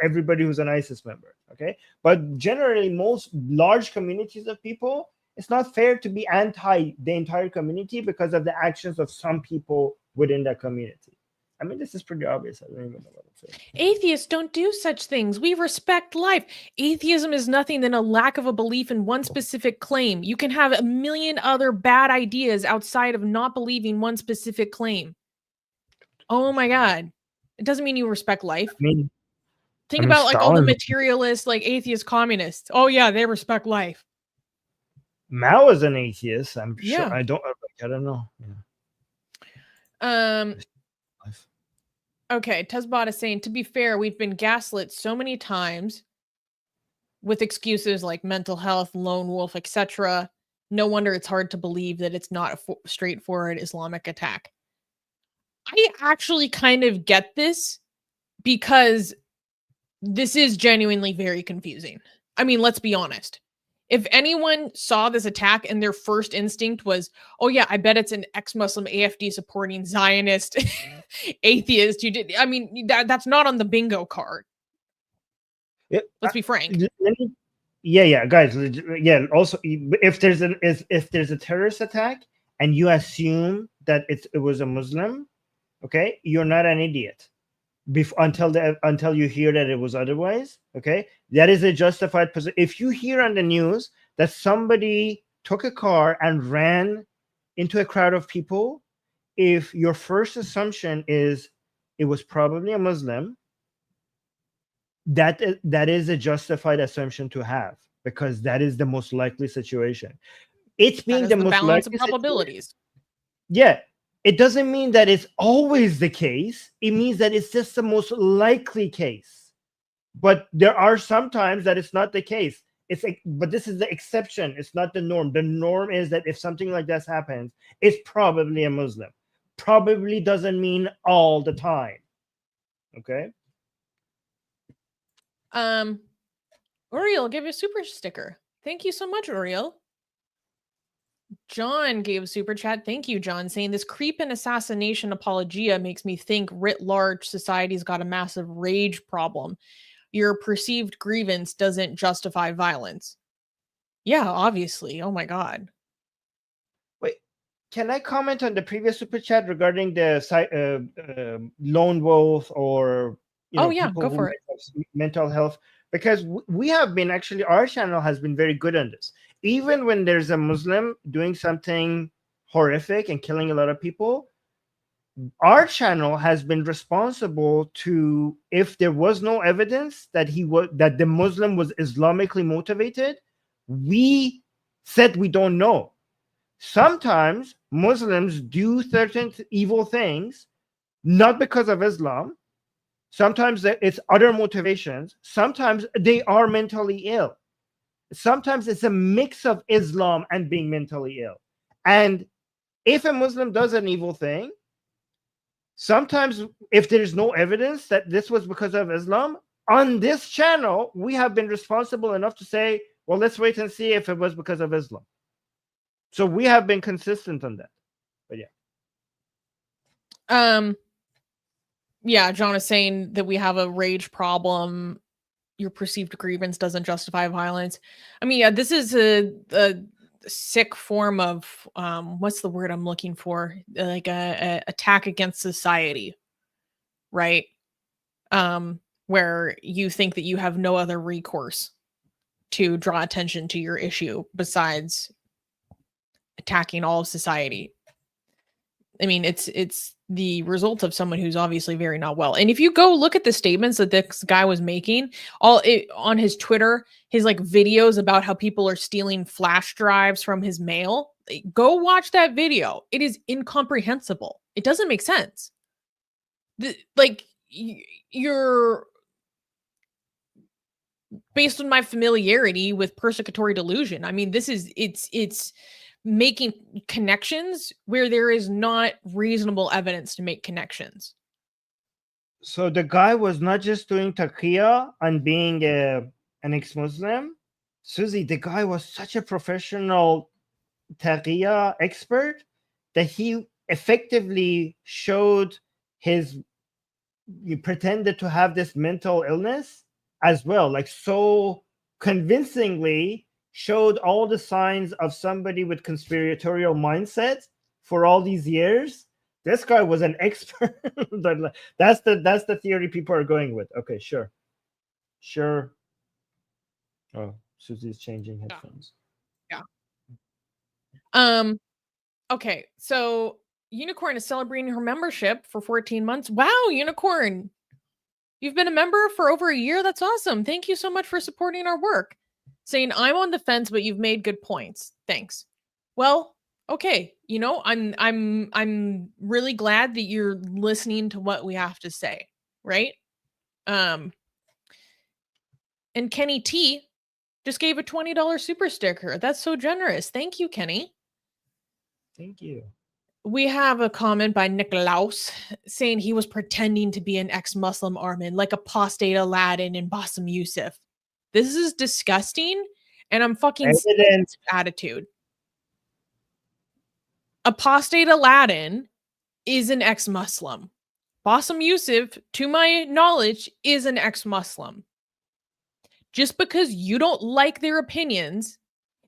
everybody who's an ISIS member, okay? But generally, most large communities of people, it's not fair to be anti the entire community because of the actions of some people within that community. I mean, this is pretty obvious. I don't even know what to say. Atheists don't do such things. We respect life. Atheism is nothing than a lack of a belief in one specific claim. You can have a million other bad ideas outside of not believing one specific claim. Oh my God. It doesn't mean you respect life. Think about like all the materialists, like atheist communists. Oh yeah, they respect life. Mao is an atheist. I'm sure. I don't know. Yeah. Okay, Tezbot is saying, to be fair, we've been gaslit so many times with excuses like mental health, lone wolf, etc. No wonder it's hard to believe that it's not a straightforward Islamic attack. I actually kind of get this because this is genuinely very confusing. I mean, let's be honest. If anyone saw this attack and their first instinct was, oh yeah, I bet it's an ex-Muslim AFD supporting Zionist atheist, I mean, that's not on the bingo card. Let's be frank. Yeah, guys. Yeah. Also, if there's a terrorist attack and you assume that it was a Muslim, okay, you're not an idiot. Until you hear that it was otherwise, okay, that is a justified position. If you hear on the news that somebody took a car and ran into a crowd of people, if your first assumption is it was probably a Muslim, that is a justified assumption to have, because that is the most likely situation. It's being the most balance likely of probabilities. Yeah. It doesn't mean that it's always the case. It means that it's just the most likely case. But there are some times that it's not the case. But this is the exception. It's not the norm. The norm is that if something like this happens, it's probably a Muslim. Probably doesn't mean all the time. Okay. Uriel gave you a super sticker. Thank you so much, Uriel. John gave a super chat. Thank you, John, saying this creep and assassination apologia makes me think writ large society's got a massive rage problem. Your perceived grievance doesn't justify violence. Yeah, obviously. Oh my God. Wait, can I comment on the previous super chat regarding the lone wolf or go for it. Mental health? Because we have been our channel has been very good on this. Even when there's a Muslim doing something horrific and killing a lot of people, our channel has been responsible to, if there was no evidence that the Muslim was Islamically motivated, we said we don't know. Sometimes Muslims do certain evil things not because of Islam. Sometimes it's other motivations. Sometimes they are mentally ill. Sometimes it's a mix of Islam and being mentally ill. And if a Muslim does an evil thing, sometimes if there's no evidence that this was because of Islam, on this channel, we have been responsible enough to say, well, let's wait and see if it was because of Islam. So we have been consistent on that. But yeah. Yeah, John is saying that we have a rage problem. Your perceived grievance doesn't justify violence. I mean, yeah, this is a sick form of what's the word I'm looking for? Like a attack against society, right? Where you think that you have no other recourse to draw attention to your issue besides attacking all of society. I mean, it's the result of someone who's obviously very not well. And if you go look at the statements that this guy was making, on his Twitter, his like videos about how people are stealing flash drives from his mail, go watch that video. It is incomprehensible. It doesn't make sense. You're based on my familiarity with persecutory delusion. I mean, it's making connections where there is not reasonable evidence to make connections. So the guy was not just doing taqiya and being an ex-Muslim. Susie, the guy was such a professional taqiya expert that he effectively showed he pretended to have this mental illness as well, like so convincingly showed all the signs of somebody with conspiratorial mindset for all these years. This guy was an expert. That's the theory people are going with. Okay, sure. Oh, Susie's changing headphones. Yeah. Okay, so Unicorn is celebrating her membership for 14 months. Wow, Unicorn. You've been a member for over a year. That's awesome. Thank you so much for supporting our work. Saying I'm on the fence, but you've made good points. Thanks. Well, okay. You know, I'm really glad that you're listening to what we have to say, right? And Kenny T just gave a $20 super sticker. That's so generous. Thank you, Kenny. Thank you. We have a comment by Nikolaus saying he was pretending to be an ex-Muslim Armin, like apostate Aladdin and Bassem Youssef. This is disgusting, and I'm fucking sick of this attitude. Apostate Aladdin is an ex-Muslim. Bassem Youssef, to my knowledge, is an ex-Muslim. Just because you don't like their opinions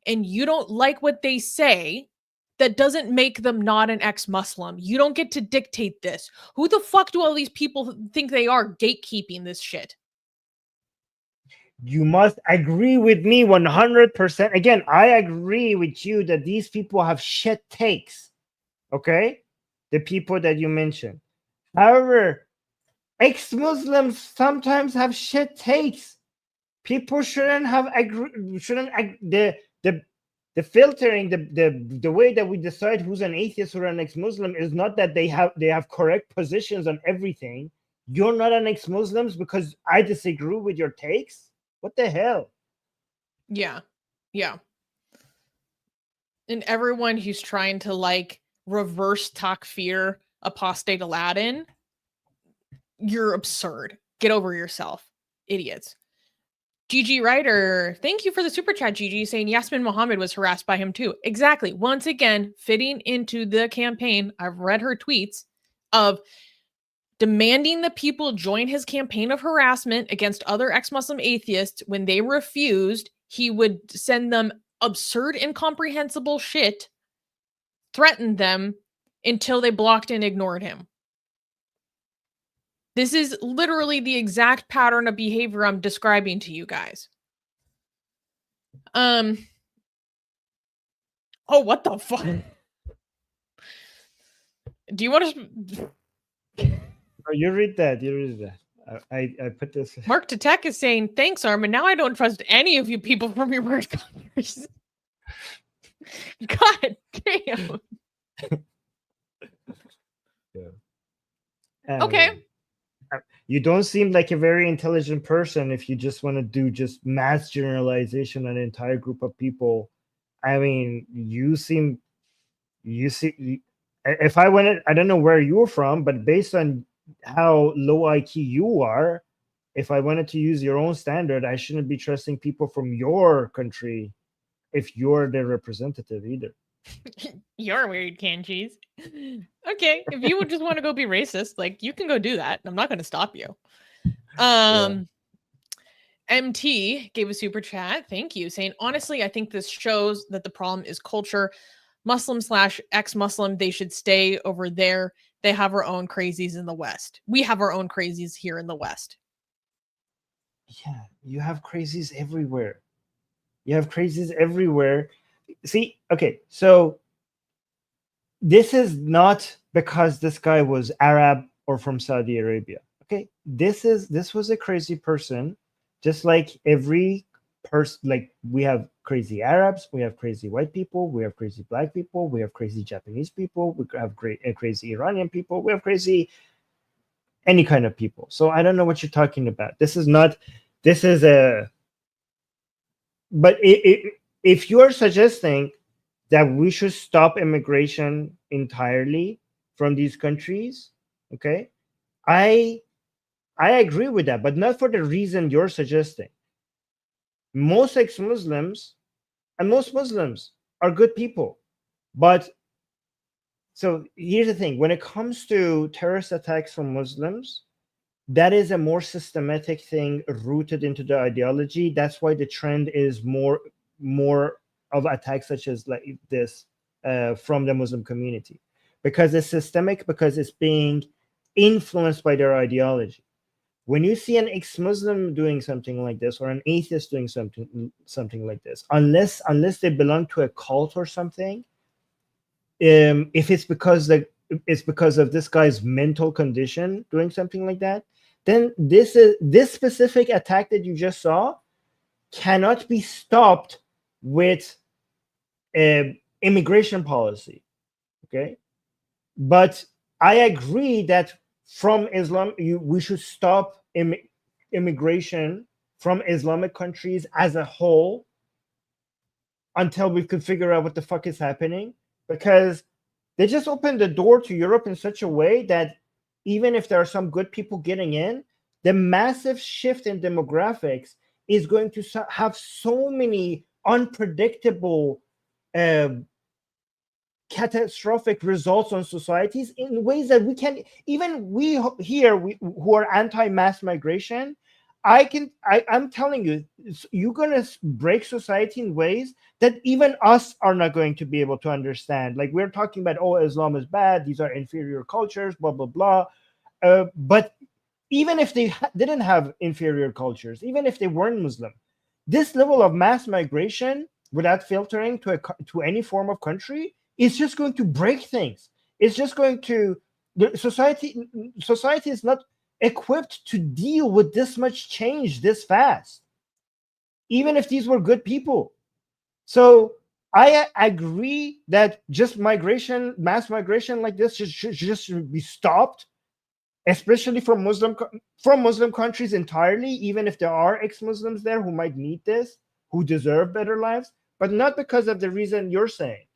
and you don't like what they say, that doesn't make them not an ex-Muslim. You don't get to dictate this. Who the fuck do all these people think they are gatekeeping this shit? You must agree with me 100%. Again, I agree with you that these people have shit takes. Okay? The people that you mentioned. However, ex-Muslims sometimes have shit takes. People shouldn't have the filtering, the way that we decide who's an atheist or an ex-Muslim is not that they have correct positions on everything. You're not an ex-Muslim because I disagree with your takes. What the hell? Yeah. And everyone who's trying to like reverse takfir apostate Aladdin, you're absurd. Get over yourself, idiots. GG Ryder, thank you for the super chat, GG, saying Yasmin Mohammed was harassed by him too. Exactly. Once again, fitting into the campaign, I've read her tweets of demanding that people join his campaign of harassment against other ex-Muslim atheists. When they refused, he would send them absurd, incomprehensible shit, threatened them until they blocked and ignored him. This is literally the exact pattern of behavior I'm describing to you guys. Oh, what the fuck? Do you want to... Oh, you read that. I put this. Mark Tatek is saying, thanks, Armin. Now I don't trust any of you people from your word converse. God damn. Yeah. Okay. You don't seem like a very intelligent person if you just want to do just mass generalization on an entire group of people. I mean, you see, if I went, I don't know where you're from, but based on how low IQ you are, if I wanted to use your own standard, I shouldn't be trusting people from your country if you're the representative either. You're weird, can cheese. Okay, if you would just want to go be racist, like you can go do that. I'm not going to stop you. MT gave a super chat. Thank you. Saying, honestly, I think this shows that the problem is culture. Muslim/ex-Muslim, they should stay over there. They have our own crazies in the West. We have our own crazies here in the West. Yeah, you have crazies everywhere. You have crazies everywhere. See, okay, so this is not because this guy was Arab or from Saudi Arabia. Okay, this was a crazy person, just like every person. Like we have crazy Arabs, we have crazy white people, we have crazy black people, we have crazy Japanese people, we have crazy Iranian people, we have crazy any kind of people. So I don't know what you're talking about. This is a. But if you are suggesting that we should stop immigration entirely from these countries, okay, I agree with that, but not for the reason you're suggesting. Most ex-Muslims and most Muslims are good people, but so here's the thing: when it comes to terrorist attacks from Muslims, that is a more systematic thing rooted into the ideology. That's why the trend is more of attacks such as like this from the Muslim community, because it's systemic, because it's being influenced by their ideology. When you see an ex-Muslim doing something like this, or an atheist doing something like this, unless they belong to a cult or something, if it's because of this guy's mental condition doing something like that, then this specific attack that you just saw cannot be stopped with immigration policy. Okay, but I agree that from Islam, we should stop immigration from Islamic countries as a whole until we could figure out what the fuck is happening, because they just opened the door to Europe in such a way that even if there are some good people getting in, the massive shift in demographics is going to have so many unpredictable catastrophic results on societies in ways that we can, even we here who are anti-mass migration, I'm telling you, you're going to break society in ways that even us are not going to be able to understand. Like we're talking about, oh, Islam is bad, these are inferior cultures, blah blah blah, but even if they didn't have inferior cultures, even if they weren't Muslim, this level of mass migration without filtering to any form of country is just going to break things. It's just going to, society is not equipped to deal with this much change this fast, even if these were good people. So I agree that just mass migration like this should be stopped, especially from Muslim countries entirely, even if there are ex-Muslims there who might need this, who deserve better lives, but not because of the reason you're saying.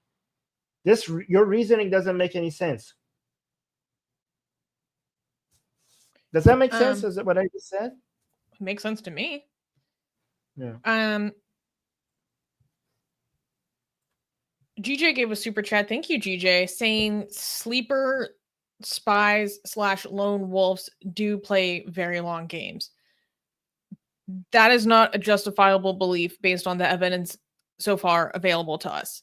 Your reasoning doesn't make any sense. Does that make sense? Is that what I just said? Makes sense to me. Yeah. GJ gave a super chat. Thank you, GJ, saying sleeper spies / lone wolves do play very long games. That is not a justifiable belief based on the evidence so far available to us.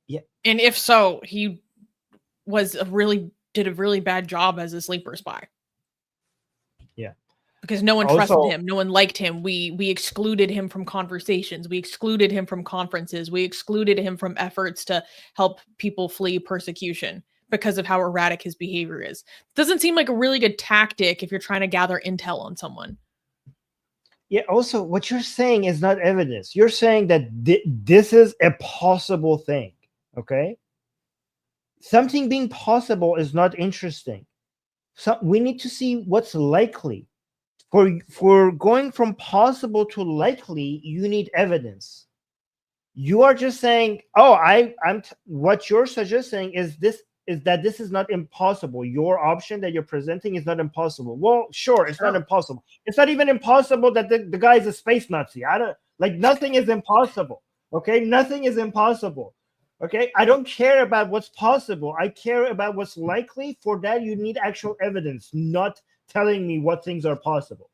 Yeah. And if so, he did a really bad job as a sleeper spy. Yeah. Because no one trusted him. No one liked him. We excluded him from conversations. We excluded him from conferences. We excluded him from efforts to help people flee persecution because of how erratic his behavior is. Doesn't seem like a really good tactic if you're trying to gather intel on someone. Yeah, also, what you're saying is not evidence. You're saying that this is a possible thing, okay? Something being possible is not interesting. So we need to see what's likely. For going from possible to likely, you need evidence. You are just saying, oh, what you're suggesting is that this is not impossible. Your option that you're presenting is not impossible. Well, sure, it's not impossible. It's not even impossible that the guy is a space Nazi. Nothing is impossible. Okay, nothing is impossible. Okay, I don't care about what's possible. I care about what's likely. For that, you need actual evidence, not telling me what things are possible.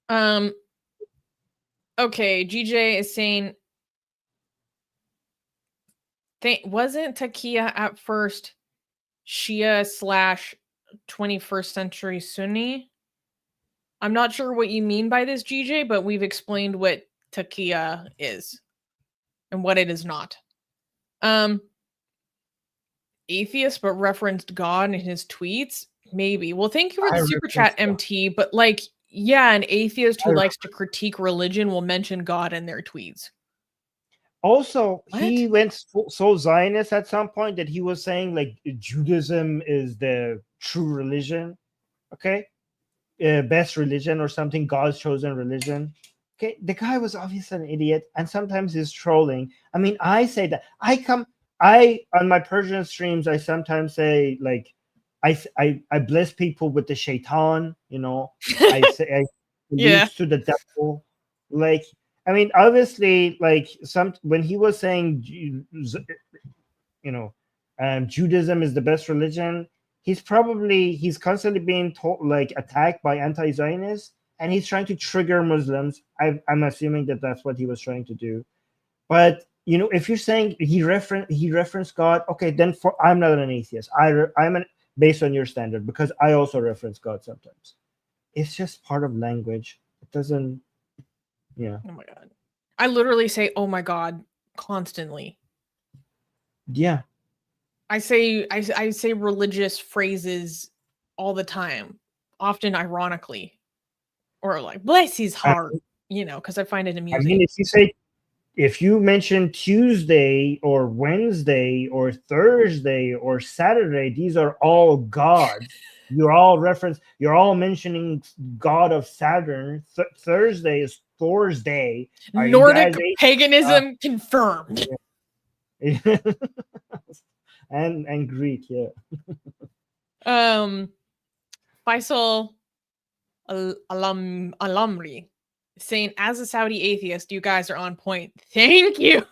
Okay, GJ is saying, wasn't taqiya at first Shia / 21st century Sunni? I'm not sure what you mean by this, GJ, but we've explained what taqiya is and what it is not. Atheist, but referenced God in his tweets? Maybe. Well, thank you for the super chat, MT, but like, yeah, an atheist who likes to critique religion will mention God in their tweets. Also, he went so Zionist at some point that he was saying like Judaism is the true religion, okay, best religion or something, God's chosen religion. Okay, the guy was obviously an idiot, and sometimes he's trolling. I mean, I say that I on my Persian streams, I sometimes say like I bless people with the shaitan, you know. I say I allude to the devil, like. I mean, obviously, like when he was saying, you know, Judaism is the best religion, he's constantly being like attacked by anti-Zionists, and he's trying to trigger Muslims. I'm assuming that that's what he was trying to do. But you know, if you're saying he referenced God, okay, then I'm not an atheist. I'm based on your standard, because I also reference God sometimes. It's just part of language. It doesn't. Yeah. Oh my God. I literally say, oh my God, constantly. Yeah. I say religious phrases all the time, often ironically, or like, bless his heart, you know, because I find it amusing. I mean, if you mention Tuesday or Wednesday or Thursday or Saturday, these are all gods. You're all mentioning God of Saturn. Thursday is Thor's day. Nordic paganism confirmed. Yeah. and Greek, yeah. Faisal Alamri saying, as a Saudi atheist, you guys are on point. Thank you.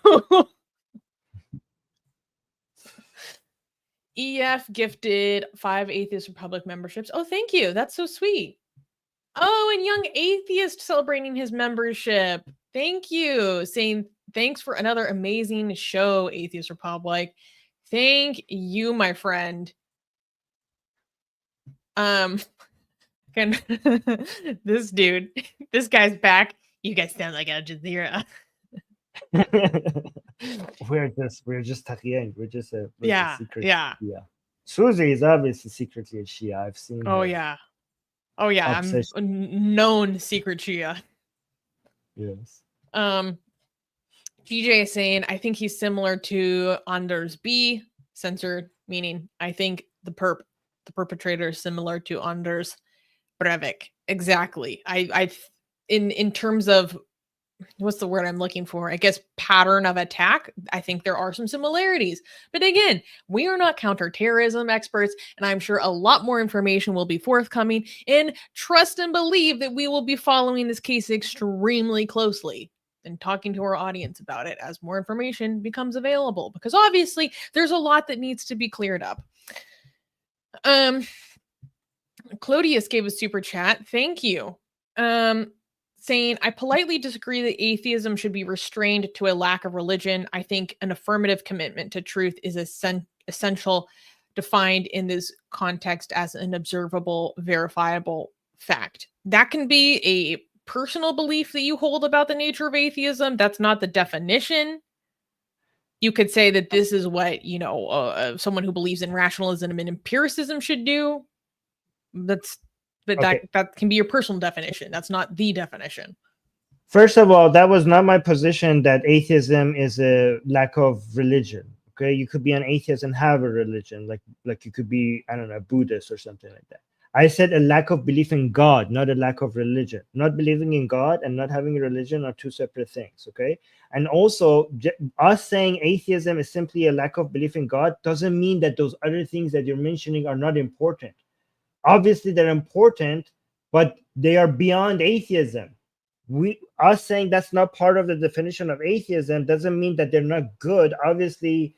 EF gifted 5 Atheist Republic memberships. Oh, thank you. That's so sweet. Oh, and Young Atheist celebrating his membership. Thank you. Saying thanks for another amazing show, Atheist Republic. Thank you, my friend. This dude, this guy's back. You guys sound like Al Jazeera. we're just taqiya. We're just a secret. Yeah. Susie is obviously secretly a Shia. I've seen. Oh yeah. I'm a known secret Shia. Yes. GJ is saying, I think he's similar to Anders B. Censored, meaning I think the perpetrator is similar to Anders Breivik. Exactly. I in terms of what's the word I'm looking for? I guess pattern of attack. I think there are some similarities. But again, we are not counterterrorism experts, and I'm sure a lot more information will be forthcoming. And trust and believe that we will be following this case extremely closely and talking to our audience about it as more information becomes available, because obviously there's a lot that needs to be cleared up. Clodius gave a super chat. Thank you. Saying, I politely disagree that atheism should be restrained to a lack of religion. I think an affirmative commitment to truth is essential, defined in this context as an observable, verifiable fact. That can be a personal belief that you hold about the nature of atheism. That's not the definition. You could say that this is what, someone who believes in rationalism and empiricism should do. That can be your personal definition. That's not the definition. First of all, that was not my position that atheism is a lack of religion. Okay, you could be an atheist and have a religion, like you could be, I don't know, Buddhist or something like that. I said a lack of belief in God, not a lack of religion. Not believing in God and not having a religion are two separate things, okay? And also, us saying atheism is simply a lack of belief in God doesn't mean that those other things that you're mentioning are not important. Obviously, they're important, but they are beyond atheism. Us saying that's not part of the definition of atheism doesn't mean that they're not good. Obviously,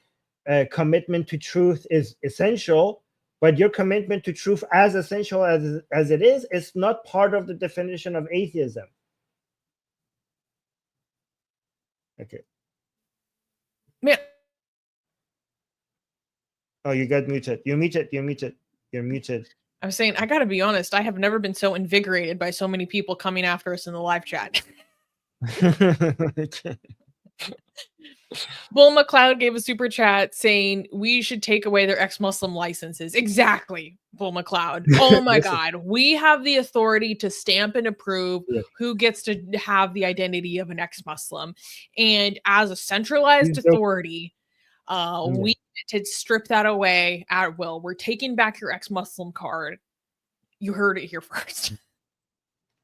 commitment to truth is essential, but your commitment to truth, as essential as it is not part of the definition of atheism. Okay. Man. Oh, you got muted. You're muted. You're muted. I'm saying, I gotta be honest, I have never been so invigorated by so many people coming after us in the live chat. Bull McLeod gave a super chat saying we should take away their ex-Muslim licenses. Exactly, Bull McLeod. Oh my God. We have the authority to stamp and approve who gets to have the identity of an ex-Muslim. And as a centralized authority, we to strip that away at will. We're taking back your ex-Muslim card. You heard it here first.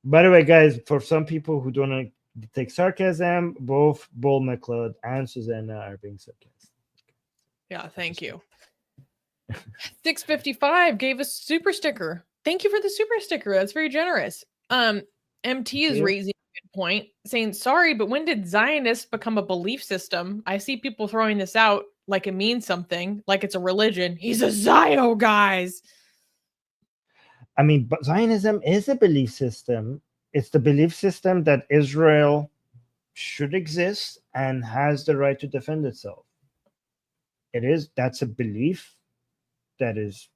By the way, guys, for some people who don't take sarcasm, both Bull McLeod and Susanna are being sarcastic. Yeah, thank you. 655 gave us super sticker. Thank you for the super sticker. That's very generous. MT is raising a good point, saying, sorry, but when did Zionists become a belief system? I see people throwing this out like it means something, like it's a religion. He's a Zio, guys. I mean, but Zionism is a belief system. It's the belief system that Israel should exist and has the right to defend itself. That's a belief that is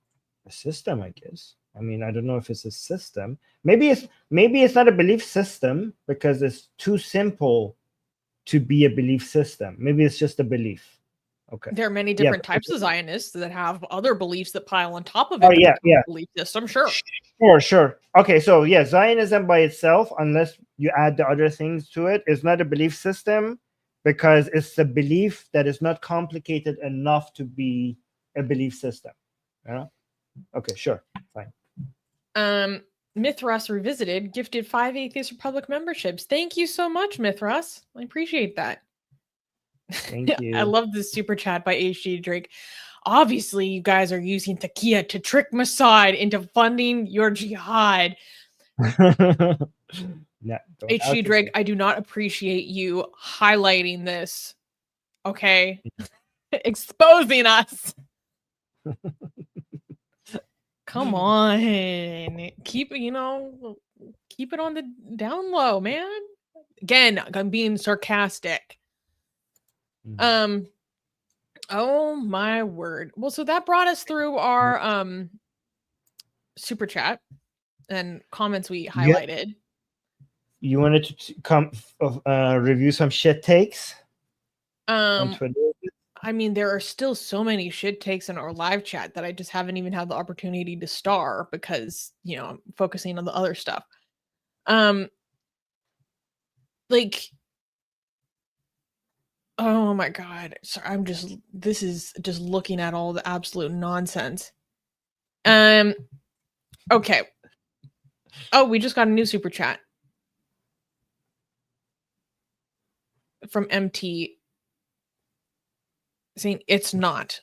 a system, I guess. I mean, I don't know if it's a system. Maybe it's not a belief system because it's too simple to be a belief system. Maybe it's just a belief. Okay. There are many different types of Zionists that have other beliefs that pile on top of it. Belief system, sure. Sure. Okay, so Zionism by itself, unless you add the other things to it, is not a belief system because it's a belief that is not complicated enough to be a belief system. Yeah. Okay, sure, fine. Mithras Revisited gifted 5 Atheist Republic memberships. Thank you so much, Mithras. I appreciate that. Thank you. I love this super chat by HG Drake. Obviously, you guys are using taqiya to trick Mossad into funding your jihad. HG Drake, I do not appreciate you highlighting this. Okay? Exposing us. Come on. Keep it on the down low, man. Again, I'm being sarcastic. Oh my word. Well, so that brought us through our super chat and comments we highlighted. You wanted to come review some shit takes on Twitter? I mean, there are still so many shit takes in our live chat that I just haven't even had the opportunity to star because, I'm focusing on the other stuff. Oh my God. Sorry, this is just looking at all the absolute nonsense. Okay. Oh, we just got a new super chat from MT saying it's not.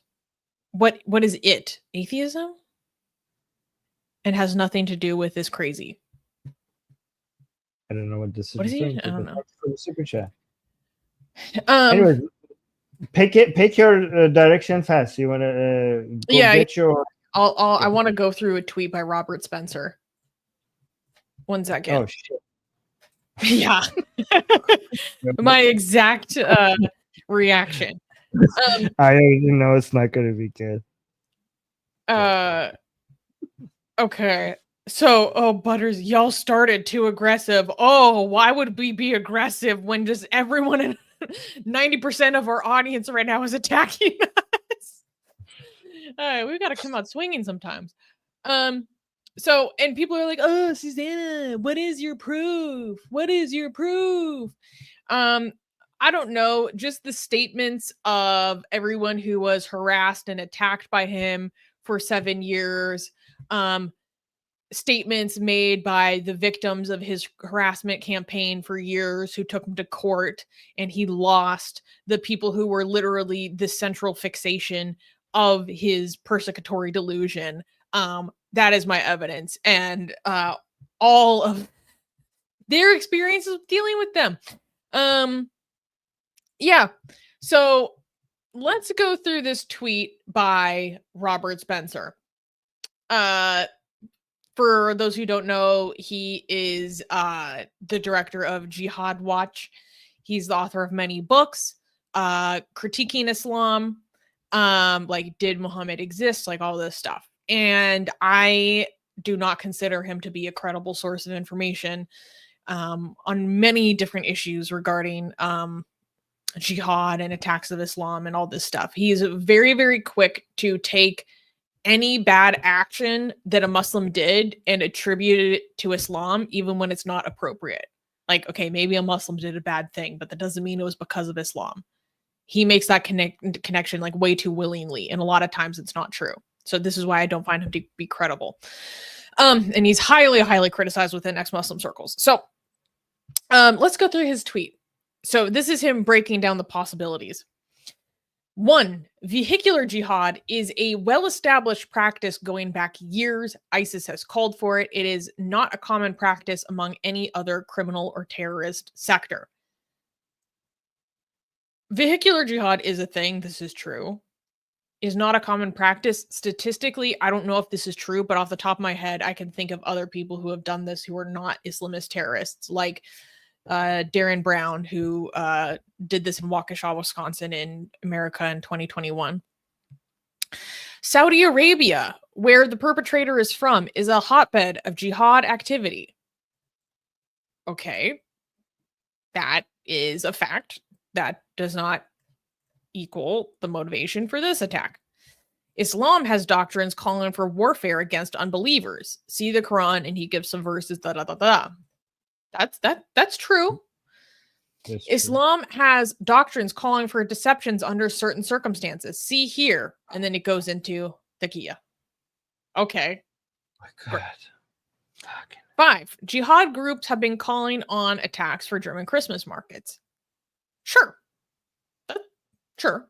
What is it? Atheism? And has nothing to do with this crazy. I don't know what this is. What is he? I don't know. Super chat. Anyways, pick your direction fast. You want to get your. I want to go through a tweet by Robert Spencer. 1 second. Oh shit. Yeah. My exact reaction. I know it's not going to be good. Okay. So, Butters, y'all started too aggressive. Oh, why would we be aggressive when just everyone in 90% of our audience right now is attacking us? All right, we've got to come out swinging sometimes. So, and people are like, oh, Susanna, what is your proof? What is your proof? I I don't know, just the statements of everyone who was harassed and attacked by him for 7 years, statements made by the victims of his harassment campaign for years who took him to court and he lost, the people who were literally the central fixation of his persecutory delusion. That is my evidence. And all of their experiences dealing with them. Yeah. So let's go through this tweet by Robert Spencer. For those who don't know, he is the director of Jihad Watch. He's the author of many books, critiquing Islam, like did Muhammad exist, like all this stuff. And I do not consider him to be a credible source of information on many different issues regarding jihad and attacks of Islam and all this stuff. He is very, very quick to take any bad action that a Muslim did and attribute it to Islam, even when it's not appropriate. Like, okay, maybe a Muslim did a bad thing, but that doesn't mean it was because of Islam. He makes that connection like way too willingly, and a lot of times it's not true. So this is why I don't find him to be credible. And he's highly, highly criticized within ex-Muslim circles. So let's go through his tweet. So this is him breaking down the possibilities. 1. Vehicular jihad is a well-established practice going back years. ISIS has called for it. It is not a common practice among any other criminal or terrorist sector. Vehicular jihad is a thing. This is true. Is not a common practice. Statistically, I don't know if this is true, but off the top of my head, I can think of other people who have done this who are not Islamist terrorists, like Darren Brown, who did this in Waukesha, Wisconsin in America in 2021. Saudi Arabia, where the perpetrator is from, is a hotbed of jihad activity. Okay. That is a fact. That does not equal the motivation for this attack. Islam has doctrines calling for warfare against unbelievers. See the Quran, and he gives some verses, That's true. That's Islam true. Has doctrines calling for deceptions under certain circumstances. See here. And then it goes into taqiya. Okay. My God. 5. Jihad groups have been calling on attacks for German Christmas markets. Sure.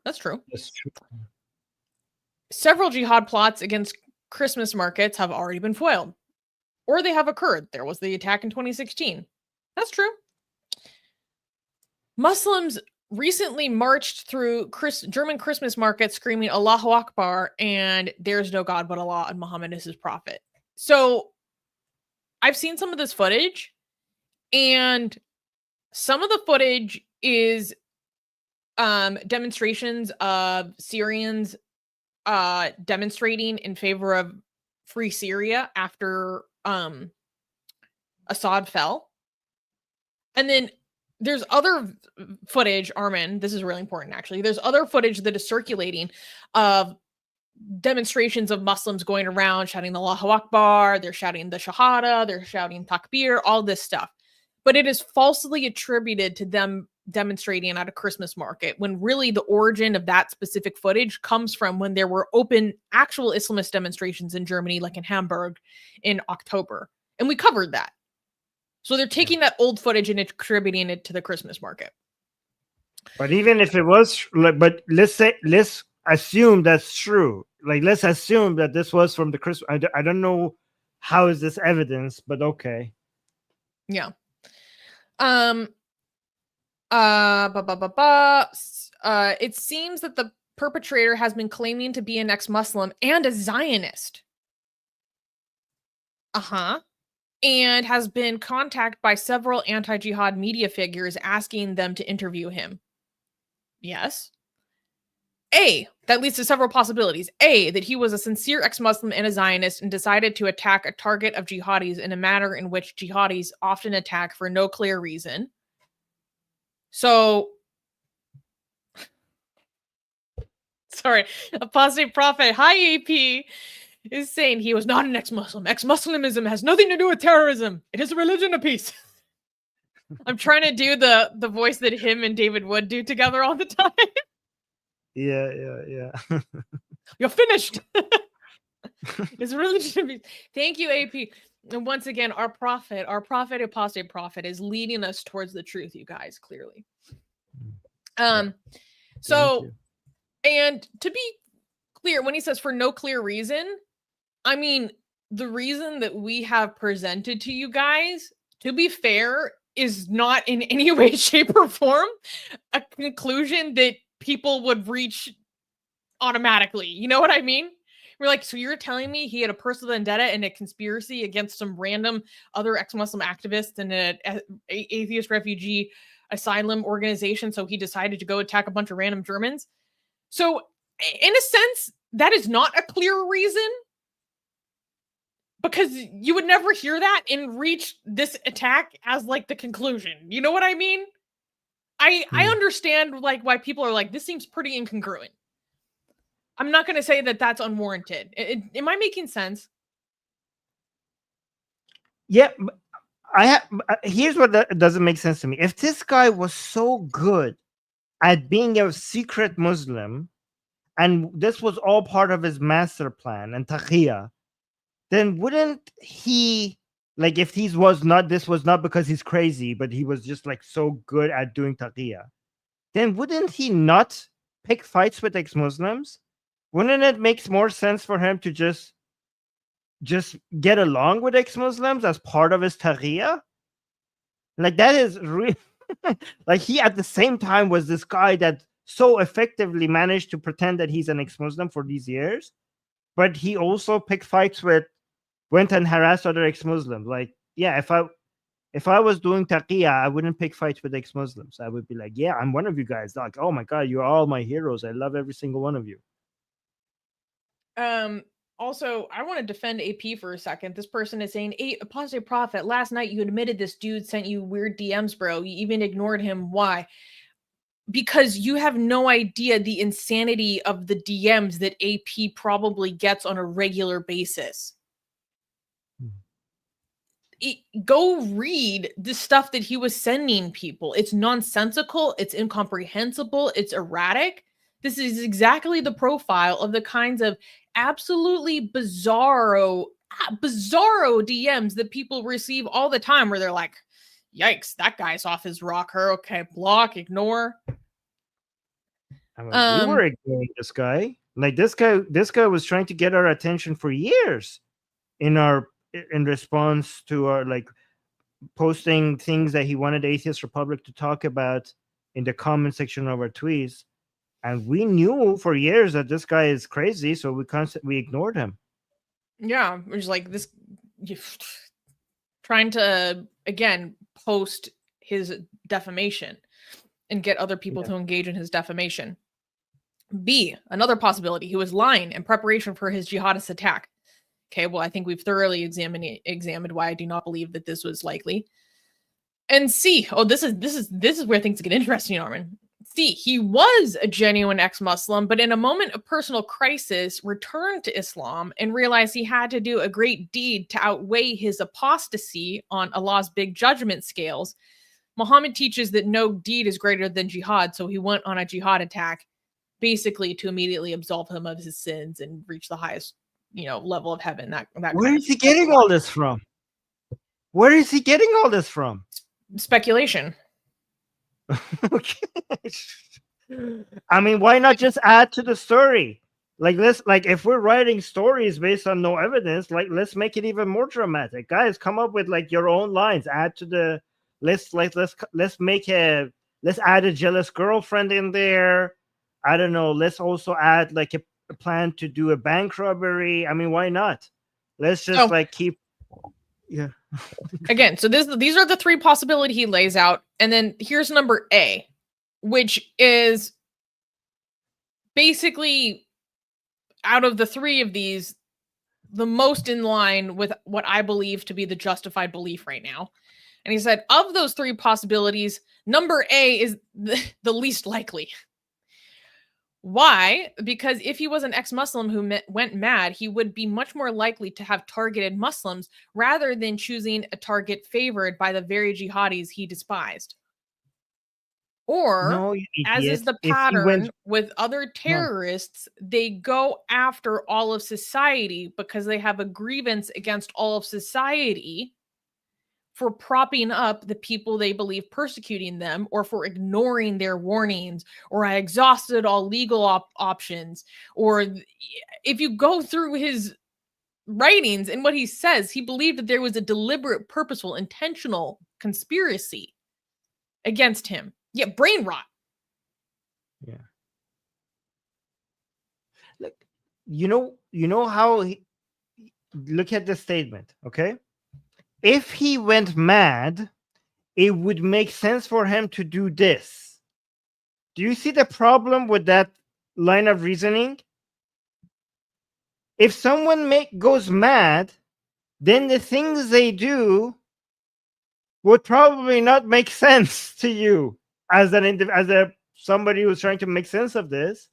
That's true. That's true. Several jihad plots against Christmas markets have already been foiled. Or they have occurred. There was the attack in 2016. That's true. Muslims recently marched through German Christmas markets screaming Allahu Akbar and there's no God but Allah and Muhammad is his prophet. So I've seen some of this footage, and some of the footage is demonstrations of Syrians demonstrating in favor of free Syria after Assad fell. And then there's other footage, Armin, this is really important actually. There's other footage that is circulating of demonstrations of Muslims going around shouting Allahu Akbar, they're shouting the Shahada, they're shouting Takbir, all this stuff. But it is falsely attributed to them demonstrating at a Christmas market, when really the origin of that specific footage comes from when there were open actual Islamist demonstrations in Germany, like in Hamburg in October. And we covered that. So they're taking that old footage and attributing it to the Christmas market. But even if it was, but let's assume that's true. Like, let's assume that this was from the Christmas. I don't know how is this evidence, but okay. Yeah. It seems that the perpetrator has been claiming to be an ex-Muslim and a Zionist. And has been contacted by several anti-jihad media figures asking them to interview him. Yes. A, that leads to several possibilities. A, that he was a sincere ex-Muslim and a Zionist and decided to attack a target of jihadis in a manner in which jihadis often attack for no clear reason. So, sorry, Apostate Prophet, hi AP, is saying he was not an ex-Muslim. Ex-Muslimism has nothing to do with terrorism. It is a religion of peace. I'm trying to do the voice that him and David Wood do together all the time. Yeah. You're finished. It's really should be. Thank you, AP. And once again, our prophet, apostate prophet, is leading us towards the truth, you guys, clearly. So, and to be clear, when he says for no clear reason, I mean, the reason that we have presented to you guys, to be fair, is not in any way, shape, or form a conclusion that people would reach automatically. You know what I mean? We're like, so you're telling me he had a personal vendetta and a conspiracy against some random other ex-Muslim activists and an atheist refugee asylum organization, so he decided to go attack a bunch of random Germans? So, in a sense, that is not a clear reason, because you would never hear that and reach this attack as like the conclusion. You know what I mean? I understand like why people are like, this seems pretty incongruent. I'm not going to say that that's unwarranted. Am I making sense? Yeah, here's what doesn't make sense to me. If this guy was so good at being a secret Muslim, and this was all part of his master plan and taqiya, then wouldn't he, like, if this was not because he's crazy, but he was just like so good at doing taqiya, then wouldn't he not pick fights with ex-Muslims? Wouldn't it make more sense for him to just get along with ex-Muslims as part of his taqiya? Like, that is really like, he at the same time was this guy that so effectively managed to pretend that he's an ex-Muslim for these years, but he also picked fights went and harassed other ex-Muslims. Like, yeah, if I was doing taqiya, I wouldn't pick fights with ex-Muslims. I would be like, yeah, I'm one of you guys. Like, oh my God, you're all my heroes. I love every single one of you. Also, I want to defend AP for a second. This person is saying, apostate prophet, last night you admitted this dude sent you weird DMs, bro. You even ignored him. Why? Because you have no idea the insanity of the DMs that AP probably gets on a regular basis. Go read the stuff that he was sending people. It's nonsensical. It's incomprehensible. It's erratic. This is exactly the profile of the kinds of absolutely bizarro DMs that people receive all the time, where they're like, yikes, that guy's off his rocker. Okay, block, ignore. I mean, we were ignoring this guy. Like, this guy was trying to get our attention for years in response to our, like, posting things that he wanted Atheist Republic to talk about in the comment section of our tweets. And we knew for years that this guy is crazy, so we ignored him. Yeah, it was like this, trying to, again, post his defamation and get other people to engage in his defamation. B, another possibility, he was lying in preparation for his jihadist attack. Okay, well, I think we've thoroughly examined why I do not believe that this was likely. And C, this is where things get interesting, Armin. C, he was a genuine ex-Muslim, but in a moment of personal crisis, returned to Islam and realized he had to do a great deed to outweigh his apostasy on Allah's big judgment scales. Muhammad teaches that no deed is greater than jihad, so he went on a jihad attack, basically to immediately absolve him of his sins and reach the highest, level of heaven. That Where is he getting all this from? Where is he getting all this from? Speculation. Okay. I mean, why not just add to the story? Like, if we're writing stories based on no evidence, like, let's make it even more dramatic. Guys, come up with like your own lines. Add to the list. Like, let's add a jealous girlfriend in there. I don't know. Let's also add like a plan to do a bank robbery. I mean, why not? Let's just keep. Yeah. Again, so these are the three possibilities he lays out. And then here's number A, which is basically, out of the three of these, the most in line with what I believe to be the justified belief right now. And he said, of those three possibilities, number A is the least likely. Why? Because if he was an ex-Muslim who went mad, he would be much more likely to have targeted Muslims rather than choosing a target favored by the very jihadis he despised. Or, No, you as is idiot. the If he went, pattern with other terrorists, they go after all of society because they have a grievance against all of society for propping up the people they believe persecuting them, or for ignoring their warnings, or I exhausted all legal options. Or if you go through his writings and what he says, he believed that there was a deliberate, purposeful, intentional conspiracy against him. Yeah, brain rot. yeah. Look, you know how look at the statement, okay? If he went mad, it would make sense for him to do this. Do you see the problem with that line of reasoning? If someone goes mad, then the things they do would probably not make sense to you as somebody who's trying to make sense of this.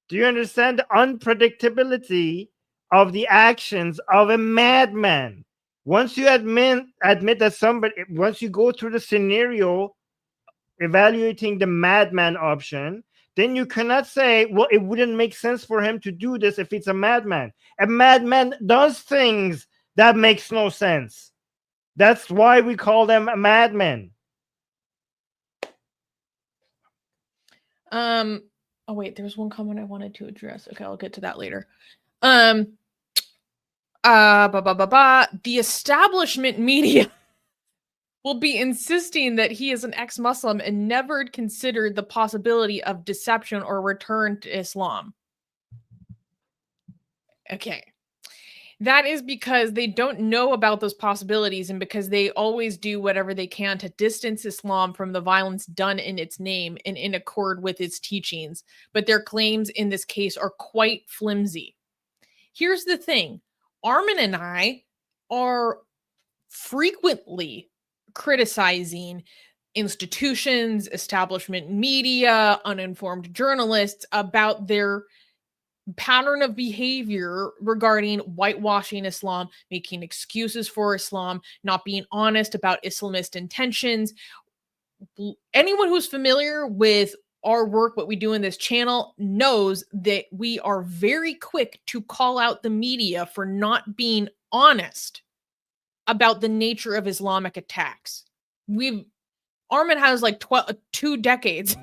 Do you understand the unpredictability of the actions of a madman? Once you admit that once you go through the scenario evaluating the madman option, then you cannot say, well, it wouldn't make sense for him to do this if it's a madman. A madman does things that makes no sense. That's why we call them a madman. Oh wait, there's one comment I wanted to address. Okay, I'll get to that later. The establishment media will be insisting that he is an ex-Muslim and never considered the possibility of deception or return to Islam. Okay. That is because they don't know about those possibilities, and because they always do whatever they can to distance Islam from the violence done in its name and in accord with its teachings. But their claims in this case are quite flimsy. Here's the thing. Armin and I are frequently criticizing institutions, establishment media, uninformed journalists about their pattern of behavior regarding whitewashing Islam, making excuses for Islam, not being honest about Islamist intentions. Anyone who's familiar with our work, what we do in this channel, knows that we are very quick to call out the media for not being honest about the nature of Islamic attacks. Armin has like 2 decades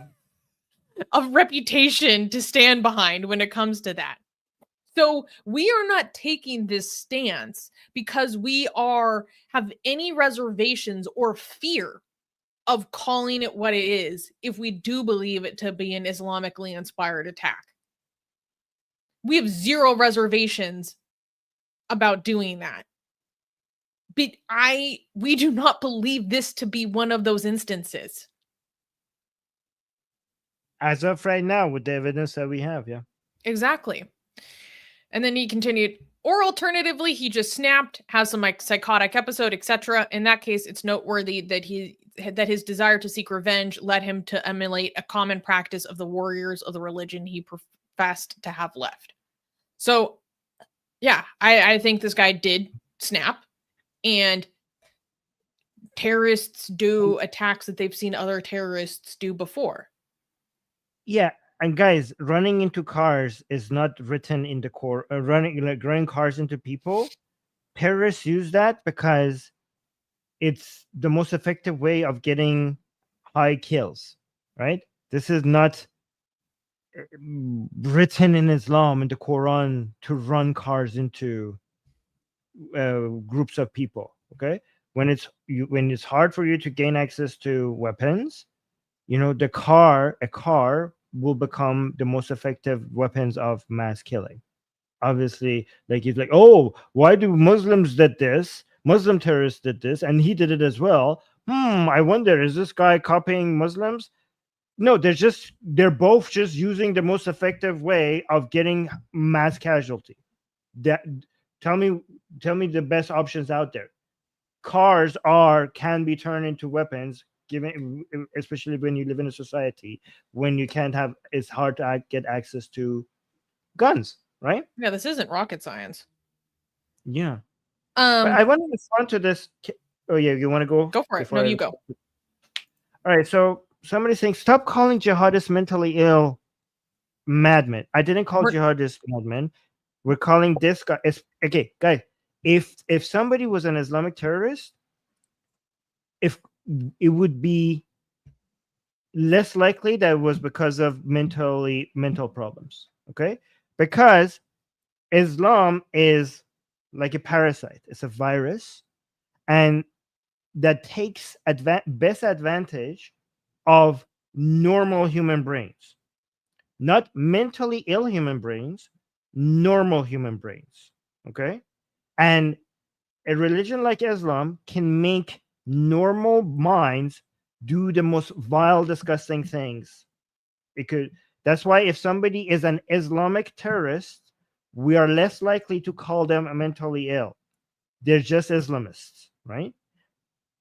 of reputation to stand behind when it comes to that. So we are not taking this stance because we have any reservations or fear of calling it what it is if we do believe it to be an Islamically inspired attack. We have zero reservations about doing that. But we do not believe this to be one of those instances. As of right now, with the evidence that we have, yeah. Exactly. And then he continued, or alternatively, he just snapped, has some like psychotic episode, etc. In that case, it's noteworthy that his desire to seek revenge led him to emulate a common practice of the warriors of the religion he professed to have left. So, yeah, I think this guy did snap, and terrorists do attacks that they've seen other terrorists do before. Yeah, and guys, running into cars is not written in the core. Running cars into people, terrorists use that because it's the most effective way of getting high kills, right? This is not written in Islam, in the Quran, to run cars into groups of people. Okay, when it's hard for you to gain access to weapons, a car will become the most effective weapons of mass killing. Obviously, like it's like, oh, why do Muslims did this? Muslim terrorists did this, and he did it as well. I wonder, is this guy copying Muslims? No, they're both just using the most effective way of getting mass casualty. Tell me the best options out there. Cars can be turned into weapons, given, especially when you live in a society when you can't have, it's hard to get access to guns, right? Yeah, this isn't rocket science. Yeah. But I want to respond to this. Oh yeah, you want to go? Go for it. No, you go. All right. So somebody's saying, stop calling jihadists mentally ill madmen. I didn't call jihadists madmen. We're calling this guy. Okay, guys. If somebody was an Islamic terrorist, if it would be less likely that it was because of mental problems. Okay, because Islam is like a parasite. It's a virus, and that takes best advantage of normal human brains, not mentally ill human brains, normal human brains. Okay, and a religion like Islam can make normal minds do the most vile, disgusting things. It could. That's why if somebody is an Islamic terrorist, we are less likely to call them mentally ill. They're just Islamists, right?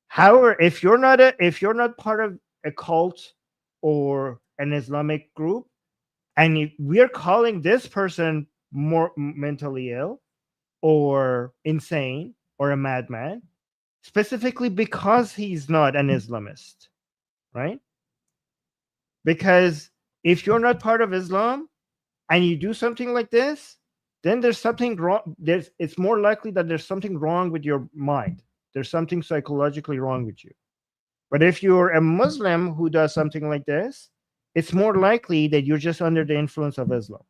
However, if you're not part of a cult or an Islamic group, and if we're calling this person more mentally ill or insane or a madman, specifically because he's not an Islamist, right? Because if you're not part of Islam and you do something like this, then there's something wrong. It's more likely that there's something wrong with your mind. There's something psychologically wrong with you. But if you're a Muslim who does something like this, it's more likely that you're just under the influence of Islam,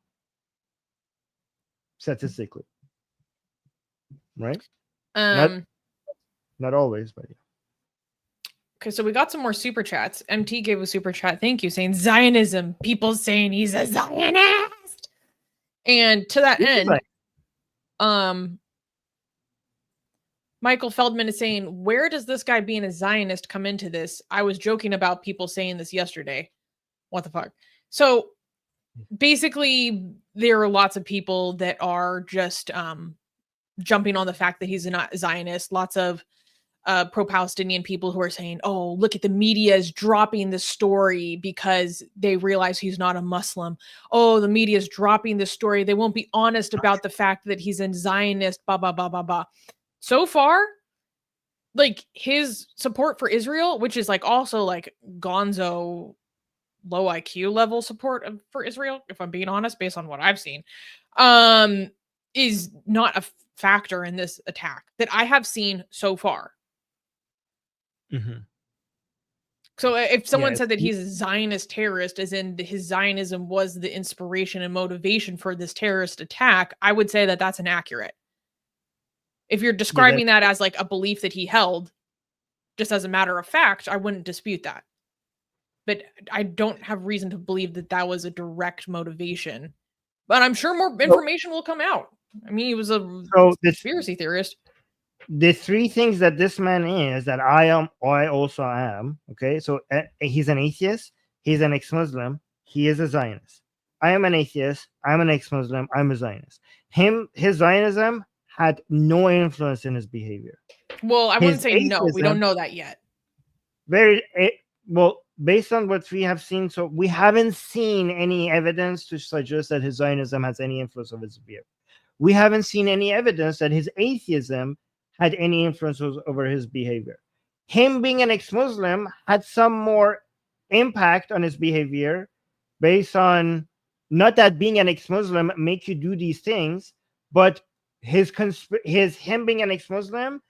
statistically, right? Not always, but yeah. Okay, so we got some more super chats. MT gave a super chat. Thank you, saying Zionism. People saying he's a Zionist. And to that end, Michael Feldman is saying, where does this guy being a Zionist come into this? I was joking about people saying this yesterday. What the fuck? So basically, there are lots of people that are just jumping on the fact that he's a Zionist. Lots of pro-Palestinian people who are saying, oh, look at the media is dropping this story because they realize he's not a Muslim. Oh, the media is dropping this story. They won't be honest about the fact that he's a Zionist, blah, blah, blah, blah, blah. So far, like his support for Israel, which is like also like gonzo low IQ level support for Israel, if I'm being honest, based on what I've seen, is not a factor in this attack that I have seen so far. Mm-hmm. So if someone said that he's a Zionist terrorist, as in his Zionism was the inspiration and motivation for this terrorist attack, I would say that that's inaccurate. If you're describing that as like a belief that he held, just as a matter of fact, I wouldn't dispute that. But I don't have reason to believe that that was a direct motivation. But I'm sure more information will come out. I mean, he was a conspiracy theorist. The three things that this man is that I also am. Okay, so he's an atheist, he's an ex-Muslim, he is a Zionist. I am an atheist, I'm an ex-Muslim, I'm a Zionist. His Zionism had no influence in his behavior. Well, I wouldn't say no. We don't know that yet. Well, based on what we have seen, so we haven't seen any evidence to suggest that his Zionism has any influence over his behavior. We haven't seen any evidence that his atheism had any influence over his behavior. Him being an ex-Muslim had some more impact on his behavior based on not that being an ex-Muslim make you do these things, but him being an ex-Muslim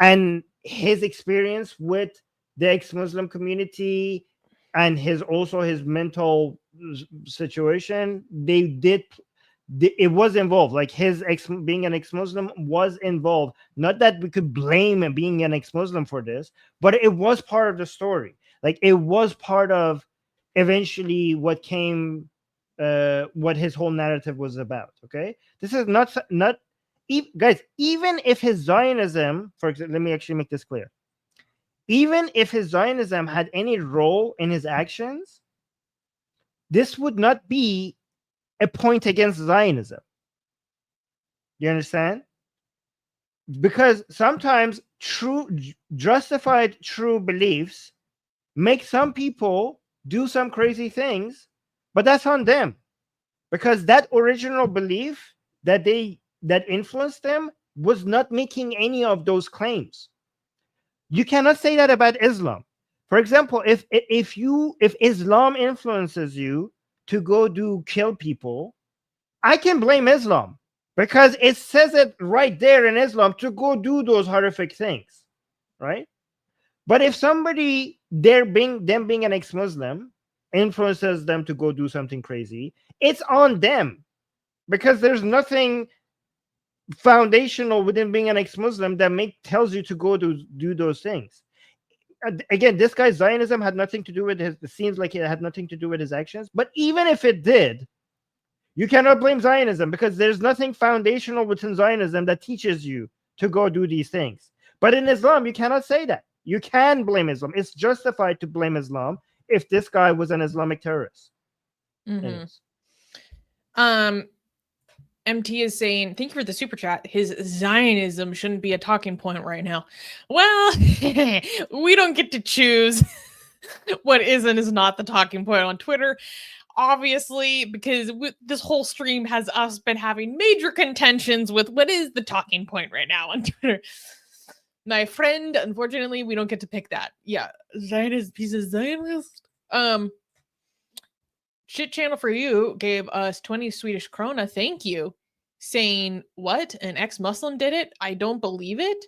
and his experience with the ex-Muslim community and his mental situation, it was involved. Like being an ex-Muslim was involved. Not that we could blame being an ex-Muslim for this, but it was part of the story. Like it was part of eventually what came, what his whole narrative was about. Okay, this is not guys. Even if his Zionism, for example, let me actually make this clear. Even if his Zionism had any role in his actions, this would not be a point against Zionism. You understand? Because sometimes justified true beliefs make some people do some crazy things, but that's on them, because that original belief that influenced them was not making any of those claims. You cannot say that about Islam. For example, if Islam influences you to go kill people, I can blame Islam, because it says it right there in Islam to go do those horrific things, right? But if somebody, them being an ex-Muslim, influences them to go do something crazy, it's on them, because there's nothing foundational within being an ex-Muslim that tells you to go do those things. Again, this guy's Zionism had nothing to do with it seems like it had nothing to do with his actions. But even if it did, you cannot blame Zionism, because there's nothing foundational within Zionism that teaches you to go do these things. But in Islam, you cannot say that. You can blame Islam. It's justified to blame Islam if this guy was an Islamic terrorist. MT is saying, thank you for the super chat. His Zionism shouldn't be a talking point right now. Well, we don't get to choose what is and is not the talking point on Twitter, obviously, because this whole stream has us been having major contentions with what is the talking point right now on Twitter. My friend, unfortunately, we don't get to pick that. Yeah, Zionist, piece of Zionist. Shit Channel for You gave us 20 Swedish krona. Thank you. Saying, what? An ex-Muslim did it? I don't believe it.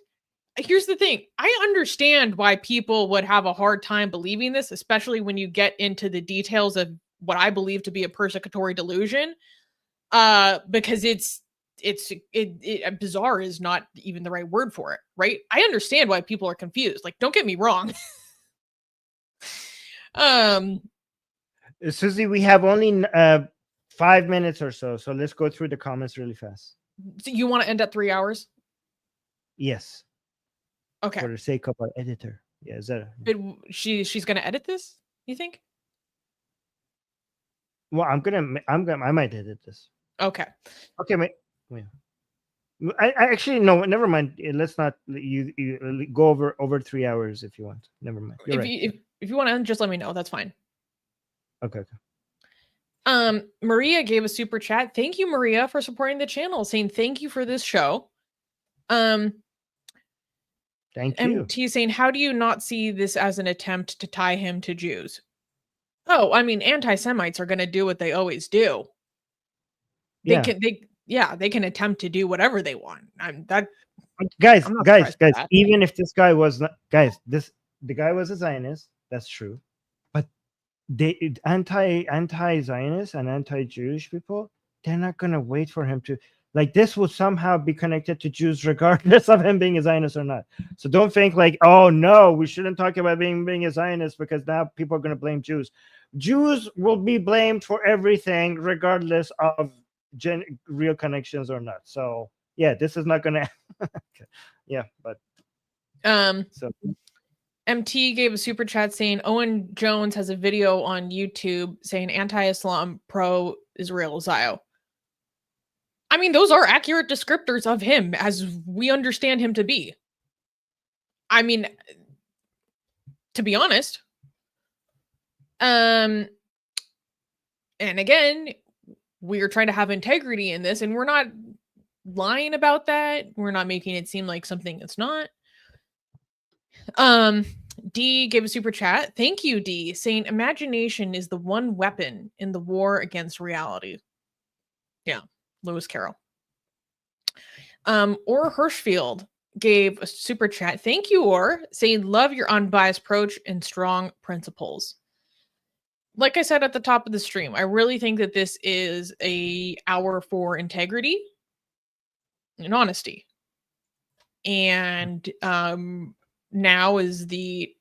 Here's the thing. I understand why people would have a hard time believing this, especially when you get into the details of what I believe to be a persecutory delusion. Because it's bizarre is not even the right word for it, right? I understand why people are confused. Like, don't get me wrong. Susie, we have only 5 minutes or so let's go through the comments really fast. So you want to end at 3 hours? Yes. Okay. For the sake of our editor. Yeah, is that she's gonna edit this, you think? Well, I might edit this. Okay. Okay, wait. I actually no, never mind. Let's not you go over 3 hours if you want. Never mind. If you want to end, just let me know. That's fine. Okay. Maria gave a super chat. Thank you, Maria, for supporting the channel, saying thank you for this show. Thank you. MT saying, how do you not see this as an attempt to tie him to Jews? Oh, I mean, anti-Semites are going to do what they always do. They can attempt to do whatever they want. Guys, even if this guy was not, the guy was a Zionist, that's true. But they anti-Zionist and anti-Jewish people, they're not gonna wait for him to, like, this will somehow be connected to Jews regardless of him being a Zionist or not. So don't think like, oh no, we shouldn't talk about being a Zionist because now people are gonna blame Jews. Jews will be blamed for everything regardless of real connections or not. So yeah, this is not gonna yeah, but so MT gave a super chat saying Owen Jones has a video on YouTube saying anti-Islam, pro-Israel Zio. I mean, those are accurate descriptors of him as we understand him to be. I mean, to be honest. And again, we are trying to have integrity in this, and we're not lying about that. We're not making it seem like something it's not. D gave a super chat. Thank you, D, saying imagination is the one weapon in the war against reality. Yeah, Lewis Carroll. Or Hirschfield gave a super chat. Thank you, Or, saying love your unbiased approach and strong principles. Like I said at the top of the stream, I really think that this is an hour for integrity and honesty. And now is the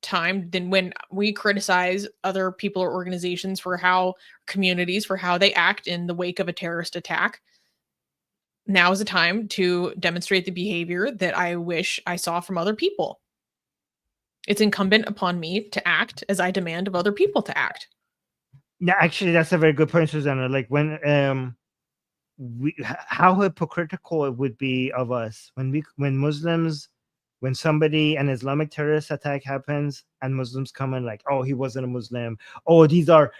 time then when we criticize other people or organizations for communities for how they act in the wake of a terrorist attack. Now is the time to demonstrate the behavior that I wish I saw from other people. It's incumbent upon me to act as I demand of other people to act. Yeah, actually, that's a very good point, Susanna. Like when how hypocritical it would be of us when Muslims when an Islamic terrorist attack happens and Muslims come in like, oh, he wasn't a Muslim. Oh, these are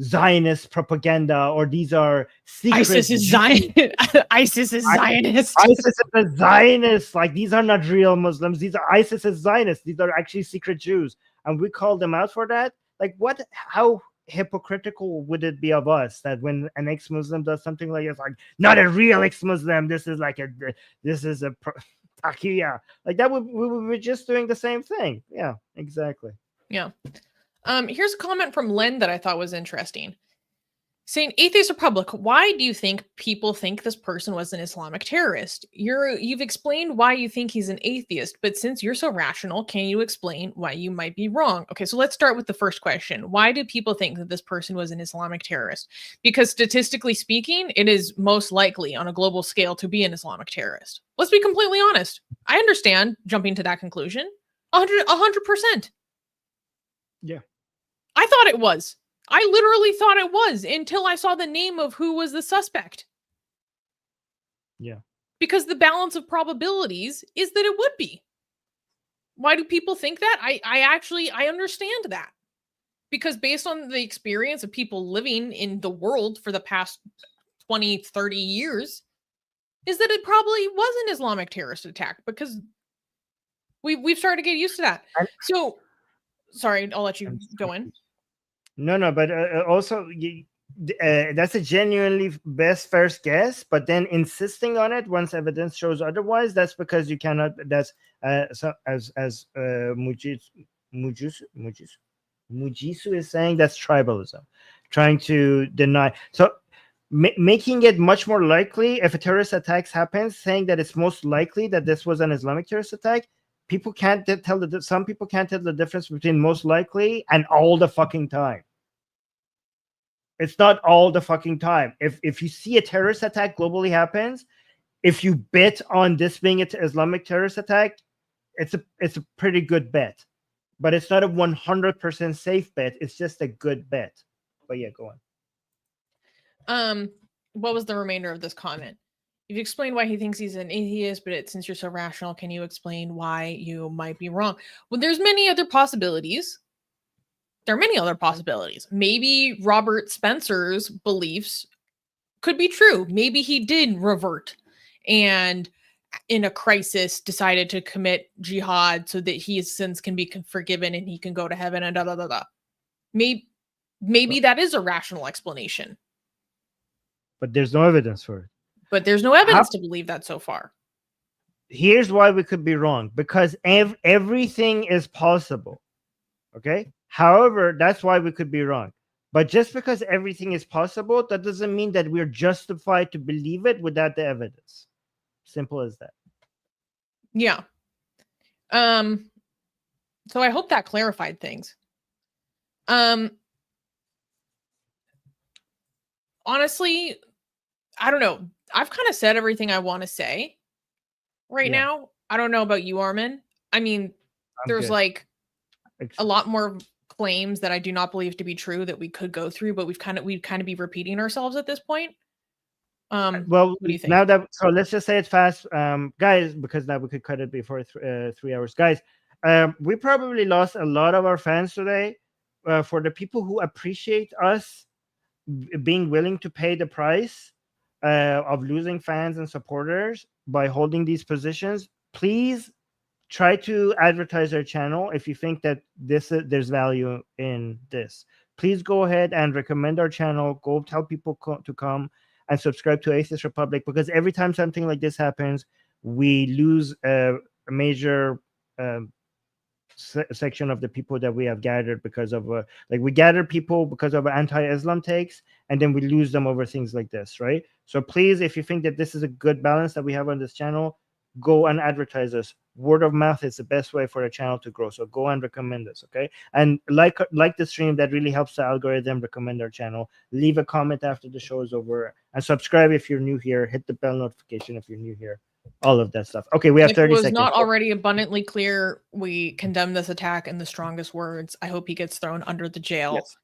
Zionist propaganda, or these are secret. ISIS is Zionist. ISIS is Zionist. ISIS is a Zionist. Like, these are not real Muslims. These are ISIS is Zionists. These are actually secret Jews. And we call them out for that. Like, what? How hypocritical would it be of us that when an ex-Muslim does something like this, like, not a real ex-Muslim, this is a taqiya, like that, we would be just doing the same thing. Yeah, exactly. Yeah. Here's a comment from Len that I thought was interesting. Saying, Atheist Republic, why do you think people think this person was an Islamic terrorist? You've explained why you think he's an atheist, but since you're so rational, can you explain why you might be wrong? Okay, so let's start with the first question. Why do people think that this person was an Islamic terrorist? Because statistically speaking, it is most likely on a global scale to be an Islamic terrorist. Let's be completely honest. I understand jumping to that conclusion. 100%. Yeah. I thought it was. I literally thought it was until I saw the name of who was the suspect. Yeah. Because the balance of probabilities is that it would be. Why do people think that? I understand that. Because based on the experience of people living in the world for the past 20, 30 years, is that it probably was an Islamic terrorist attack, because we've started to get used to that. So, sorry, I'll let you go in. No, but also that's a genuinely best first guess, but then insisting on it once evidence shows otherwise, that's because you cannot. That's so as Mujisu is saying, that's tribalism, trying to deny. So making it much more likely if a terrorist attack happens, saying that it's most likely that this was an Islamic terrorist attack. People can't tell some people can't tell the difference between most likely and all the fucking time. It's not all the fucking time. If you see a terrorist attack globally happens, if you bet on this being an Islamic terrorist attack, it's a pretty good bet. But it's not a 100% safe bet. It's just a good bet. But yeah, go on. What was the remainder of this comment? You've explained why he thinks he's an atheist, but since you're so rational, can you explain why you might be wrong? Well, there's many other possibilities. There are many other possibilities. Maybe Robert Spencer's beliefs could be true. Maybe he did revert and in a crisis decided to commit jihad so that his sins can be forgiven and he can go to heaven and da da da da. Maybe that is a rational explanation. But there's no evidence for it. But there's no evidence to believe that so far. Here's why we could be wrong. Because everything is possible. Okay? However, that's why we could be wrong. But just because everything is possible, that doesn't mean that we're justified to believe it without the evidence. Simple as that. Yeah. So I hope that clarified things. Honestly, I don't know. I've kind of said everything I want to say right now. I don't know about you, Armin. I mean, there's like a lot more claims that I do not believe to be true that we could go through, but we'd kind of be repeating ourselves at this point. Well, what do you think? Now that, so let's just say it fast, guys, because now we could cut it before 3 hours, guys. We probably lost a lot of our fans today. For the people who appreciate us being willing to pay the price of losing fans and supporters by holding these positions, please try to advertise our channel if you think that there's value in this. Please go ahead and recommend our channel. Go tell people to come and subscribe to Atheist Republic, because every time something like this happens, we lose a major section of the people that we have gathered because of we gather people because of anti-Islam takes, and then we lose them over things like this, right? So please, if you think that this is a good balance that we have on this channel, go and advertise us. Word of mouth is the best way for a channel to grow. So go and recommend us, okay? And like the stream, that really helps the algorithm recommend our channel. Leave a comment after the show is over, and subscribe if you're new here. Hit the bell notification if you're new here. All of that stuff. Okay, we have 30 seconds. If it was not already abundantly clear, we condemn this attack in the strongest words. I hope he gets thrown under the jail. Yes.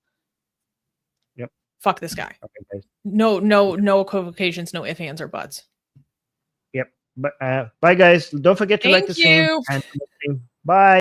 Yep. Fuck this guy. Okay, guys. No equivocations, no ifs, ands, or buts. Yep. Bye, guys. Don't forget to like the Thank stream. you. And bye.